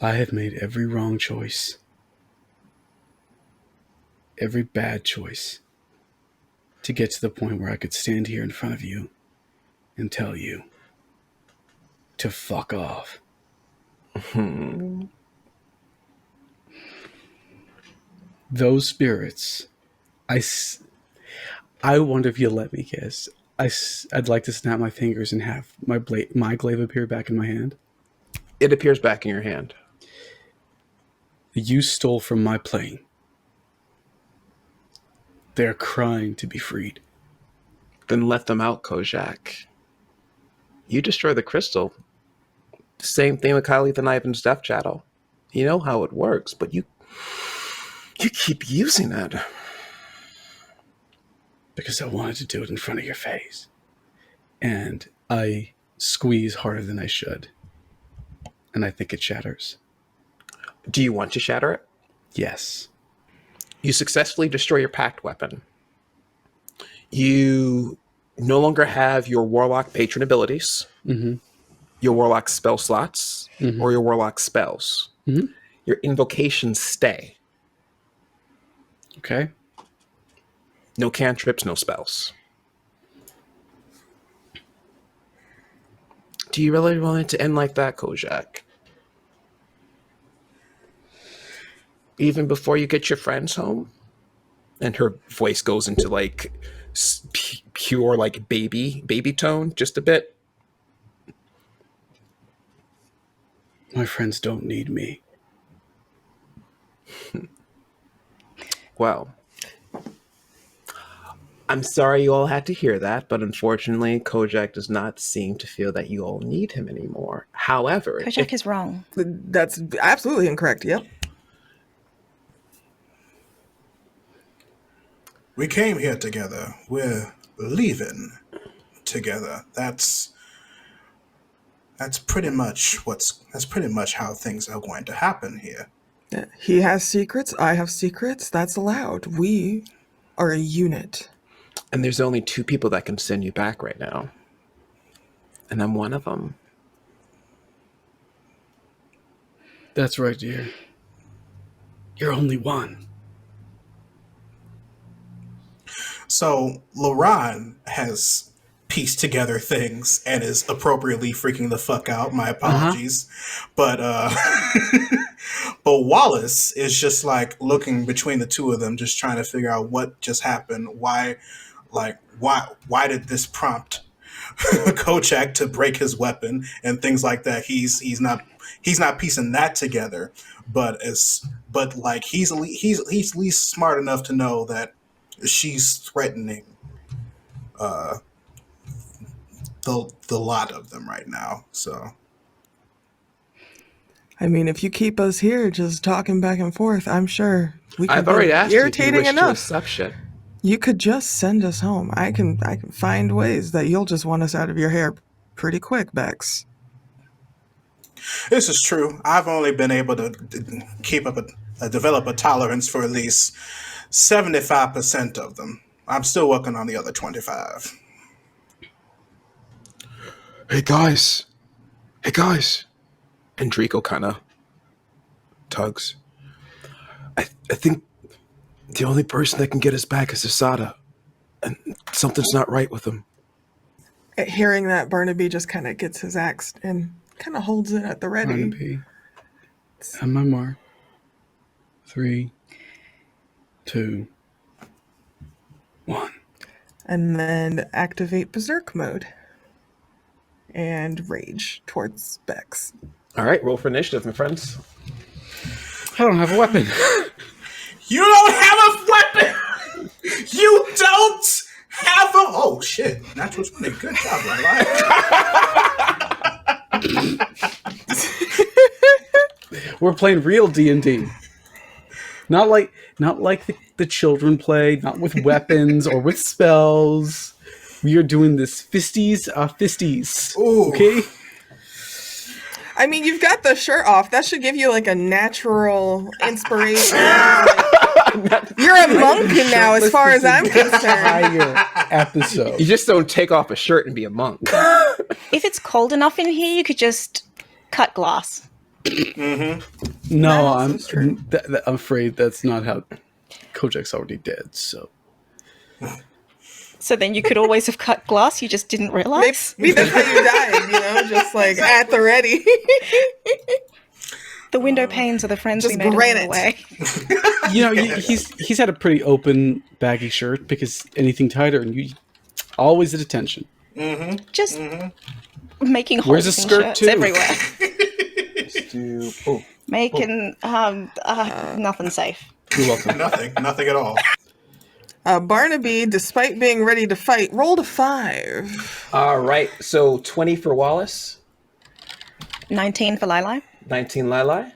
I have made every wrong choice. Every bad choice. To get to the point where I could stand here in front of you and tell you to fuck off. Those spirits, I wonder if you'll let me guess. I'd like to snap my fingers and have my glaive appear back in my hand.
It appears back in your hand.
You stole from my plane. They're crying to be freed.
Then let them out, Coh'Jak. You destroy the crystal. Same thing with Kylie the Ivan's death chattel. You know how it works, but you keep using it.
Because I wanted to do it in front of your face. And I squeeze harder than I should. And I think it shatters.
Do you want to shatter it?
Yes.
You successfully destroy your pact weapon. You no longer have your warlock patron abilities, your warlock spell slots, or your warlock spells. Your invocations stay.
Okay.
No cantrips, no spells. Do you really want it to end like that, Coh'Jak? Even before you get your friends home? And her voice goes into like pure like baby tone, just a bit.
My friends don't need me.
Well, I'm sorry you all had to hear that, but unfortunately, Coh'Jak does not seem to feel that you all need him anymore. However,
Coh'Jak is wrong.
That's absolutely incorrect. Yep.
We came here together. We're leaving together. That's pretty much how things are going to happen here.
Yeah. He has secrets. I have secrets. That's allowed. We are a unit.
and there's only 2 people that can send you back right now, and I'm one of them.
That's right, dear. You're only one.
So LaRon has pieced together things and is appropriately freaking the fuck out. My apologies. But but Wallace is just like looking between the two of them, just trying to figure out what just happened. Why did this prompt Coh'Jak to break his weapon and things like that? He's not piecing that together, but he's at least smart enough to know that she's threatening the lot of them right now. So
I mean, if you keep us here just talking back and forth, I'm sure we could
I've already
be
asked you if you
irritating
wish to
enough.
accept shit.
You could just send us home. I can find ways that you'll just want us out of your hair pretty quick, Bex.
this is true. I've only been able to develop a tolerance for at least 75% of them. I'm still working on the other 25.
Hey guys. And Draco kind of tugs. I think the only person that can get us back is Asada. And something's not right with him.
Hearing that, Barnaby just kind of gets his axe and kind of holds it at the ready.
Barnaby. On my mark. 3, 2, 1.
And then activate Berserk mode. And rage towards Bex.
All right, roll for initiative, my friends.
I don't have a weapon.
You don't have a weapon! You don't have a... Oh, shit. Natural 20. Good job, Lailai.
We're playing real D&D. Not like the children play, not with weapons or with spells. We are doing this fisties.
Ooh.
Okay?
I mean, you've got the shirt off. That should give you like a natural inspiration. You're a monk now, as far as I'm concerned.
Entire episode.
You just don't take off a shirt and be a monk.
If it's cold enough in here, you could just cut glass.
No,
That's true.
I'm afraid that's not how Coh'Jak's already dead. So
So then you could always have cut glass, you just didn't realize.
Maybe that's how you died, just like at the ready.
The window panes are the friends
Just
we made
granite.
along the way.
he's had a pretty open, baggy shirt because anything tighter and you always at attention.
Just making
Where's
holes
the
in
skirt
shirts
too?
everywhere. Making nothing safe.
You're welcome.
Nothing at all.
Barnaby, despite being ready to fight, rolled a 5.
All right. So 20 for Wallace,
19 for Lailai.
19 Lailai.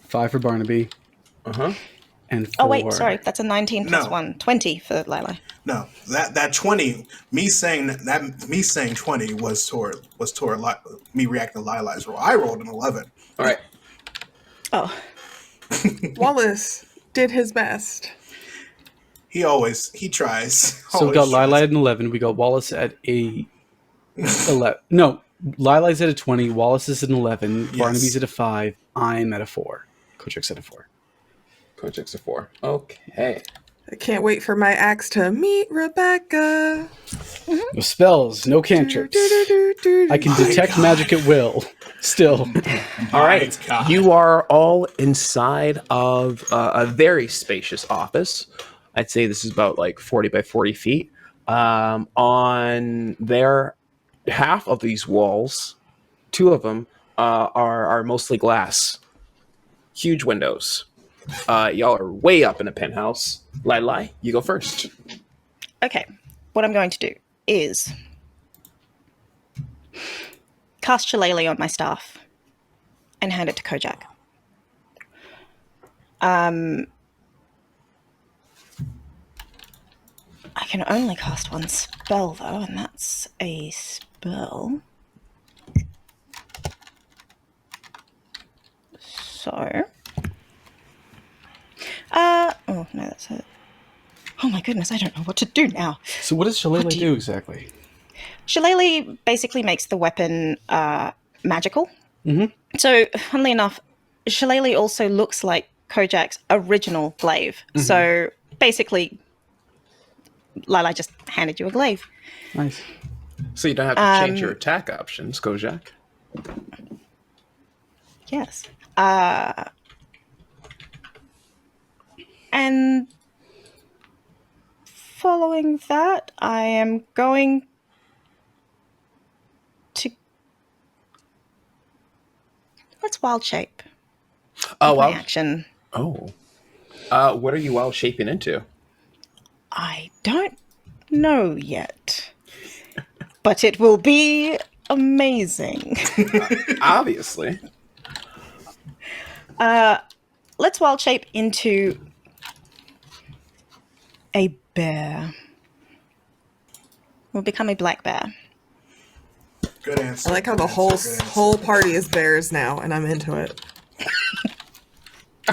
5 for Barnaby.
Uh-huh.
And 4.
Oh, wait, sorry. That's a 19 plus
No.
1. 20 for Lailai.
No, that 20. Me saying 20 was toward me reacting to Lailai's roll. I rolled an 11.
All right.
Oh,
Wallace did his best.
He tries.
So we got Lailai at an 11. We got Wallace at a 11. No, Lailai's at a 20. Wallace is at an 11.
Yes.
Barnaby's at a 5. I'm at a 4. Coh'Jak's at a 4.
Coh'Jak's a 4. Okay.
I can't wait for my axe to meet Rebecca.
No spells, no cantrips. I can
My
detect
God.
magic at will. Still.
All right.
God.
You are all inside of a very spacious office. I'd say this is about like 40 by 40 feet. On their half of these walls, 2 of them are mostly glass. Huge windows. Y'all are way up in a penthouse. Lailai, you go first.
okay. What I'm going to do is cast Shillelagh on my staff and hand it to Coh'Jak. I can only cast one spell, though, and that's a spell. So... oh, no, that's it. Oh my goodness, I don't know what to do now.
So what does Shillelagh
do
do exactly?
Shillelagh basically makes the weapon magical.
Mhm.
So, funnily enough, Shillelagh also looks like Coh'Jak's original glaive. So, basically, Lailai just handed you a glaive.
Nice.
So you don't have to change your attack options, Coh'Jak.
Yes. And following that, I am going to... Let's wild shape.
Oh,
My
well.
action.
Oh. What are you wild shaping into?
I don't know yet. But it will be amazing.
Obviously.
Let's wild shape into a bear. We'll become a black bear.
Good answer.
I like how the
Good answer.
whole party is bears now, and I'm into it.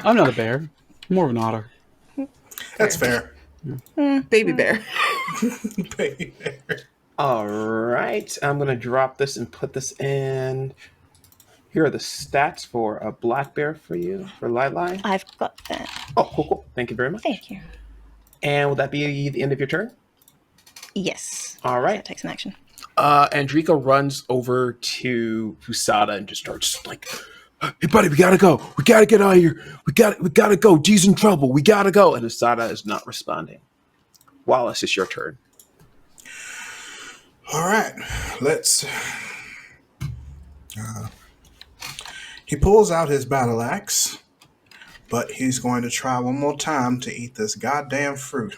I'm not a bear. I'm more of an otter.
That's fair.
Baby bear.
Baby.
All right. I'm going to drop this and put this in. Here are the stats for a black bear for you, for Lailai.
I've got that.
Oh, cool. Thank you very much.
Thank you.
And will that be the end of your turn?
Yes.
All
That
right.
takes an action.
Andrika runs over to Husada and just starts like, "Hey, buddy, we gotta go. We gotta get out of here. We gotta go. G's in trouble. We gotta go." And Husada is not responding. Wallace, it's your turn.
All right, let's. He pulls out his battle axe, but he's going to try one more time to eat this goddamn fruit.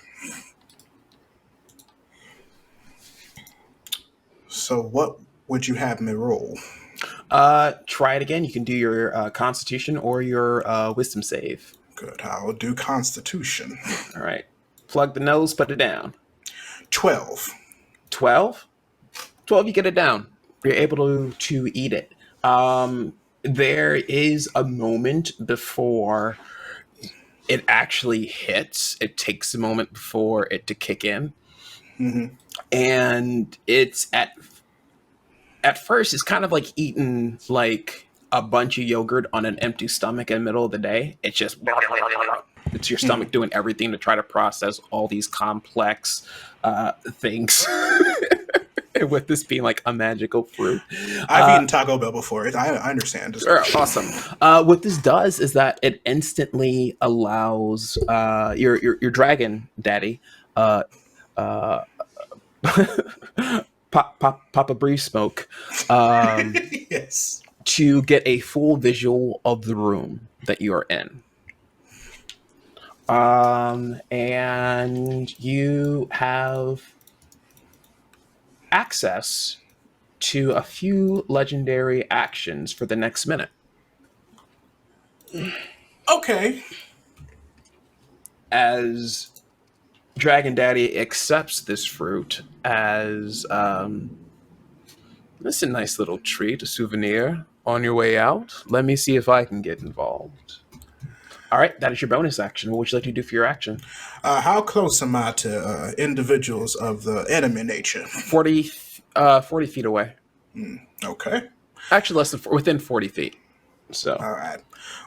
So, what would you have me roll?
Try it again. You can do your Constitution or your Wisdom save.
Good, I will do Constitution.
All right. Plug the nose, put it down.
12.
12? 12, you get it down. You're able to eat it. There is a moment before it actually hits. It takes a moment before it to kick in.
Mm-hmm.
And it's at first, it's kind of like eating like a bunch of yogurt on an empty stomach in the middle of the day. It's just... It's your stomach doing everything to try to process all these complex things. And with this being like a magical fruit.
I've eaten Taco Bell before. I understand.
Awesome. What this does is that it instantly allows your dragon daddy, Papa Breeze Smoke,
Yes.
to get a full visual of the room that you are in. And you have access to a few legendary actions for the next minute.
Okay.
As Dragon Daddy accepts this fruit as this is a nice little treat, a souvenir on your way out. Let me see if I can get involved. All right, that is your bonus action. What would you like to do for your action?
How close am I to individuals of the enemy nature?
40 feet away.
Okay.
Actually, less than within 40 feet. So,
All right.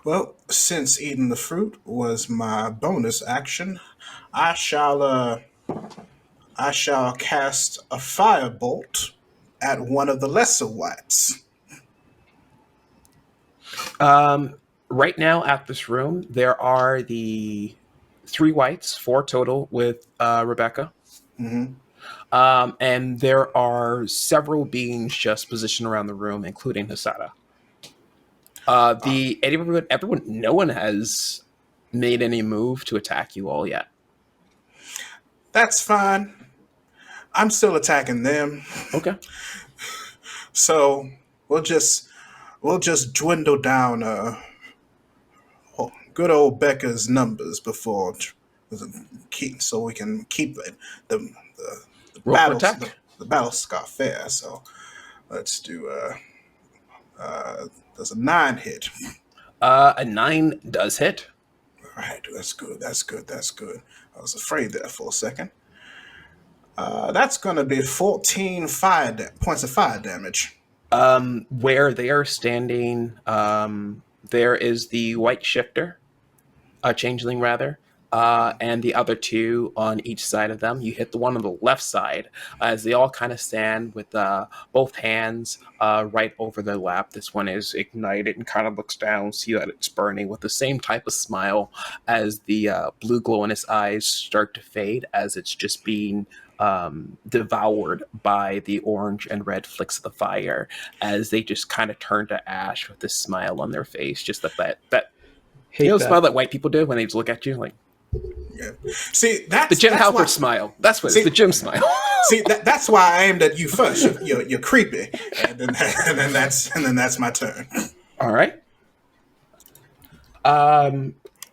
Well, since eating the fruit was my bonus action, I shall cast a firebolt at one of the lesser whites.
right now at this room, there are the 3 whites, 4 total with Rebecca.
Mm-hmm.
And there are several beings just positioned around the room, including Hisada. Everyone, no one has made any move to attack you all yet.
That's fine. I'm still attacking them.
Okay.
So we'll just dwindle down good old Becca's numbers before so we can keep it the
Roll for attack.
the battle scar fair. So let's do does a 9 hit.
A 9 does hit.
All right, that's good. I was afraid there for a second. That's going to be 14 points of fire damage.
Where they are standing, there is the white shifter, changeling rather, and the other 2 on each side of them. You hit the one on the left side as they all kind of stand with both hands right over their lap. This one is ignited and kind of looks down, see that it's burning with the same type of smile as the blue glow in his eyes start to fade as it's just being devoured by the orange and red flicks of the fire as they just kind of turn to ash with this smile on their face. Just that smile that white people do when they just look at you like.
Yeah. See, that's
the Jim
that's
Halpert
why,
smile. That's what it's the Jim smile.
See, that's why I aimed at you first. You're creepy, and then that's my turn.
All right.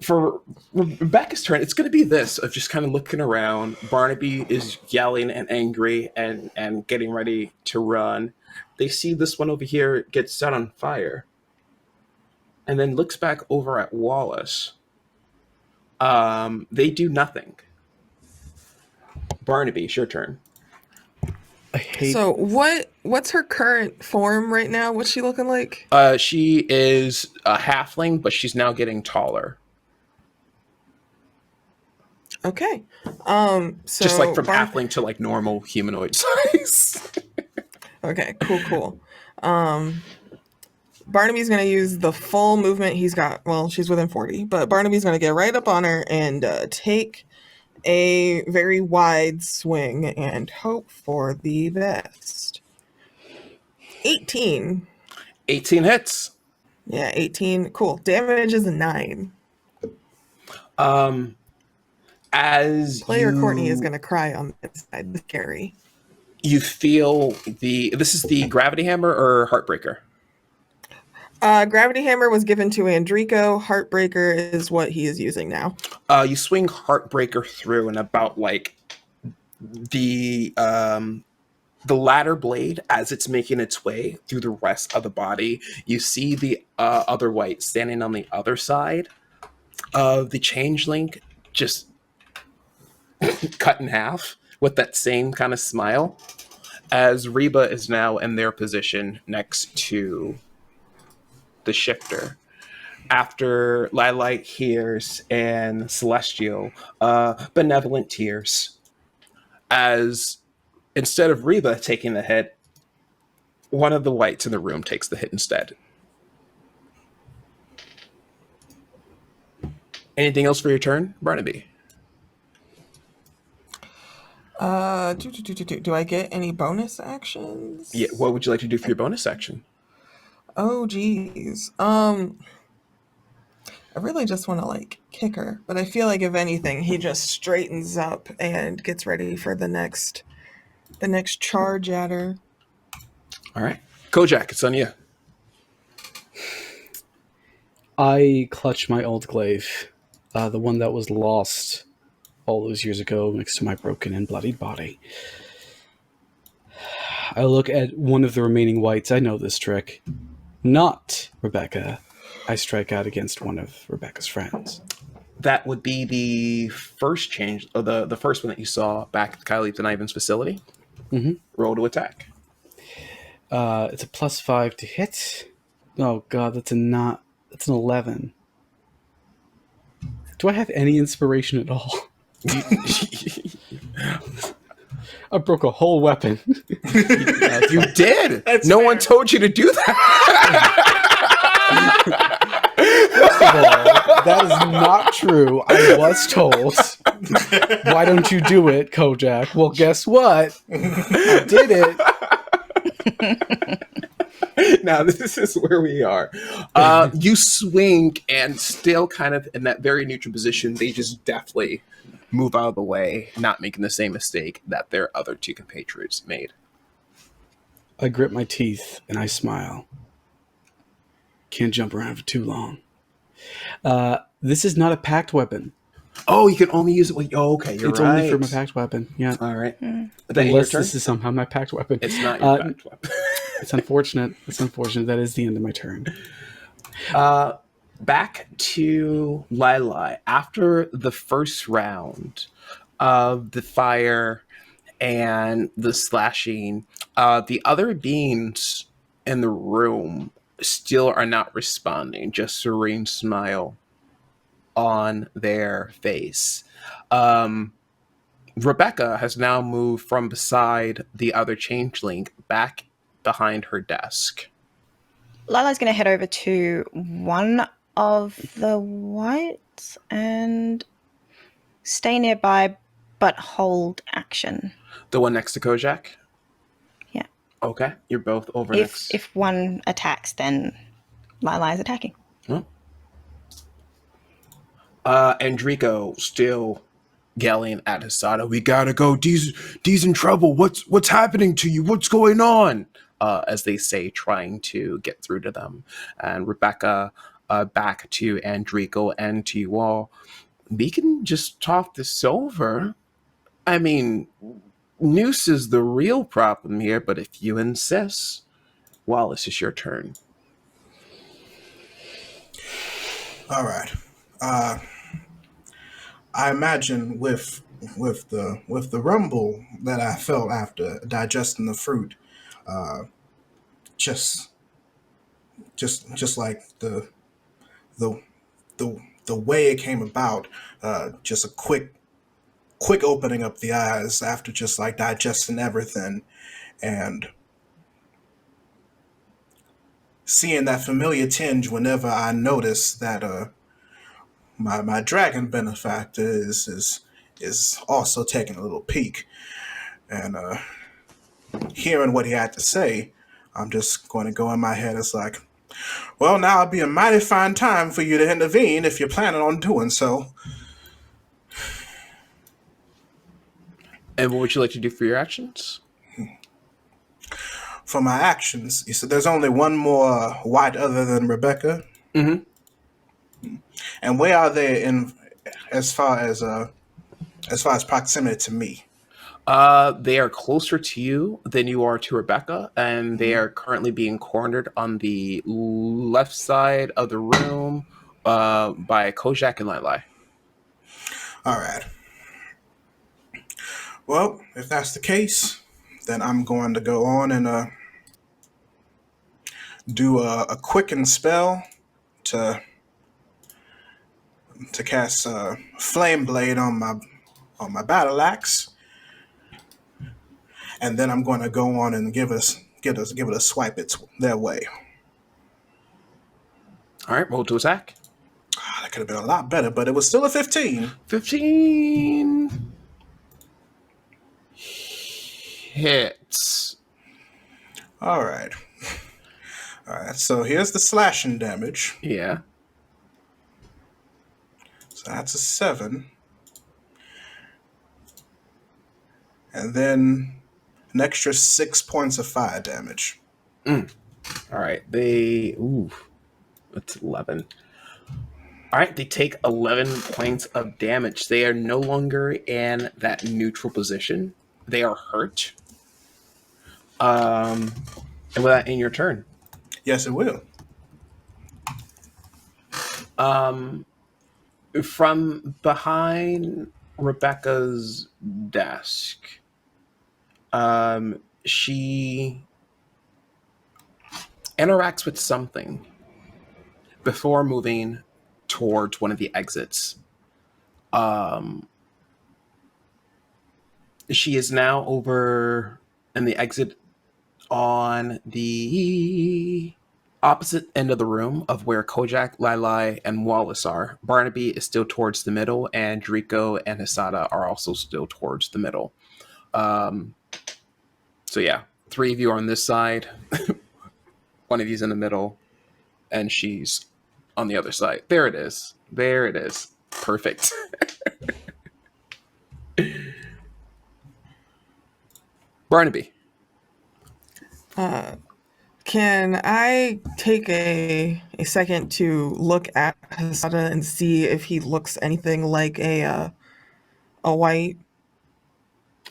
For Rebecca's turn, it's going to be this of just kind of looking around. Barnaby is yelling and angry and getting ready to run. They see this one over here get set on fire, and then looks back over at Wallace. They do nothing. Barnaby, it's your turn.
So what's her current form right now? What's she looking like?
She is a halfling, but she's now getting taller.
Okay. So
just like from halfling to like normal humanoid size.
Okay, cool. Barnaby's going to use the full movement he's got. Well, she's within 40, but Barnaby's going to get right up on her and take a very wide swing and hope for the best. 18.
18 hits.
Yeah, 18. Cool. Damage is a 9.
As
Player Courtney is going to cry on this side. Scary.
You feel this is the gravity hammer or heartbreaker?
Gravity Hammer was given to Andrico. Heartbreaker is what he is using now.
You swing Heartbreaker through, and about like the ladder blade as it's making its way through the rest of the body, you see the other white standing on the other side of the changeling, just cut in half with that same kind of smile. As Reba is now in their position next to the shifter. After Lailai hears and Celestial, benevolent tears. As instead of Reba taking the hit, one of the whites in the room takes the hit instead. Anything else for your turn, Barnaby?
Do I get any bonus actions?
Yeah. What would you like to do for your bonus action?
Oh, geez. I really just want to like kick her, but I feel like if anything, he just straightens up and gets ready for the next charge at her.
All right. Coh'Jak, it's on you.
I clutch my old glaive, the one that was lost all those years ago next to my broken and bloodied body. I look at one of the remaining whites. I know this trick. Not Rebecca. I strike out against one of Rebecca's friends.
That would be the first change, or the first one that you saw back at Kylie Ivan's facility.
Mm-hmm.
Roll to attack.
It's a +5 to hit. Oh god, that's an 11. Do I have any inspiration at all? I broke a whole weapon.
You did.
That's
no
fair.
one told you to do that.
First of all, that is not true. I was told. Why don't you do it, Coh'Jak? Well, guess what? I did it.
Now this is where we are. You swing, and still kind of in that very neutral position, they just deftly move out of the way, not making the same mistake that their other two compatriots made.
I grip my teeth and I smile. Can't jump around for too long. This is not a packed weapon.
Oh, you can only use it when... Oh, okay, you're
It's
right.
only for my packed weapon. Yeah.
All right. Then your
Unless
turn?
this is somehow my packed weapon.
It's not your packed weapon.
It's unfortunate. It's unfortunate. That is the end of my turn.
Back to Lailai. After the first round of the fire and the slashing, the other beings in the room still are not responding. Just serene smile on their face. Rebecca has now moved from beside the other changeling back behind her desk.
Lailai's going to head over to one of the whites and stay nearby, but hold action.
The one next to Coh'Jak?
Yeah.
Okay, you're both over next.
If one attacks, then Lailai's attacking.
Enrico still yelling at Hisada, "We gotta go. Dee's in trouble. What's happening to you? What's going on?" As they say, trying to get through to them. And Rebecca, back to Enrico and to you all. We can just talk this over. I mean, Noose is the real problem here, but if you insist, Wallace, it's your turn.
All right. I imagine with the rumble that I felt after digesting the fruit, just like the way it came about, just a quick opening up the eyes after just like digesting everything and seeing that familiar tinge whenever I notice that my dragon benefactor is also taking a little peek, and hearing what he had to say, I'm just going to go in my head. It's like, well, now it'd be a mighty fine time for you to intervene if you're planning on doing so.
And what would you like to do for your actions?
For my actions, you said there's only one more white other than Rebecca.
Mm-hmm.
And where are they in as far as proximity to me?
They are closer to you than you are to Rebecca, and they are currently being cornered on the left side of the room by Coh'Jak and Lailai.
All right. Well, if that's the case, then I'm going to go on and do a quicken spell to cast Flame Blade on my battle axe, and then I'm going to go on and give it a swipe their way.
All right, roll to attack.
That could have been a lot better, but it was still a 15.
15 hits.
All right. All right, so here's the slashing damage.
Yeah.
So that's a 7. And then an extra 6 points of fire damage.
All right. That's 11. All right, they take 11 points of damage. They are no longer in that neutral position. They are hurt. And with that, in your turn.
Yes, it will.
From behind Rebecca's desk, she interacts with something before moving towards one of the exits. She is now over in the exit on the opposite end of the room of where Coh'Jak, Lailai, and Wallace are. Barnaby is still towards the middle, and Draco and Hisada are also still towards the middle. So yeah, 3 of you are on this side, 1 of you's in the middle, and she's on the other side. There it is. There it is. Perfect. Barnaby.
Can I take a second to look at Hisada and see if he looks anything like a white?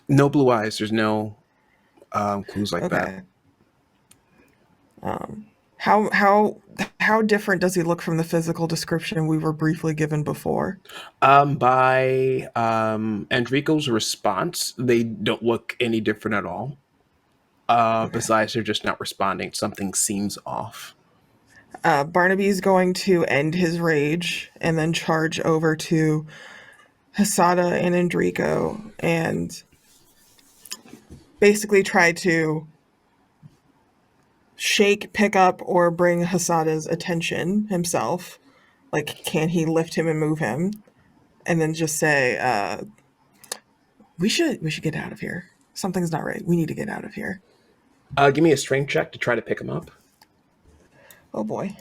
No blue eyes. There's no clues like that.
How different does he look from the physical description we were briefly given before?
By Enrico's response, they don't look any different at all. Besides, they're just not responding. Something seems off.
Barnaby's going to end his rage and then charge over to Hisada and Enrico and basically try to shake, pick up, or bring Hisada's attention himself. Like, can he lift him and move him? And then just say, we should get out of here. Something's not right. We need to get out of here.
Give me a strength check to try to pick him up.
Oh boy.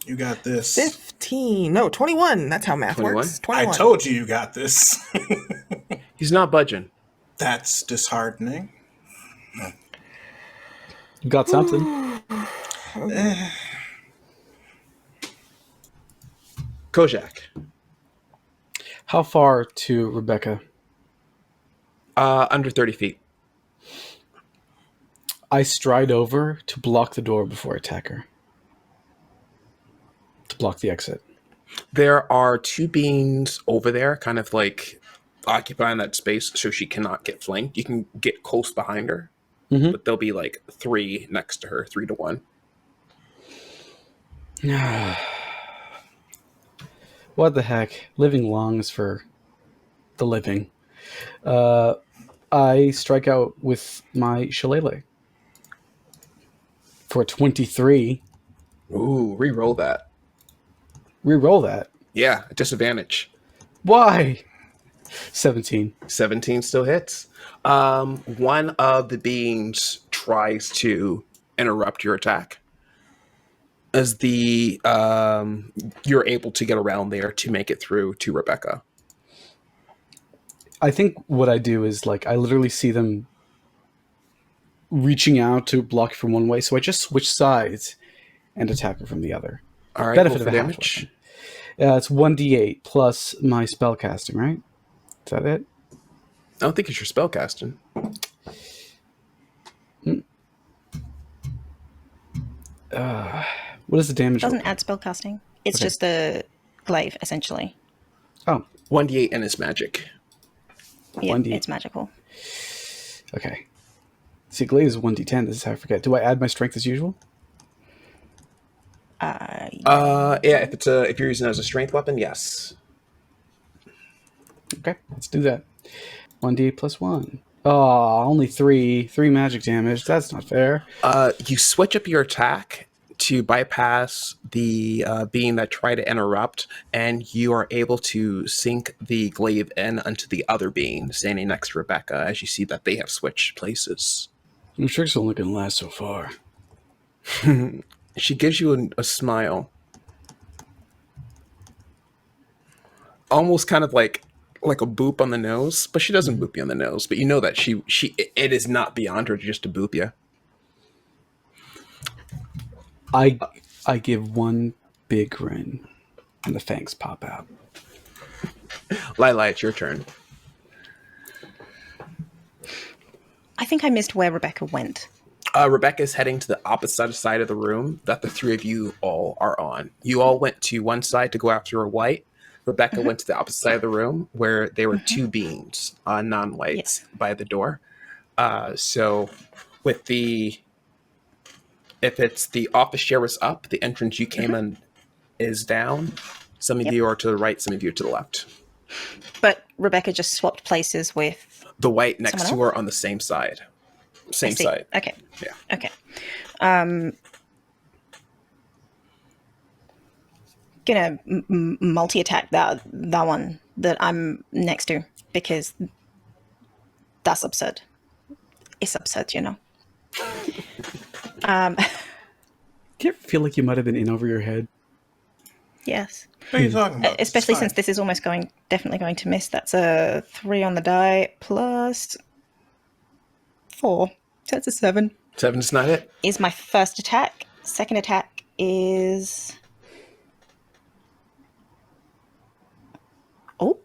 You got this.
15. No, 21. That's how math
21?
works. 21.
I told you got this.
He's not budging.
That's disheartening.
You got something.
Coh'Jak.
How far to Rebecca?
Under 30 feet.
I stride over to block the door before I attack her. To block the exit.
There are 2 beings over there, kind of like occupying that space so she cannot get flanked. You can get close behind her, but there'll be like 3 next to her, 3 to 1.
What the heck? Living long is for the living. I strike out with my shillelagh for 23.
Ooh, re-roll that.
Reroll that.
Yeah, disadvantage.
Why? 17.
17 still hits. One of the beings tries to interrupt your attack. As you're able to get around there to make it through to Rebecca.
I think what I do is I literally see them reaching out to block from one way, so I just switch sides and attack her from the other.
All right,
Benefit
roll
of
for
a half
damage.
weapon. It's 1d8 plus my spell casting, right? Is that it?
I don't think it's your spell casting.
What is the damage?
Doesn't add spellcasting. It's just a glaive, essentially.
Oh,
1d8 and it's magic.
Yeah,
1d8.
it's magical.
okay. See, glaive is 1d10. This is how I forget. Do I add my strength as usual?
Yeah, if you're using it as a strength weapon, yes.
Okay, let's do that. 1d8 plus 1. Oh, only 3 magic damage. That's not fair.
You switch up your attack to bypass the being that tried to interrupt, and you are able to sink the glaive in onto the other being standing next to Rebecca as you see that they have switched places.
The trick's only gonna last so far.
She gives you a smile. Almost kind of like a boop on the nose, but she doesn't boop you on the nose. But you know that it is not beyond her just to boop you.
I give one big grin, and the fangs pop out.
Lailai, it's your turn.
I think I missed where Rebecca went.
Rebecca's heading to the opposite side of the room that the three of you all are on. You all went to one side to go after a white. Rebecca went to the opposite side of the room where there were two beings, non-whites, by the door. So with if it's the office chair was up, the entrance you came in is down. Some of you are to the right, some of you are to the left.
But Rebecca just swapped places with
the white next
someone
to
else?
her on the same side. Same side.
Okay.
Yeah.
Okay. Gonna multi-attack that one that I'm next to because that's absurd. It's absurd, you know.
Do you ever feel like you might have been in over your head?
Yes.
What are you talking about?
Especially
It's fine.
since this is almost definitely going to miss. That's a 3 on the die plus 4. So that's a 7.
7's not it.
Is my first attack. Second attack is... Oh.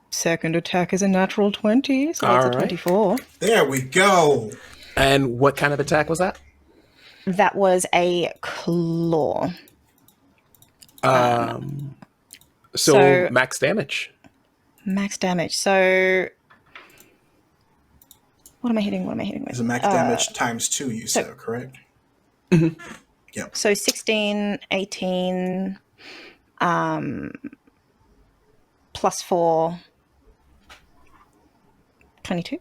Second attack is a natural 20, so that's
All
a
right.
24.
There we go.
And what kind of attack was that?
That was a claw.
So max damage.
Max damage. So... What am I hitting with?
It's a max damage times 2, you said, correct?
So 16, 18, plus 4, 22.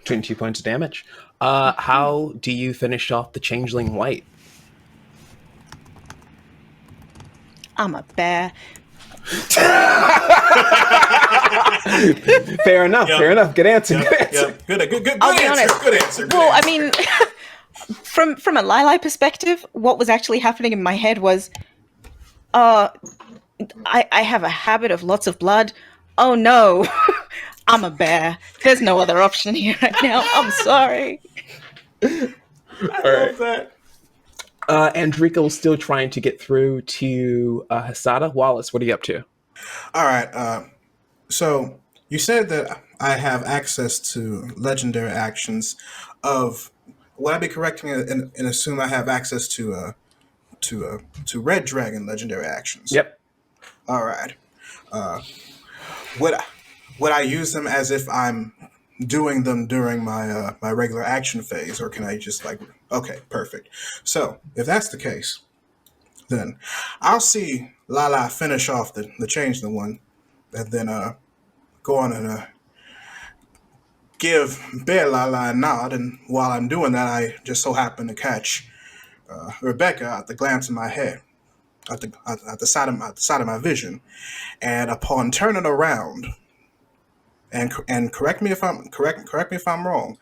22 points of damage. How do you finish off the changeling white?
I'm a bear.
Fair enough.
Yep.
Fair enough. Good answer. Good answer.
Yeah, good
I'll be
answer.
honest.
Good answer.
Well, I mean, from a Lailai perspective, what was actually happening in my head was, I have a habit of lots of blood. Oh no, I'm a bear. There's no other option here right now. I'm sorry.
I love that.
Andrico's still trying to get through to Hasada. Wallace, what are you up to?
All right. So you said that I have access to legendary actions of. Would I be correct and assume I have access to Red Dragon legendary actions?
Yep.
All right. Would I use them as if I'm doing them during my my regular action phase, or can I just Okay, perfect. So if that's the case, then I'll see Lailai finish off the changeling one, and then go on and give Bear Lailai a nod. And while I'm doing that, I just so happen to catch Rebecca at the glance of my head, at the side of my vision, and upon turning around, and correct me if I'm wrong,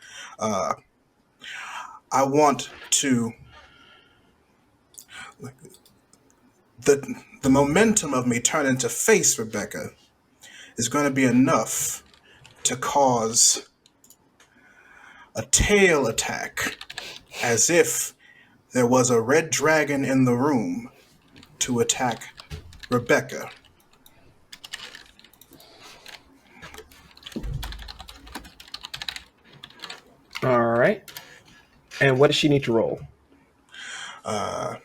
I want to the momentum of me turning to face Rebecca is going to be enough to cause a tail attack, as if there was a red dragon in the room to attack Rebecca.
All right. And what does she need to roll?
I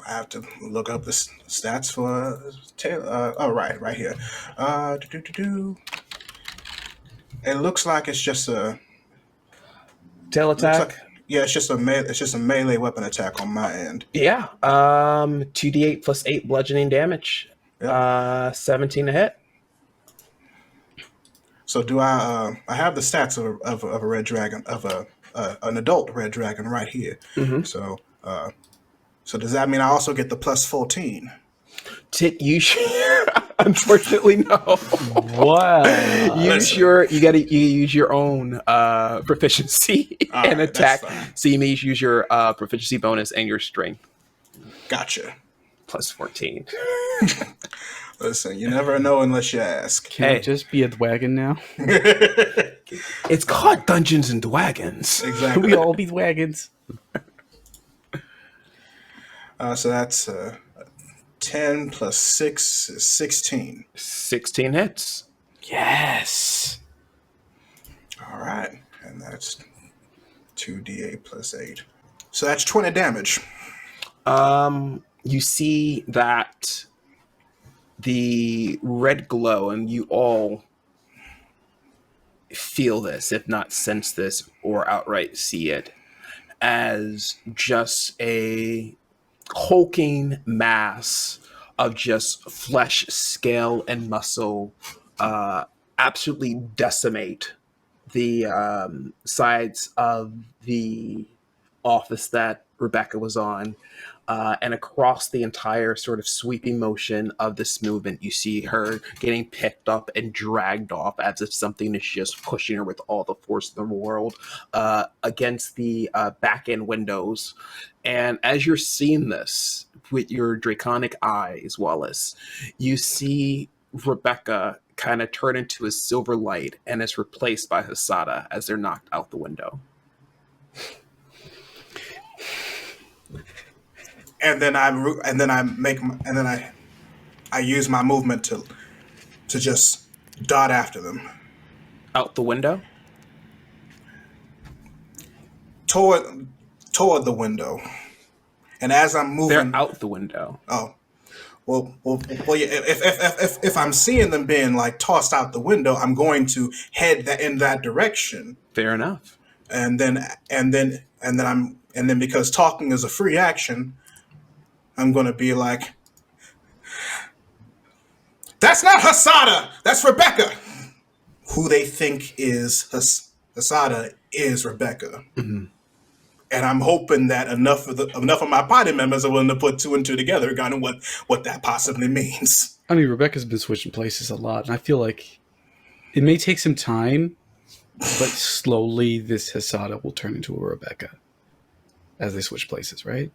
have to look up the stats for tail. Right here. It looks like it's just a
Tail attack?
it's just a melee weapon attack on my end.
Yeah. 2d8 plus 8 bludgeoning damage. 17 to hit.
So do I have the stats of a red dragon, of an adult red dragon right here.
Mm-hmm.
So does that mean I also get the plus 14?
Unfortunately, no.
Wow.
You use your own proficiency
All
and
right, that's
attack.
fine.
So you may use your proficiency bonus and your strength
Gotcha.
plus 14.
Listen, you never know unless you ask.
Can
Hey.
it just be a wagon now?
It's called Dungeons and Dragons.
Can
Exactly.
we all be wagons?
So that's 10 plus 6 is 16.
16 hits.
Yes.
All right. And that's 2d8 plus 8. So that's 20 damage.
You see that the red glow, and you all feel this, if not sense this, or outright see it, as just a hulking mass of just flesh, scale, and muscle absolutely decimate the sides of the office that Rebecca was on. And across the entire sort of sweeping motion of this movement, you see her getting picked up and dragged off as if something is just pushing her with all the force in the world against the back end windows. And as you're seeing this with your draconic eyes, Wallace, you see Rebecca kind of turn into a silver light and is replaced by Hasada as they're knocked out the window.
And then I use my movement to just dart after them
Out the window?
toward the window. And as I'm moving,
They're out the window.
oh, well, yeah, if I'm seeing them being like tossed out the window, I'm going to head in that direction.
Fair enough.
And then because talking is a free action, I'm going to be like, that's not Hasada, that's Rebecca. Who they think is Hasada is Rebecca.
Mm-hmm.
And I'm hoping that enough of my party members are willing to put two and two together regarding what that possibly means.
I mean, Rebecca's been switching places a lot, and I feel like it may take some time, but slowly this Hasada will turn into a Rebecca as they switch places, right?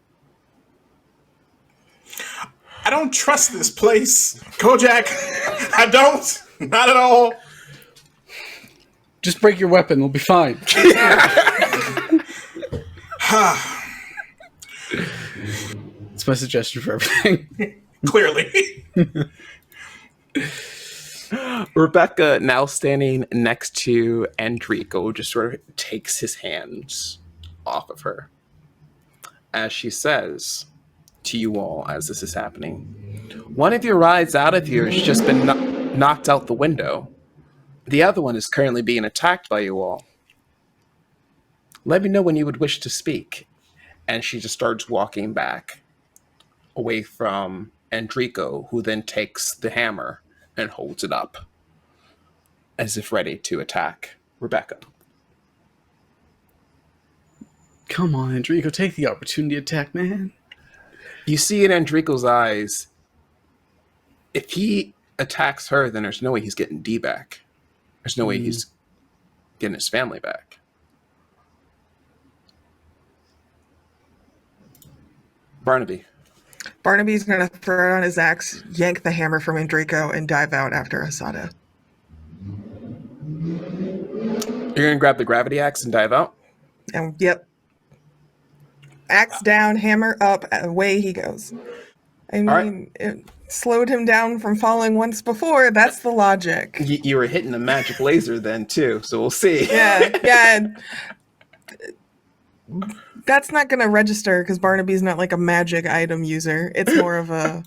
I don't trust this place, Coh'Jak. I don't. Not at all.
Just break your weapon, we'll be fine. It's my suggestion for everything.
Clearly.
Rebecca, now standing next to Enrico, just sort of takes his hands off of her as she says to you all as this is happening, one of your rides out of here has just been knocked out the window. The other one is currently being attacked by you all. Let me know when you would wish to speak. And she just starts walking back away from Enrico, who then takes the hammer and holds it up as if ready to attack Rebecca.
Come on, Enrico, take the opportunity to attack, man.
You see in Enrico's eyes, if he attacks her, then there's no way he's getting D back. There's no way he's getting his family back. Barnaby.
Barnaby's going to throw down his axe, yank the hammer from Enrico, and dive out after Hasada.
You're going to grab the gravity axe and dive out?
And yep. Axe down, hammer up, away he goes. I mean, it slowed him down from falling once before. That's the logic.
You were hitting the magic laser then, too, so we'll see.
Yeah. That's not going to register because Barnaby's not like a magic item user. It's more of a...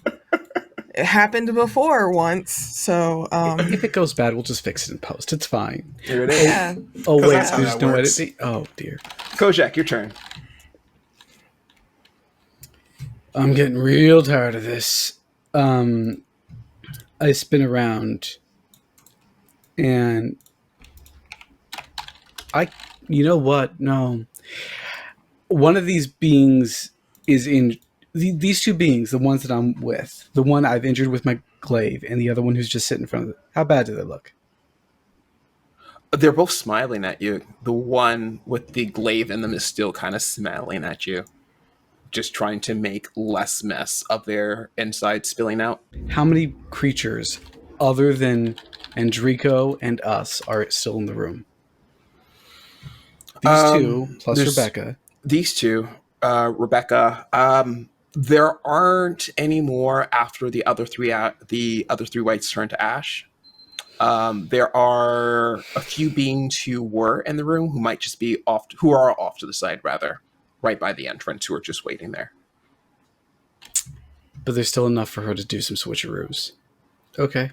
It happened before once, so...
If it goes bad, we'll just fix it in post. It's fine.
Here it is.
Yeah.
Oh, wait,
that's how
there's
that
no
works.
editing? Oh, dear.
Coh'Jak, your turn.
I'm getting real tired of this. I spin around and you know what? No. One of these beings is in these two beings, the ones that I'm with, the one I've injured with my glaive, and the other one who's just sitting in front of it, how bad do they look?
They're both smiling at you. The one with the glaive in them is still kind of smiling at you, just trying to make less mess of their inside spilling out.
How many creatures other than Enrico and us are still in the room? These two plus Rebecca.
These two, Rebecca. There aren't any more after the other three whites turn to ash. There are a few beings who were in the room who might just be who are off to the side, rather, right by the entrance, who are just waiting there.
But there's still enough for her to do some switcheroos. Okay.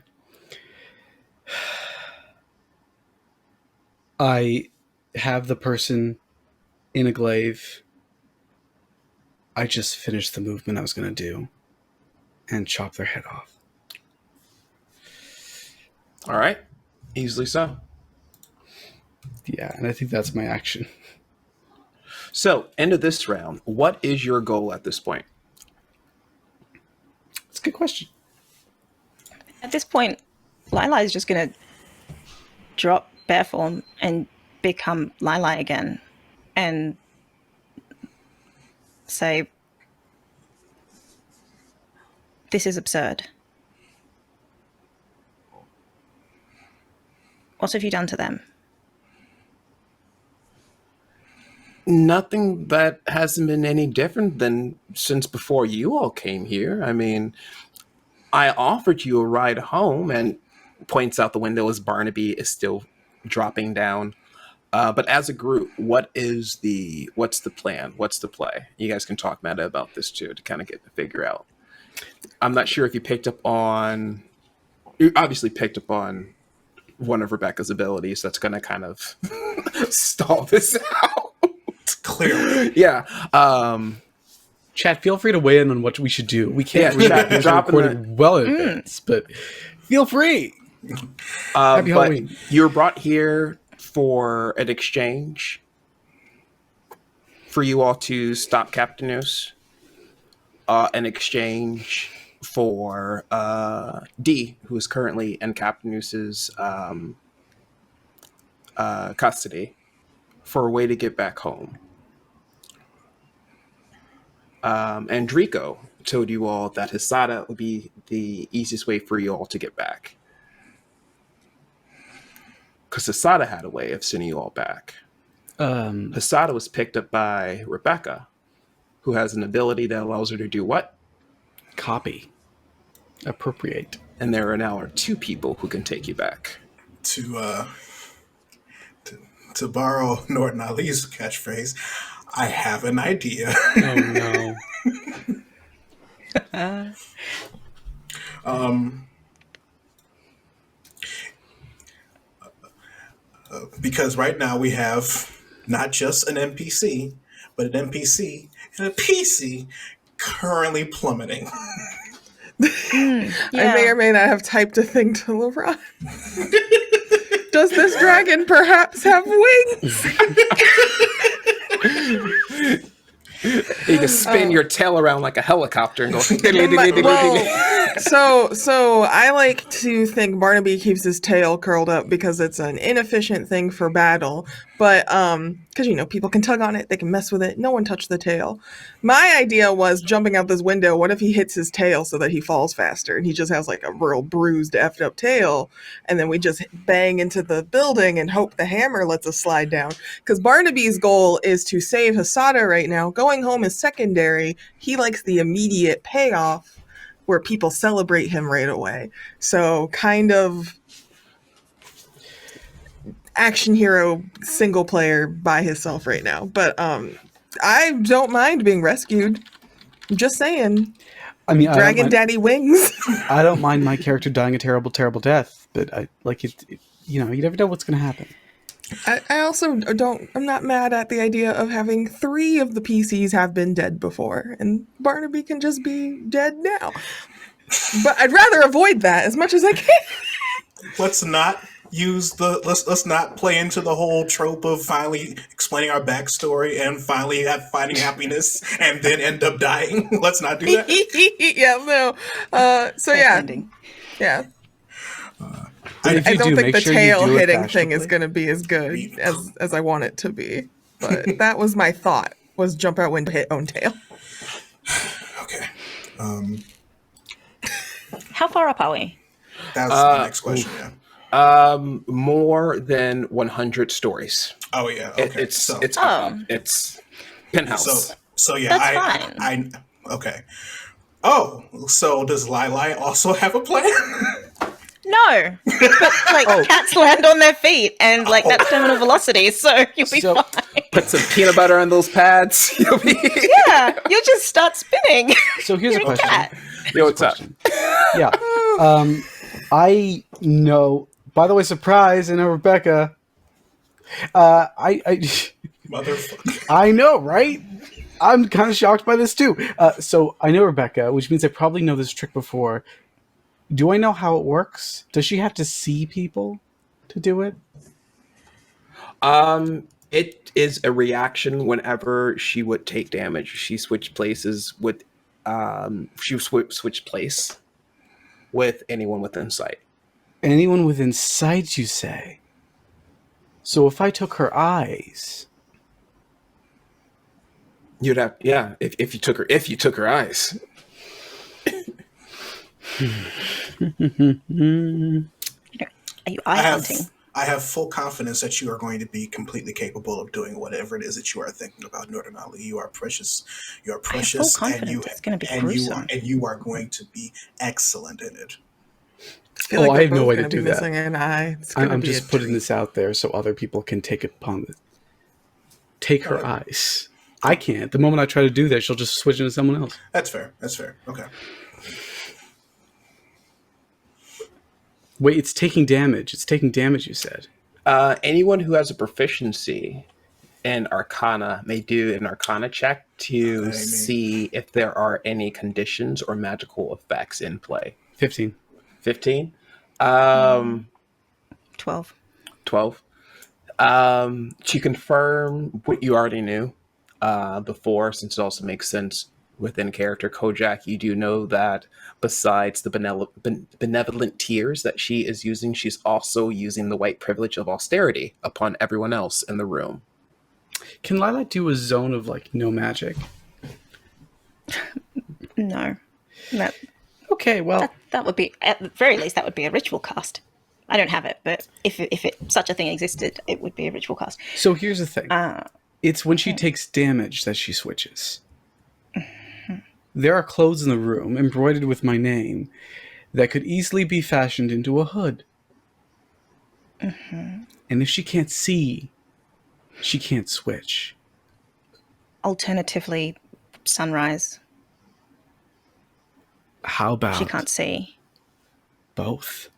I have the person in a glaive. I just finished the movement I was going to do and chop their head off.
All right. Easily so.
Yeah, and I think that's my action.
So, end of this round. What is your goal at this point?
It's a good question.
At this point, Lailai is just going to drop bear form and become Lailai again and say, "This is absurd. What have you done to them?"
Nothing that hasn't been any different than since before you all came here. I mean, I offered you a ride home, and points out the window as Barnaby is still dropping down. But as a group, what's the plan? What's the play? You guys can talk meta about this too to kind of figure out. I'm not sure if you obviously picked up on one of Rebecca's abilities that's going to kind of stall this out.
Clearly.
Yeah.
Chat, feel free to weigh in on what we should do. We can't
drop
recorded well in advance, but feel free. Happy Halloween.
You were brought here for an exchange for you all to stop Captain Noose. An exchange for D, who is currently in Captain Noose's custody, for a way to get back home. Enrico told you all that Hisada would be the easiest way for you all to get back. Because Hisada had a way of sending you all back. Hisada was picked up by Rebecca, who has an ability that allows her to do what?
Copy. Appropriate.
And there are now two people who can take you back.
To borrow Norton Ali's catchphrase, I have an idea.
Oh no.
Because right now we have not just an NPC, but an NPC and a PC currently plummeting.
I may or may not have typed a thing to LeBron. Does this dragon perhaps have wings?
You can spin your tail around like a helicopter and go.
So I like to think Barnaby keeps his tail curled up because it's an inefficient thing for battle. But because people can tug on it, they can mess with it. No one touched the tail. My idea was jumping out this window. What if he hits his tail so that he falls faster and he just has like a real bruised, effed up tail, and then we just bang into the building and hope the hammer lets us slide down. Because Barnaby's goal is to save Hisada right now. Going home is secondary. He likes the immediate payoff where people celebrate him right away. So kind of action hero single player by himself right now. But I don't mind being rescued. I'm just saying.
I mean,
Dragon Daddy wings.
I don't mind my character dying a terrible, terrible death, but I like it. You never know what's going to happen.
I also I'm not mad at the idea of having 3 of the PCs have been dead before, and Barnaby can just be dead now. But I'd rather avoid that as much as I can.
Let's not use the let's not play into the whole trope of finally explaining our backstory and finally finding happiness and then end up dying. Let's not do that.
Yeah, no. So
Safe
yeah,
ending.
yeah.
If
I
you
don't
do,
think
make
the
sure you
tail
do it
hitting thing is
fashionably.
going to be as good as I want it to be. But that was my thought: was jump out window, hit own tail.
Okay.
How far up are we?
That's the next question. Yeah.
More than 100 stories.
Oh yeah. Okay.
It's
so
up. It's penthouse.
so yeah.
That's fine.
I okay. Oh, so does Lailai also have a plan?
No, but like cats land on their feet, and like that's terminal velocity, so you'll be
So-
fine.
Put some peanut butter on those pads. You'll be.
Yeah, you'll just start spinning.
So here's a
You're a
question.
cat.
Yo, what's up?
Yeah. I know. By the way, surprise! I know Rebecca. I
Motherfucker.
I know, right? I'm kind of shocked by this too. So I know Rebecca, which means I probably know this trick before. Do I know how it works? Does she have to see people to do it?
It is a reaction whenever she would take damage. She switched places with, switch place with anyone within sight.
Anyone within sight, you say? So if I took her eyes,
You'd have, yeah. If you took her eyes.
Are you eye hunting?
I have full confidence that you are going to be completely capable of doing whatever it is that you are thinking about, Northern Ali. You are precious. You are precious,
full
and
confidence it's gonna be
you
gruesome.
and you are going to be excellent in it.
I feel
Oh,
like
I
we're
have no
both
way to
gonna be
do that.
missing an eye. It's gonna
I'm
be
just
a
putting
treat.
this out there so other people can take it upon it. Take her eyes. I can't. The moment I try to do that, she'll just switch into someone else.
That's fair. That's fair. Okay.
Wait, it's taking damage. It's taking damage, you said.
Anyone who has a proficiency in Arcana may do an Arcana check to see if there are any conditions or magical effects in play.
15.
15?
12.
12. To confirm what you already knew before, since it also makes sense within character, Coh'Jak, you do know that besides the benevolent tears that she is using, she's also using the white privilege of austerity upon everyone else in the room.
Can Lailai do a zone of, like, no magic?
No. That,
Okay, well,
that would be, at the very least, that would be a ritual cast. I don't have it, but if such a thing existed, it would be a ritual cast.
so here's the thing. It's when she takes damage that she switches. There are clothes in the room embroidered with my name that could easily be fashioned into a hood. And if she can't see, she can't switch.
Alternatively, sunrise.
How about
She can't see.
both?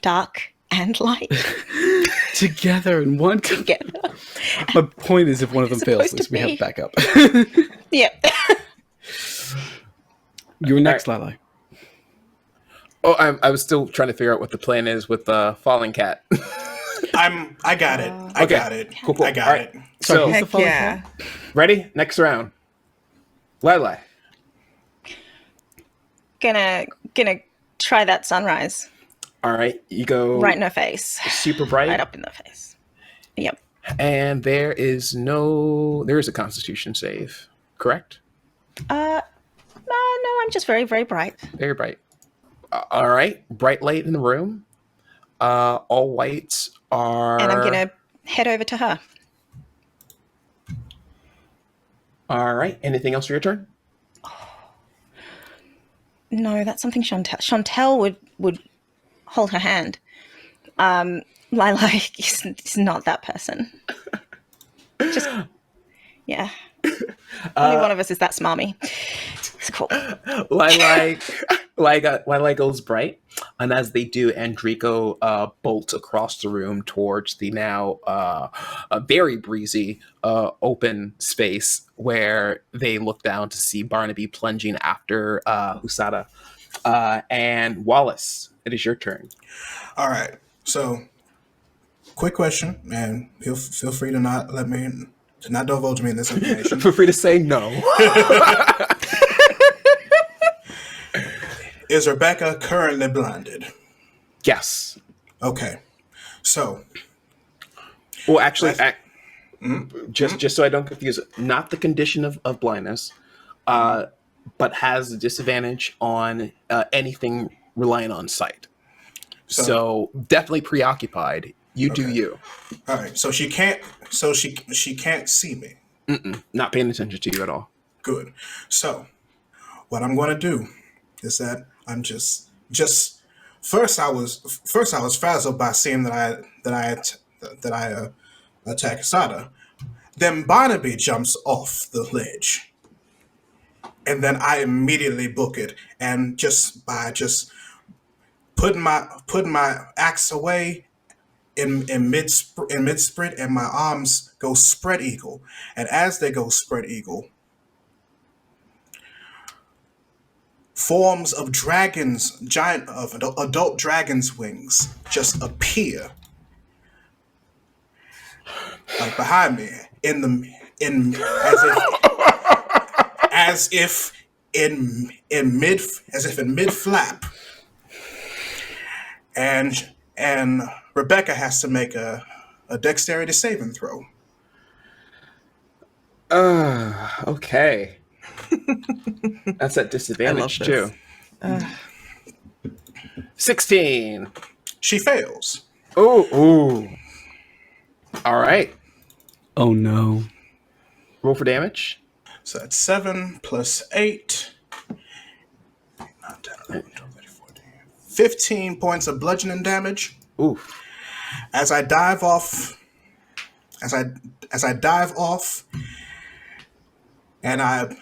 Dark and light
Together in one...
together.
My point is, if one of them fails, at
Supposed
least
to
we have
be.
backup.
Yep.
You're next, Lailai.
Oh, I was still trying to figure out what the plan is with the falling cat.
I got it. I got it.
Cool.
I got
All right.
it.
So,
Heck
falling
yeah.
ready? Next round. Lailai.
Gonna try that sunrise.
All right. You go
Right in her face.
super bright.
Right up in the face. Yep.
And there is a constitution save, correct?
No, I'm just very, very bright.
Very bright. All right. Bright light in the room. All whites are...
And I'm gonna head over to her.
All right. Anything else for your turn?
No, that's something Chantel would hold her hand. Lailai is not that person. Just, yeah. Only one of us is that smarmy. It's cool.
Lailai goes bright, and as they do, Andrico bolts across the room towards the now a very breezy open space where they look down to see Barnaby plunging after Husada.
And Wallace, it is your turn.
All right. So, quick question, and feel free to not divulge me in this information.
Feel free to say no.
Is Rebecca currently blinded?
Yes.
Okay. So,
Well, actually, just so I don't confuse it, not the condition of blindness, but has a disadvantage on anything relying on sight. So definitely preoccupied. You do you.
All right. So she can't. So she can't see me.
Not paying attention to you at all.
Good. So, what I'm going to do is that I'm just first I was frazzled by seeing that I attack Asada. Then Barnaby jumps off the ledge, and then I immediately book it, and just putting my axe away in mid sprint, and my arms go spread eagle, and as they go spread eagle, forms of dragons, adult dragons' wings just appear like behind me as if in mid flap, and Rebecca has to make a dexterity saving throw.
Okay. That's at disadvantage
I
too.
love
16.
She fails.
Ooh. All right.
Oh no.
Roll for damage.
So that's 7 plus 8. 15 points of bludgeoning damage.
Ooh.
As I dive off, and I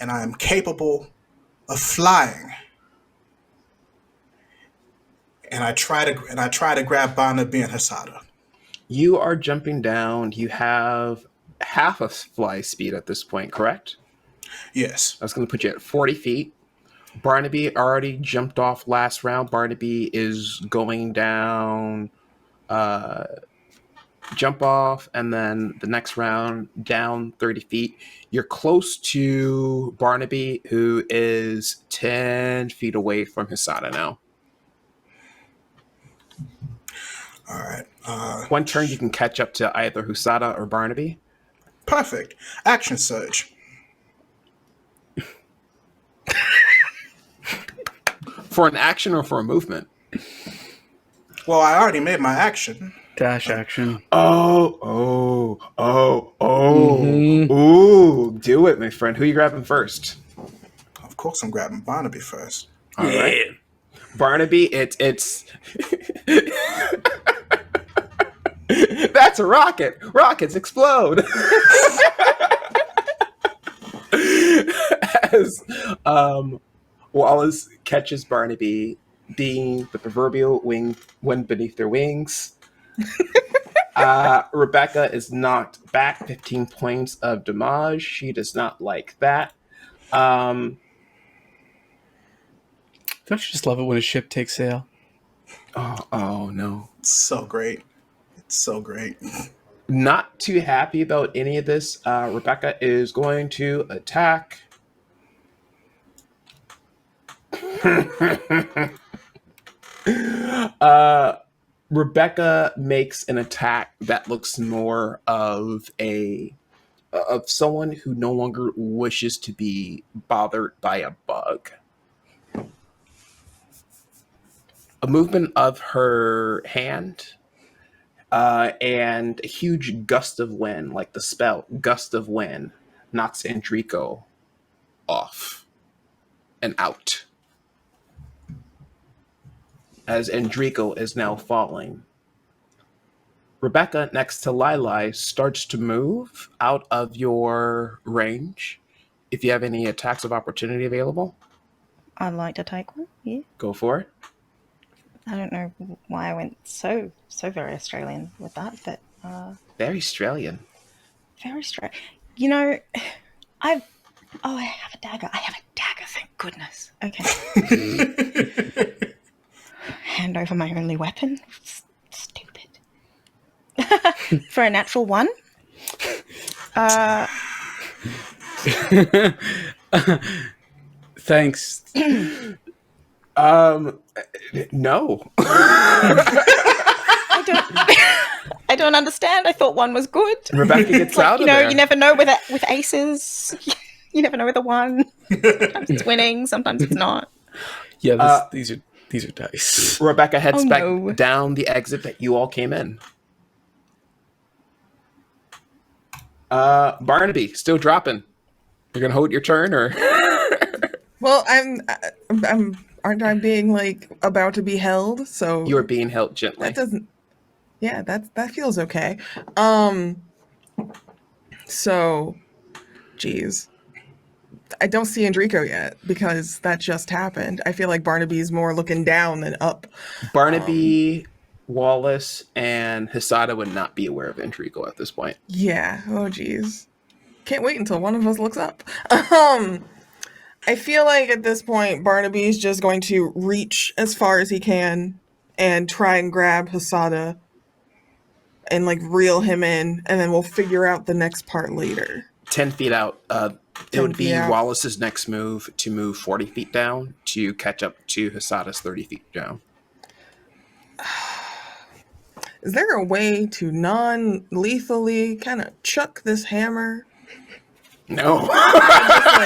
am capable of flying. And I try to grab Barnaby and Asada.
You are jumping down. You have half of fly speed at this point, correct?
Yes.
That's going to put you at 40 feet. Barnaby already jumped off last round. Barnaby is going down, jump off, and then the next round down 30 feet. You're close to Barnaby, who is 10 feet away from Hisada now.
All right.
One turn, you can catch up to either Husada or Barnaby.
Perfect. Action surge.
For an action or for a movement?
Well, I already made my action.
Dash action.
Oh.
Mhm.
Ooh, do it, my friend. Who are you grabbing first?
Of course, I'm grabbing Barnaby first.
All right. Barnaby, it's that's a rocket. Rockets explode. As Wallace catches Barnaby, being the proverbial wind beneath their wings. Rebecca is knocked back 15 points of damage. She does not like that.
Don't you just love it when a ship takes sail?
Oh no.
It's so great. It's so great.
Not too happy about any of this. Rebecca is going to attack. Rebecca makes an attack that looks more of someone who no longer wishes to be bothered by a bug. A movement of her hand, and a huge gust of wind, like the spell gust of wind, knocks Enrico off and out. As Enrico is now falling. Rebecca, next to Lailai, starts to move out of your range. If you have any attacks of opportunity available,
I'd like to take one. Yeah.
go for it.
I don't know why I went so very Australian with that, but
Very Australian.
very straight. You know, I have a dagger. I have a dagger thank goodness. Okay. Hand over my only weapon. Stupid. For a natural 1.
Thanks.
No.
I don't understand. I thought 1 was good.
Rebecca gets out of there.
You never know with aces. You never know with a 1. Sometimes it's winning, sometimes it's not.
Yeah, these are dice.
Rebecca heads back
no.
down the exit that you all came in. Barnaby, still dropping. You're gonna hold your turn, or?
Well, aren't I being like about to be held? So
You are being held gently.
that doesn't. Yeah, that feels okay. So, geez, I don't see Enrico yet because that just happened. I feel like Barnaby's more looking down than up.
Barnaby, Wallace, and Hisada would not be aware of Enrico at this point.
Yeah. Oh, geez. Can't wait until one of us looks up. I feel like at this point, Barnaby's just going to reach as far as he can and try and grab Hisada and like reel him in, and then we'll figure out the next part later.
10 feet out. It
10
would be
feet out.
Wallace's next move to move 40 feet down to catch up to Hisada's 30 feet down.
Is there a way to non-lethally kind of chuck this hammer?
No.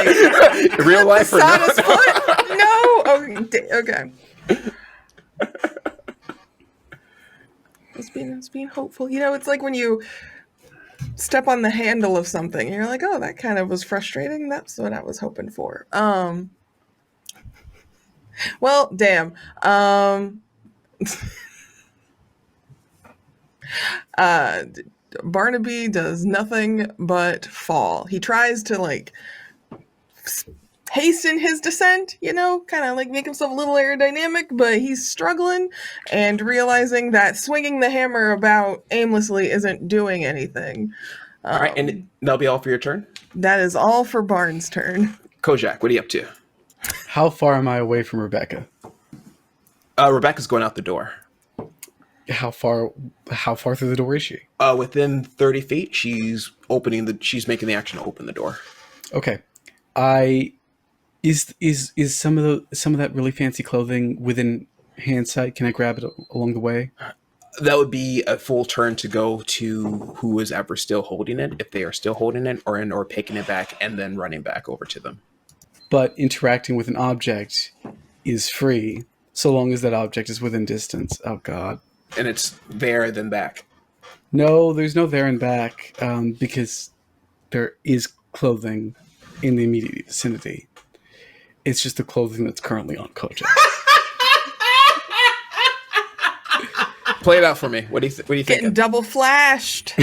Just like,
Real life or not?
Hisada's foot? No. Okay. It's being hopeful. You know, it's like when you step on the handle of something and you're like, oh, that kind of was frustrating. That's what I was hoping for. Well, damn. Barnaby does nothing but fall. He tries to like hasten his descent, you know, kind of like make himself a little aerodynamic, but he's struggling and realizing that swinging the hammer about aimlessly isn't doing anything.
All right, and that'll be all for your turn.
That is all for Barnes' turn.
Coh'Jak, what are you up to?
How far am I away from Rebecca?
Rebecca's going out the door.
How far through the door is she?
Within 30 feet, she's making the action to open the door.
Okay. Is some of that really fancy clothing within hand sight? Can I grab it along the way?
That would be a full turn to go to who is ever still holding it, if they are still holding it, or picking it back and then running back over to them.
But interacting with an object is free, so long as that object is within distance. Oh, God.
And it's there, then back.
No, there's no there and back, because there is clothing in the immediate vicinity. It's just the clothing that's currently on Coh'Jak.
Play it out for me. What do you think?
Getting double flashed.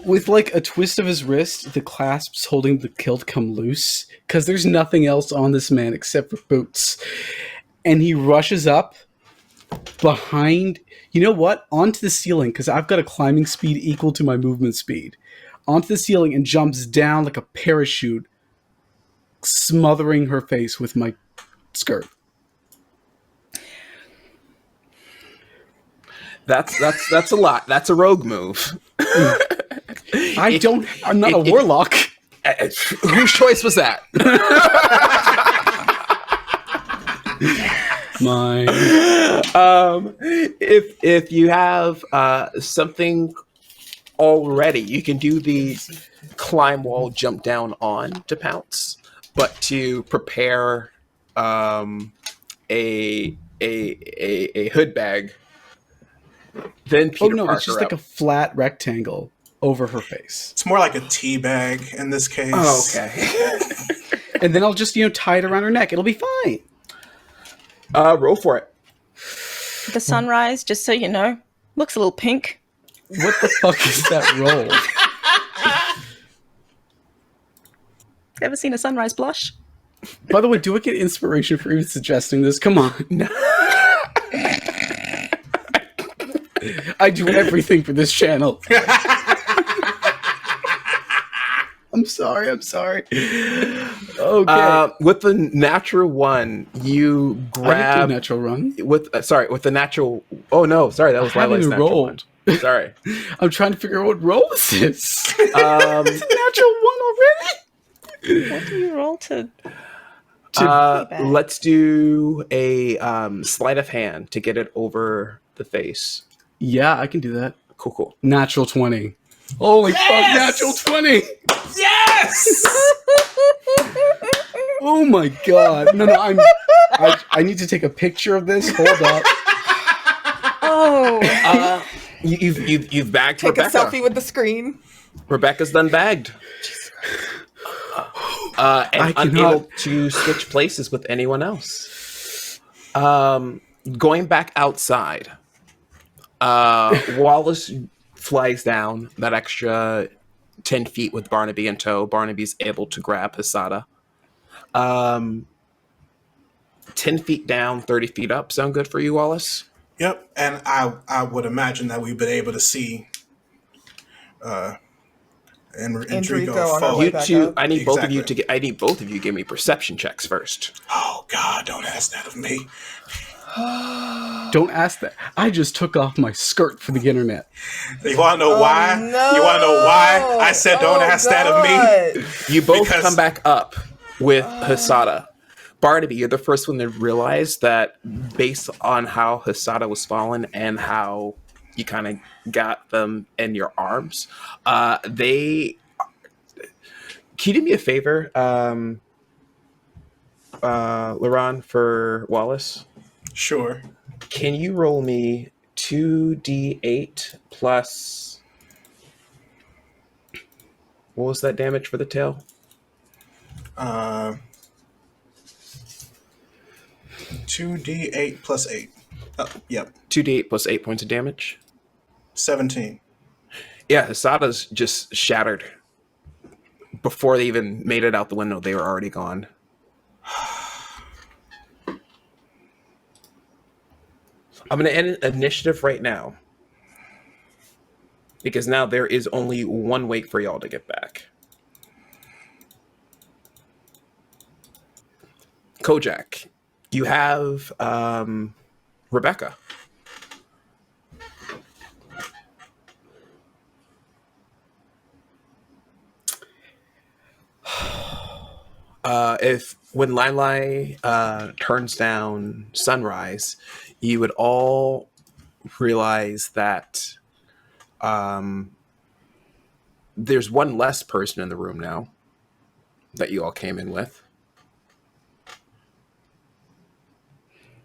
With like a twist of his wrist, the clasps holding the kilt come loose, because there's nothing else on this man except for boots. And he rushes up behind, you know what? Onto the ceiling, because I've got a climbing speed equal to my movement speed. Onto the ceiling and jumps down like a parachute, smothering her face with my skirt.
That's a lot. That's a rogue move.
I'm not a warlock.
Whose choice was that?
Mine.
If you have something already, you can do the climb wall, jump down on to pounce, but to prepare a hood bag. Then Peter Parker
it's just like a flat rectangle over her face.
It's more like a tea bag in this case.
Oh, okay.
And then I'll just, tie it around her neck. It'll be fine.
Roll for it.
The sunrise, just so you know, looks a little pink.
What the fuck is that roll?
Ever seen a sunrise blush?
By the way, do I get inspiration for even suggesting this? Come on. No. I do everything for this channel. I'm sorry. Okay.
With the natural one, you
I didn't do a
grab
natural run.
with the natural. Oh no, sorry, that was
I haven't
Lailai's
even
natural
rolled.
one. Sorry.
I'm trying to figure out what roll this is.
Um,
It's a natural one already.
What do you roll to? back?
let's do a sleight of hand to get it over the face.
Yeah, I can do that.
Cool.
Natural 20. Holy fuck, natural 20.
Yes.
Oh my god. No, I need to take a picture of this. Hold up.
Oh,
You've bagged
Take
Rebecca.
a selfie with the screen.
Rebecca's done bagged. And
I
unable
cannot-
to switch places with anyone else. Going back outside, Wallace flies down that extra 10 feet with Barnaby in tow. Barnaby's able to grab Hisada. 10 feet down, 30 feet up. Sound good for you, Wallace?
Yep, and I would imagine that we've been able to see Enrico
Enrico on our
fall.
way
You
back
two,
up.
I need both of you
Exactly.
to get. I need both of you to give me perception checks first.
Oh God, don't ask that of me.
Don't ask that. I just took off my skirt for the internet.
You want to know why?
No.
You want to know why I said don't ask that of me?
You both
Because-
come back up with Hisada. Barnaby, you're the first one to realize that based on how Hisada was fallen and how you kind of got them in your arms, they... Can you do me a favor, Laron, for Wallace?
Sure.
Can you roll me 2d8 plus... What was that damage for the tail?
2d8 plus 8. Yep.
2d8 plus 8 points of damage?
17.
Yeah, Hisada's just shattered. Before they even made it out the window, they were already gone. I'm going to end initiative right now. Because now there is only one wait for y'all to get back. Coh'Jak, you have Rebecca. If when Lailai turns down sunrise, you would all realize that there's one less person in the room now that you all came in with.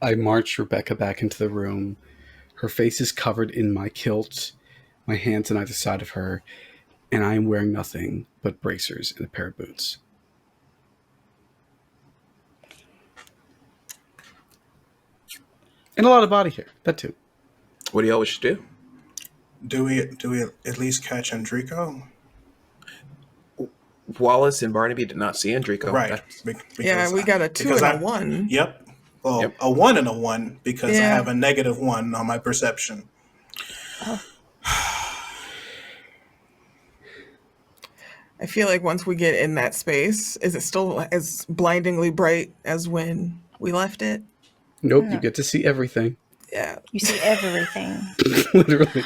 I march Rebecca back into the room. Her face is covered in my kilt, my hands on either side of her, and I am wearing nothing but bracers and a pair of boots. And a lot of body hair. That too.
What do you all wish to do?
Do we at least catch Enrico?
Wallace and Barnaby did not see Enrico.
Right.
Yeah, we got a 2
because
and a 1.
Yep. Well,
Yep.
a 1 and a 1 because I
Yeah.
have a -1 on my perception.
I feel like once we get in that space, is it still as blindingly bright as when we left it?
Nope, you get to see everything.
Yeah.
you see everything.
Literally.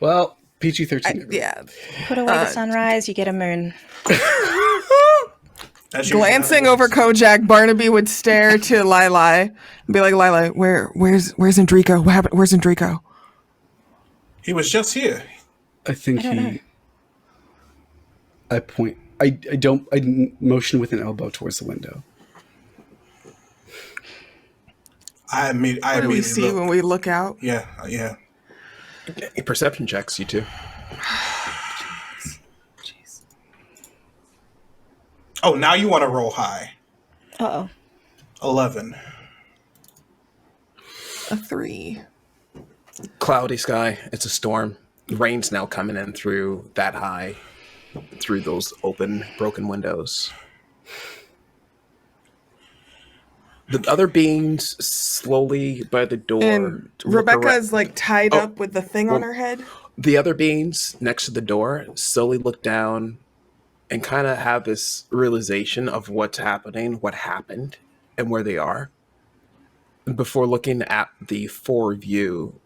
Well, PG-13. everyone.
Yeah.
Put away the sunrise, you get a moon.
As you-
Glancing over Coh'Jak, Barnaby would stare to Lailai and be like, Lailai, where's Enrico? What happened? Where's Enrico?
He was just here.
I think
I don't know.
I point. I motion with an elbow towards the window.
I
What do we
immediately
see
looked.
when we look out?
Yeah.
Perception checks, you two.
Oh, now you want to roll high.
Uh-oh.
11.
A 3.
Cloudy sky. It's a storm. Rain's now coming in through that high, through those open, broken windows. The other beings slowly by the door.
And
look
Rebecca
around-
is like tied
Oh,
up with the thing on her head.
The other beings next to the door slowly look down and kind of have this realization of what's happening, what happened, and where they are. Before looking at the four of you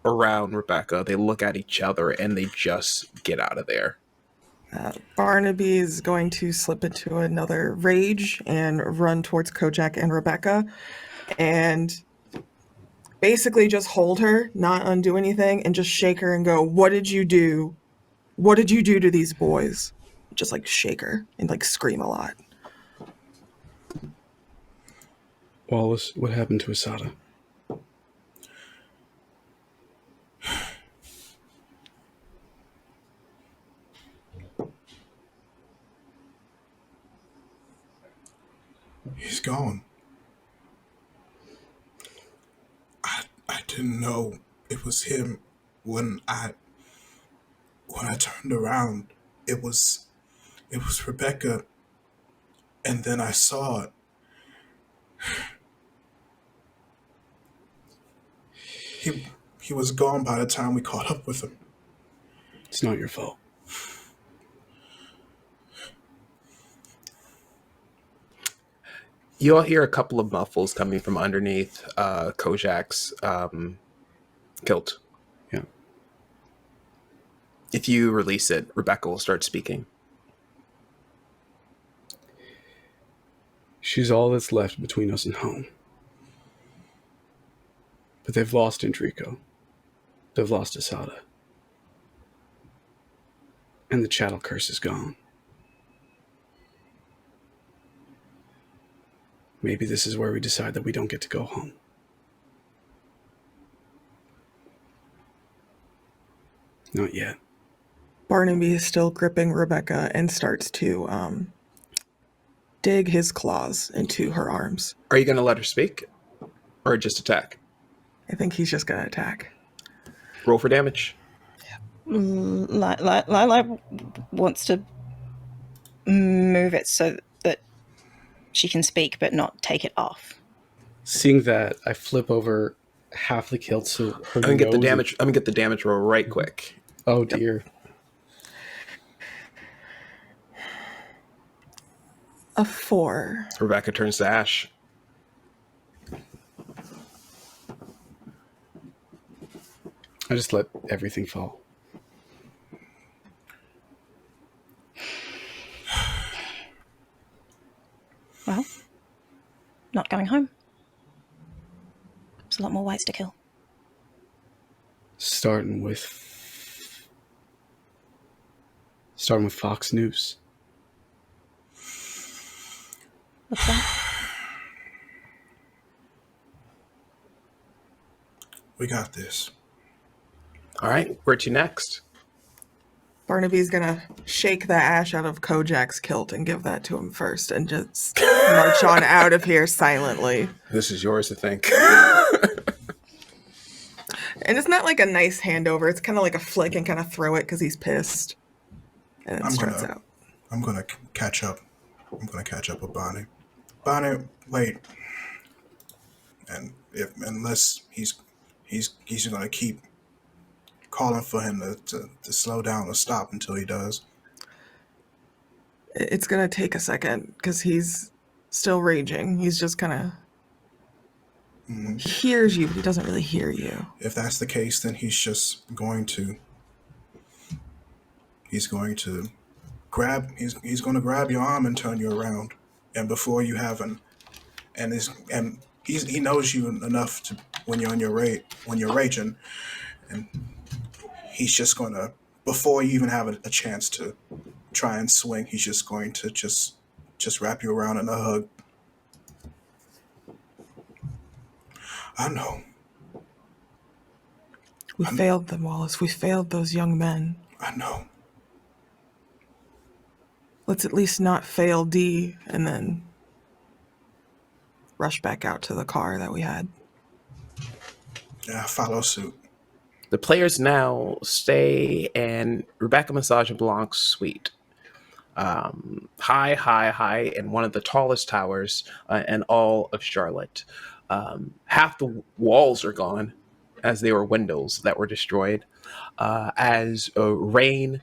around Rebecca, they look at each other and they just get out of there.
Barnaby is going to slip into another rage and run towards Coh'Jak and Rebecca and basically just hold her, not undo anything, and just shake her and go, "What did you do? What did you do to these boys?" Just like shake her and like scream a lot.
Wallace, what happened to Asada?
He's gone. I didn't know it was him when I turned around. It was Rebecca, and then I saw it. He was gone by the time we caught up with him.
It's not your fault.
You all hear a couple of muffles coming from underneath Coh'Jak's kilt.
Yeah.
If you release it, Rebecca will start speaking.
She's all that's left between us and home. But they've lost Enrico. They've lost Asada. And the chattel curse is gone. Maybe this is where we decide that we don't get to go home. Not yet.
Barnaby is still gripping Rebecca and starts to dig his claws into her arms.
Are you going to let her speak? Or just attack?
I think he's just going to attack.
Roll for damage.
Lailai wants to move it so that she can speak but not take it off.
Seeing that, I flip over half the kilt so her
I'm gonna get the
nose
damage. I'm gonna get the damage roll right quick.
Oh dear.
A 4.
Rebecca turns to ash.
I just let everything fall.
Well, not going home. There's a lot more whites to kill.
Starting with Fox News.
What's that?
We got this.
All right, where to next?
Barnaby's gonna shake the ash out of Coh'Jak's kilt and give that to him first and just march on out of here silently.
This is yours, I think.
And it's not like a nice handover. It's kind of like a flick and kind of throw it because he's pissed. And it struts out.
I'm gonna catch up. I'm gonna catch up with Bonnie. Bonnie, wait. And unless he's gonna keep calling for him to slow down or stop until he does.
It's gonna take a second because he's still raging. He's just kind of he hears you, but he doesn't really hear you.
If that's the case, then he's just going to grab your arm and turn you around. And before you have he knows you enough to when you're raging, and he's just gonna, before you even have a chance to try and swing, he's just going to just wrap you around in a hug. I know.
We failed them, Wallace. We failed those young men.
I know.
Let's at least not fail D and then rush back out to the car that we had.
Yeah, follow suit.
The players now stay in Rebecca Massage and Blanc's suite. High in one of the tallest towers in all of Charlotte. Half the walls are gone. as they were windows that were destroyed, as rain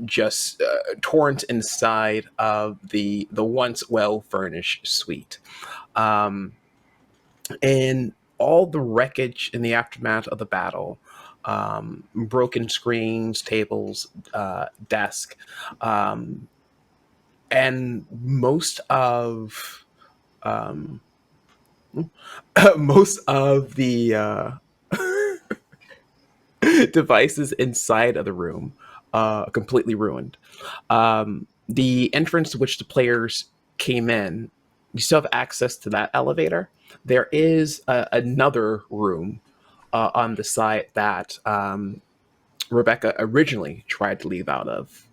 just torrent inside of the once well furnished suite. And all the wreckage in the aftermath of the battle, broken screens, tables, desk, and most of most of the devices inside of the room completely ruined. The entrance to which the players came in, you still have access to that elevator. There is another room on the side that Rebecca originally tried to leave out of,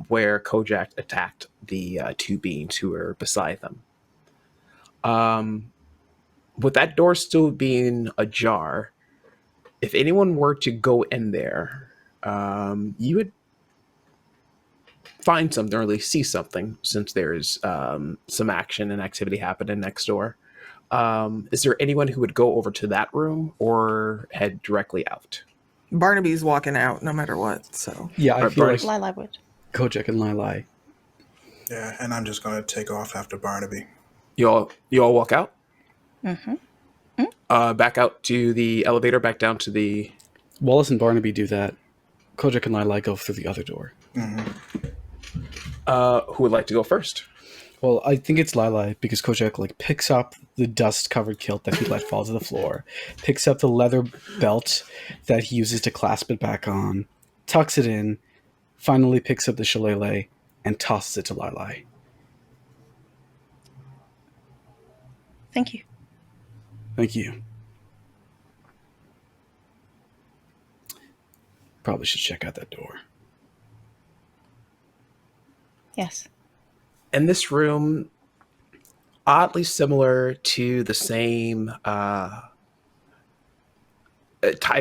where Coh'Jak attacked the two beings who were beside them. With that door still being ajar, if anyone were to go in there, you would find something or at least see something, since there's some action and activity happening next door. Is there anyone who would go over to that room or head directly out?
Barnaby's walking out no matter what. So
Yeah, I feel like
Lailai would.
Coh'Jak and Lailai.
Yeah, and I'm just going to take off after Barnaby.
You all walk out?
Mm-hmm.
Back out to the elevator, back down to the...
Wallace and Barnaby do that. Coh'Jak and Lailai go through the other door.
Who would like to go first?
Well, I think it's Lailai, because Coh'Jak like picks up the dust-covered kilt that he let fall to the floor, picks up the leather belt that he uses to clasp it back on, tucks it in, finally picks up the shillelagh, and tosses it to Lailai.
Thank you.
Thank you. Probably should check out that door.
Yes.
In this room, oddly similar to the same type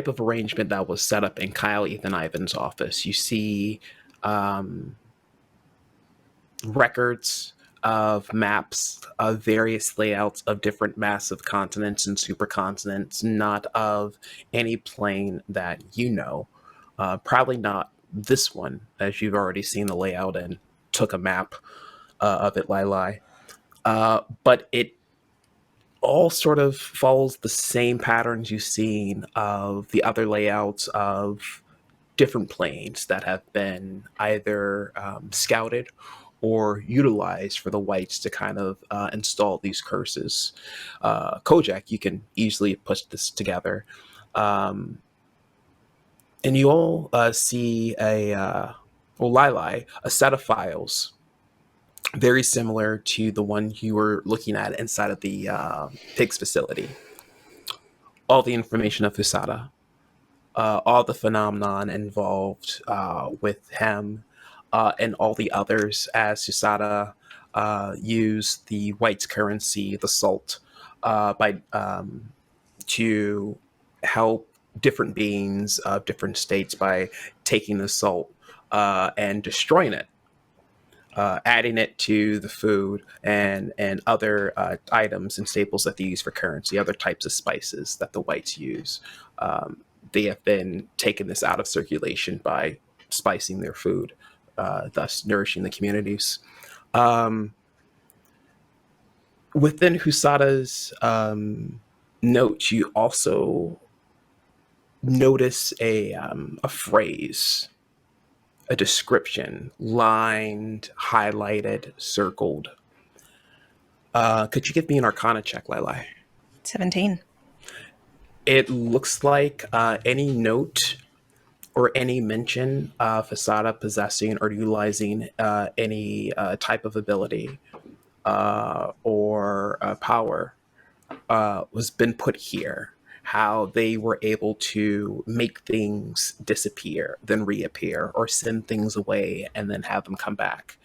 of arrangement that was set up in Kyle Ethan Ivan's office, you see records of maps of various layouts of different massive continents and supercontinents, not of any plane that you know. Probably not this one, as you've already seen the layout and took a map of it, Lailai. But it all sort of follows the same patterns you've seen of the other layouts of different planes that have been either scouted or utilized for the whites to kind of install these curses. Coh'Jak, you can easily put this together. And you all see Lailai, a set of files very similar to the one you were looking at inside of the pigs facility. All the information of Husada, all the phenomenon involved with him, and all the others, as Husada used the white's currency, the salt, to help different beings of different states by taking the salt and destroying it, adding it to the food and other items and staples that they use for currency, other types of spices that the whites use. They have been taking this out of circulation by spicing their food, thus nourishing the communities. Within Husada's notes, you also notice a phrase, a description, lined, highlighted, circled. Could you give me an Arcana check, Lailai?
17.
It looks like any note or any mention of Husada possessing or utilizing any type of ability or power was been put here. How they were able to make things disappear, then reappear, or send things away and then have them come back.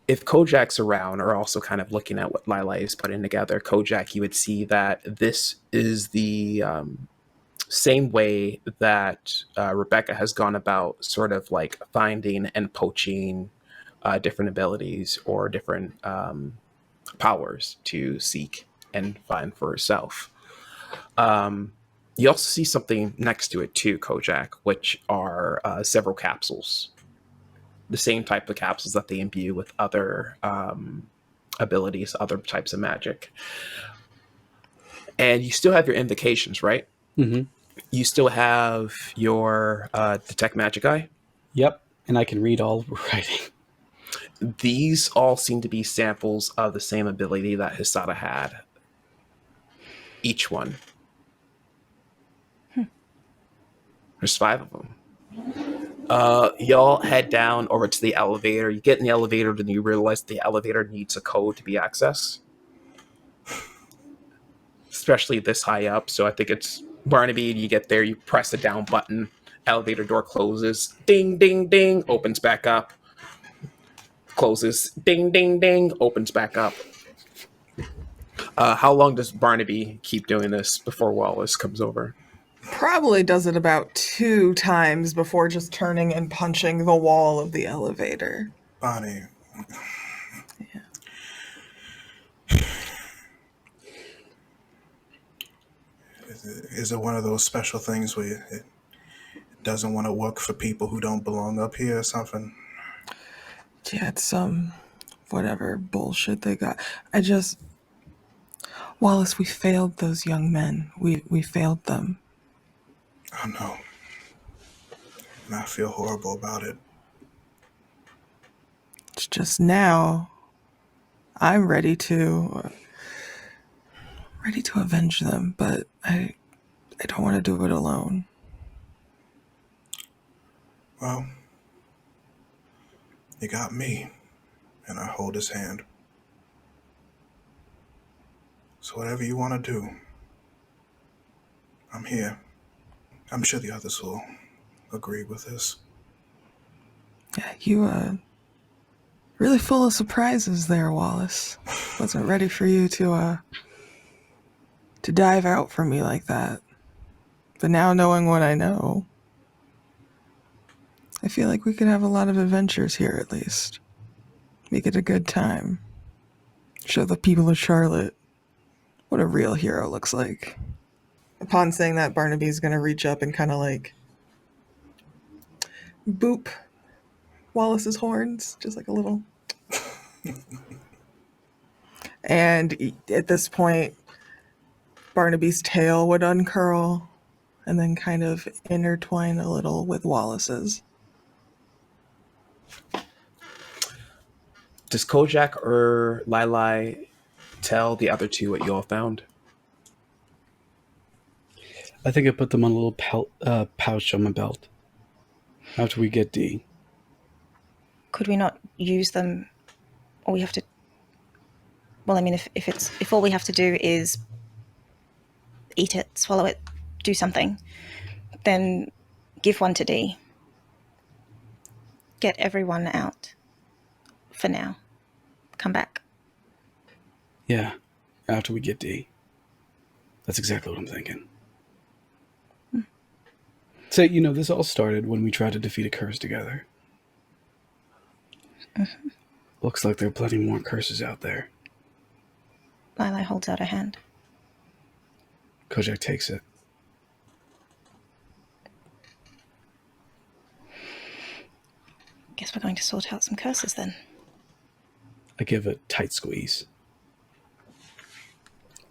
If Coh'Jak's around, or also kind of looking at what Lailai is putting together, Coh'Jak, you would see that this is the same way that Rebecca has gone about sort of like finding and poaching different abilities or different powers to seek. and find for herself. You also see something next to it too, Coh'Jak, which are several capsules. The same type of capsules that they imbue with other abilities, other types of magic. And you still have your invocations, right?
Mm-hmm.
You still have your detect magic eye.
Yep, and I can read all writing.
These all seem to be samples of the same ability that Hisada had. Each one. There's 5 of them. Y'all head down over to the elevator. You get in the elevator, and you realize the elevator needs a code to be accessed. Especially this high up. So I think it's Barnaby. You get there, you press the down button. Elevator door closes. Ding, ding, ding. Opens back up. Closes. Ding, ding, ding. Opens back up. How long does Barnaby keep doing this before Wallace comes over?
Probably does it about 2 times before just turning and punching the wall of the elevator.
Bonnie. Is it one of those special things where it doesn't want to work for people who don't belong up here or something?
Yeah, it's some whatever bullshit they got. Wallace, we failed those young men. We failed them.
Oh no. And I feel horrible about it.
It's just now I'm ready to avenge them, but I don't want to do it alone.
Well, you got me, and I hold his hand. So whatever you want to do, I'm here. I'm sure the others will agree with this.
Yeah, you really full of surprises there, Wallace. Wasn't ready for you to dive out for me like that. But now knowing what I know, I feel like we could have a lot of adventures here at least. Make it a good time. Show the people of Charlotte what a real hero looks like. Upon saying that, Barnaby's going to reach up and kind of like boop Wallace's horns, just like a little. And at this point, Barnaby's tail would uncurl and then kind of intertwine a little with Wallace's.
Does Coh'Jak or Lailai tell the other 2 what you all found?
I think I put them on a little pouch on my belt. After we get D.
Could we not use them, or we have to? Well, I mean, if all we have to do is eat it, swallow it, do something, then give one to D. Get everyone out. For now. Come back.
Yeah, after we get D. That's exactly what I'm thinking. So, this all started when we tried to defeat a curse together.
Mm-hmm.
Looks like there are plenty more curses out there.
Lailai holds out her hand.
Coh'Jak takes it.
Guess we're going to sort out some curses then.
I give a tight squeeze.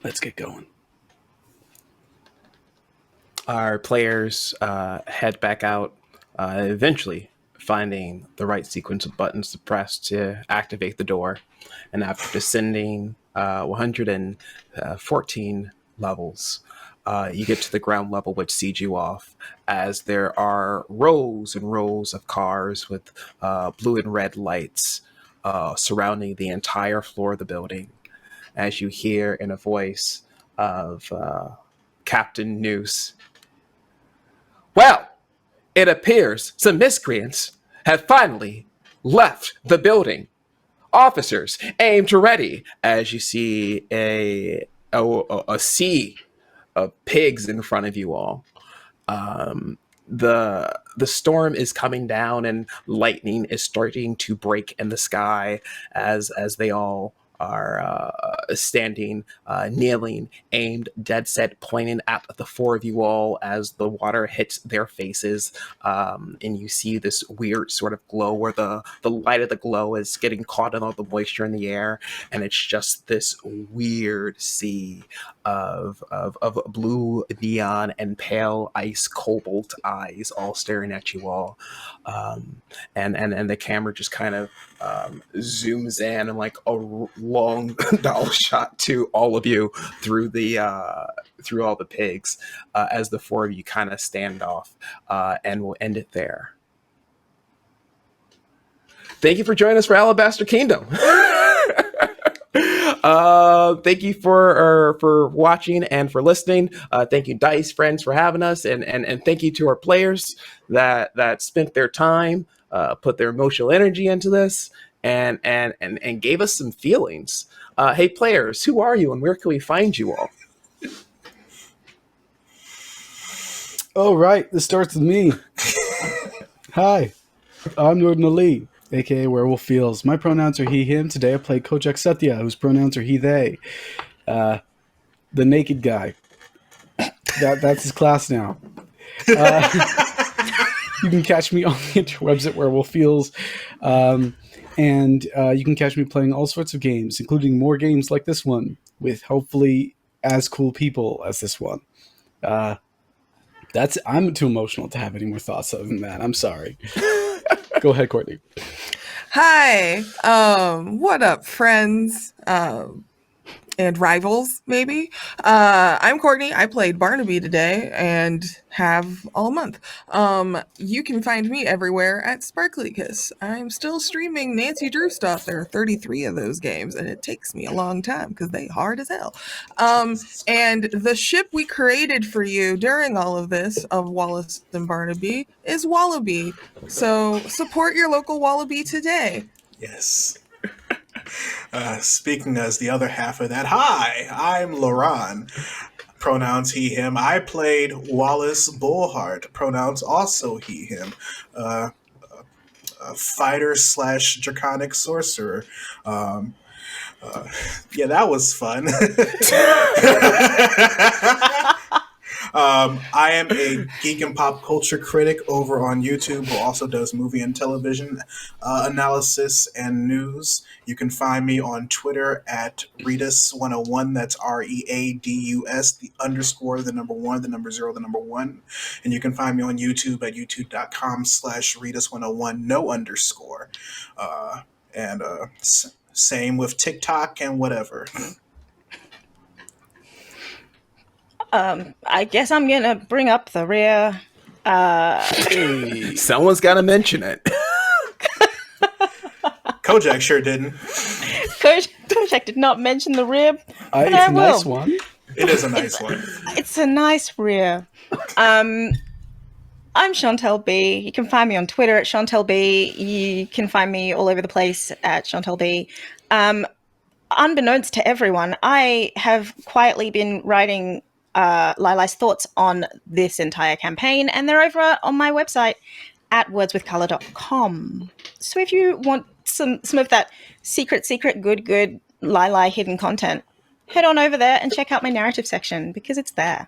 Let's get going.
Our players head back out, eventually finding the right sequence of buttons to press to activate the door. And after descending 114 levels, you get to the ground level, which sees you off, as there are rows and rows of cars with blue and red lights surrounding the entire floor of the building. As you hear in a voice of Captain Noose, "Well, it appears some miscreants have finally left the building. Officers, aim to ready," as you see a sea of pigs in front of you all. The storm is coming down and lightning is starting to break in the sky as they all standing, kneeling, aimed, dead set, pointing at the four of you all as the water hits their faces, and you see this weird sort of glow where the light of the glow is getting caught in all the moisture in the air, and it's just this weird sea of blue neon and pale ice cobalt eyes all staring at you all, and the camera just kind of zooms in and like a long dollar shot to all of you through all the pigs as the four of you kind of stand off, and we'll end it there. Thank you for joining us for Alabaster Kingdom. Thank you for watching and for listening. Thank you, Dice friends, for having us, and thank you to our players that spent their time, put their emotional energy into this, and gave us some feelings. Hey, players, who are you and where can we find you all?
All right, this starts with me. Hi, I'm Jordan Ali, aka Werewolf Feels. My pronouns are he, him. Today I play Coh'Jak Satya, whose pronouns are he, they. The naked guy. That's his class now. You can catch me on the interwebs at Werewolf Feels. And you can catch me playing all sorts of games, including more games like this one, with hopefully as cool people as this one. I'm too emotional to have any more thoughts other than that. I'm sorry. Go ahead, Courtney.
Hi. What up, friends? And rivals, maybe. I'm Courtney. I played Barnaby today and have all month. You can find me everywhere at Sparkly Kiss. I'm still streaming Nancy Drew stuff. There are 33 of those games, and it takes me a long time because they hard as hell. And the ship we created for you during all of this of Wallace and Barnaby is Wallaby. So support your local Wallaby today.
Yes. Speaking as the other half of that, hi, I'm Laron. Pronouns he, him. I played Wallace Bullheart. Pronouns also he, him. A fighter / draconic sorcerer. Yeah, that was fun. I am a geek and pop culture critic over on YouTube who also does movie and television analysis and news. You can find me on Twitter at Readus101. That's READUS, the underscore, the number 1, the number 0, the number 1. And you can find me on YouTube at youtube.com/Readus101, no underscore. And same with TikTok and whatever.
I guess I'm gonna bring up the rear.
Someone's got to mention it.
Coh'Jak sure didn't.
Coh'Jak did not mention the rib.
It's a nice one.
It is a nice one.
It's a nice rear. I'm Chantel B. You can find me on Twitter at Chantel B. You can find me all over the place at Chantel B. Unbeknownst to everyone, I have quietly been writing Lailai's thoughts on this entire campaign, and they're over on my website at wordswithcolor.com. So if you want some of that secret, good Lailai hidden content, head on over there and check out my narrative section because it's there.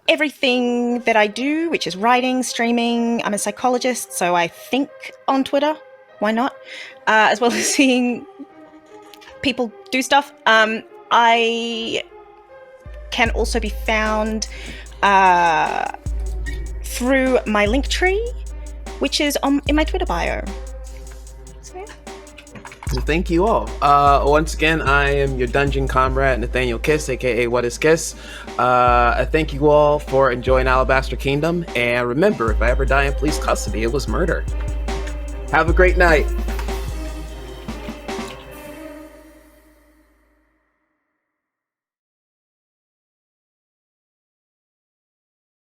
Everything that I do, which is writing, streaming, I'm a psychologist, so I think on Twitter. Why not? As well as seeing people do stuff. I can also be found through my link tree, which is in my Twitter bio. So, yeah.
Well, thank you all. Once again, I am your dungeon comrade, Nathaniel Kiss, aka What Is Kiss. I thank you all for enjoying Alabaster Kingdom, and remember, if I ever die in police custody, it was murder. Have a great night.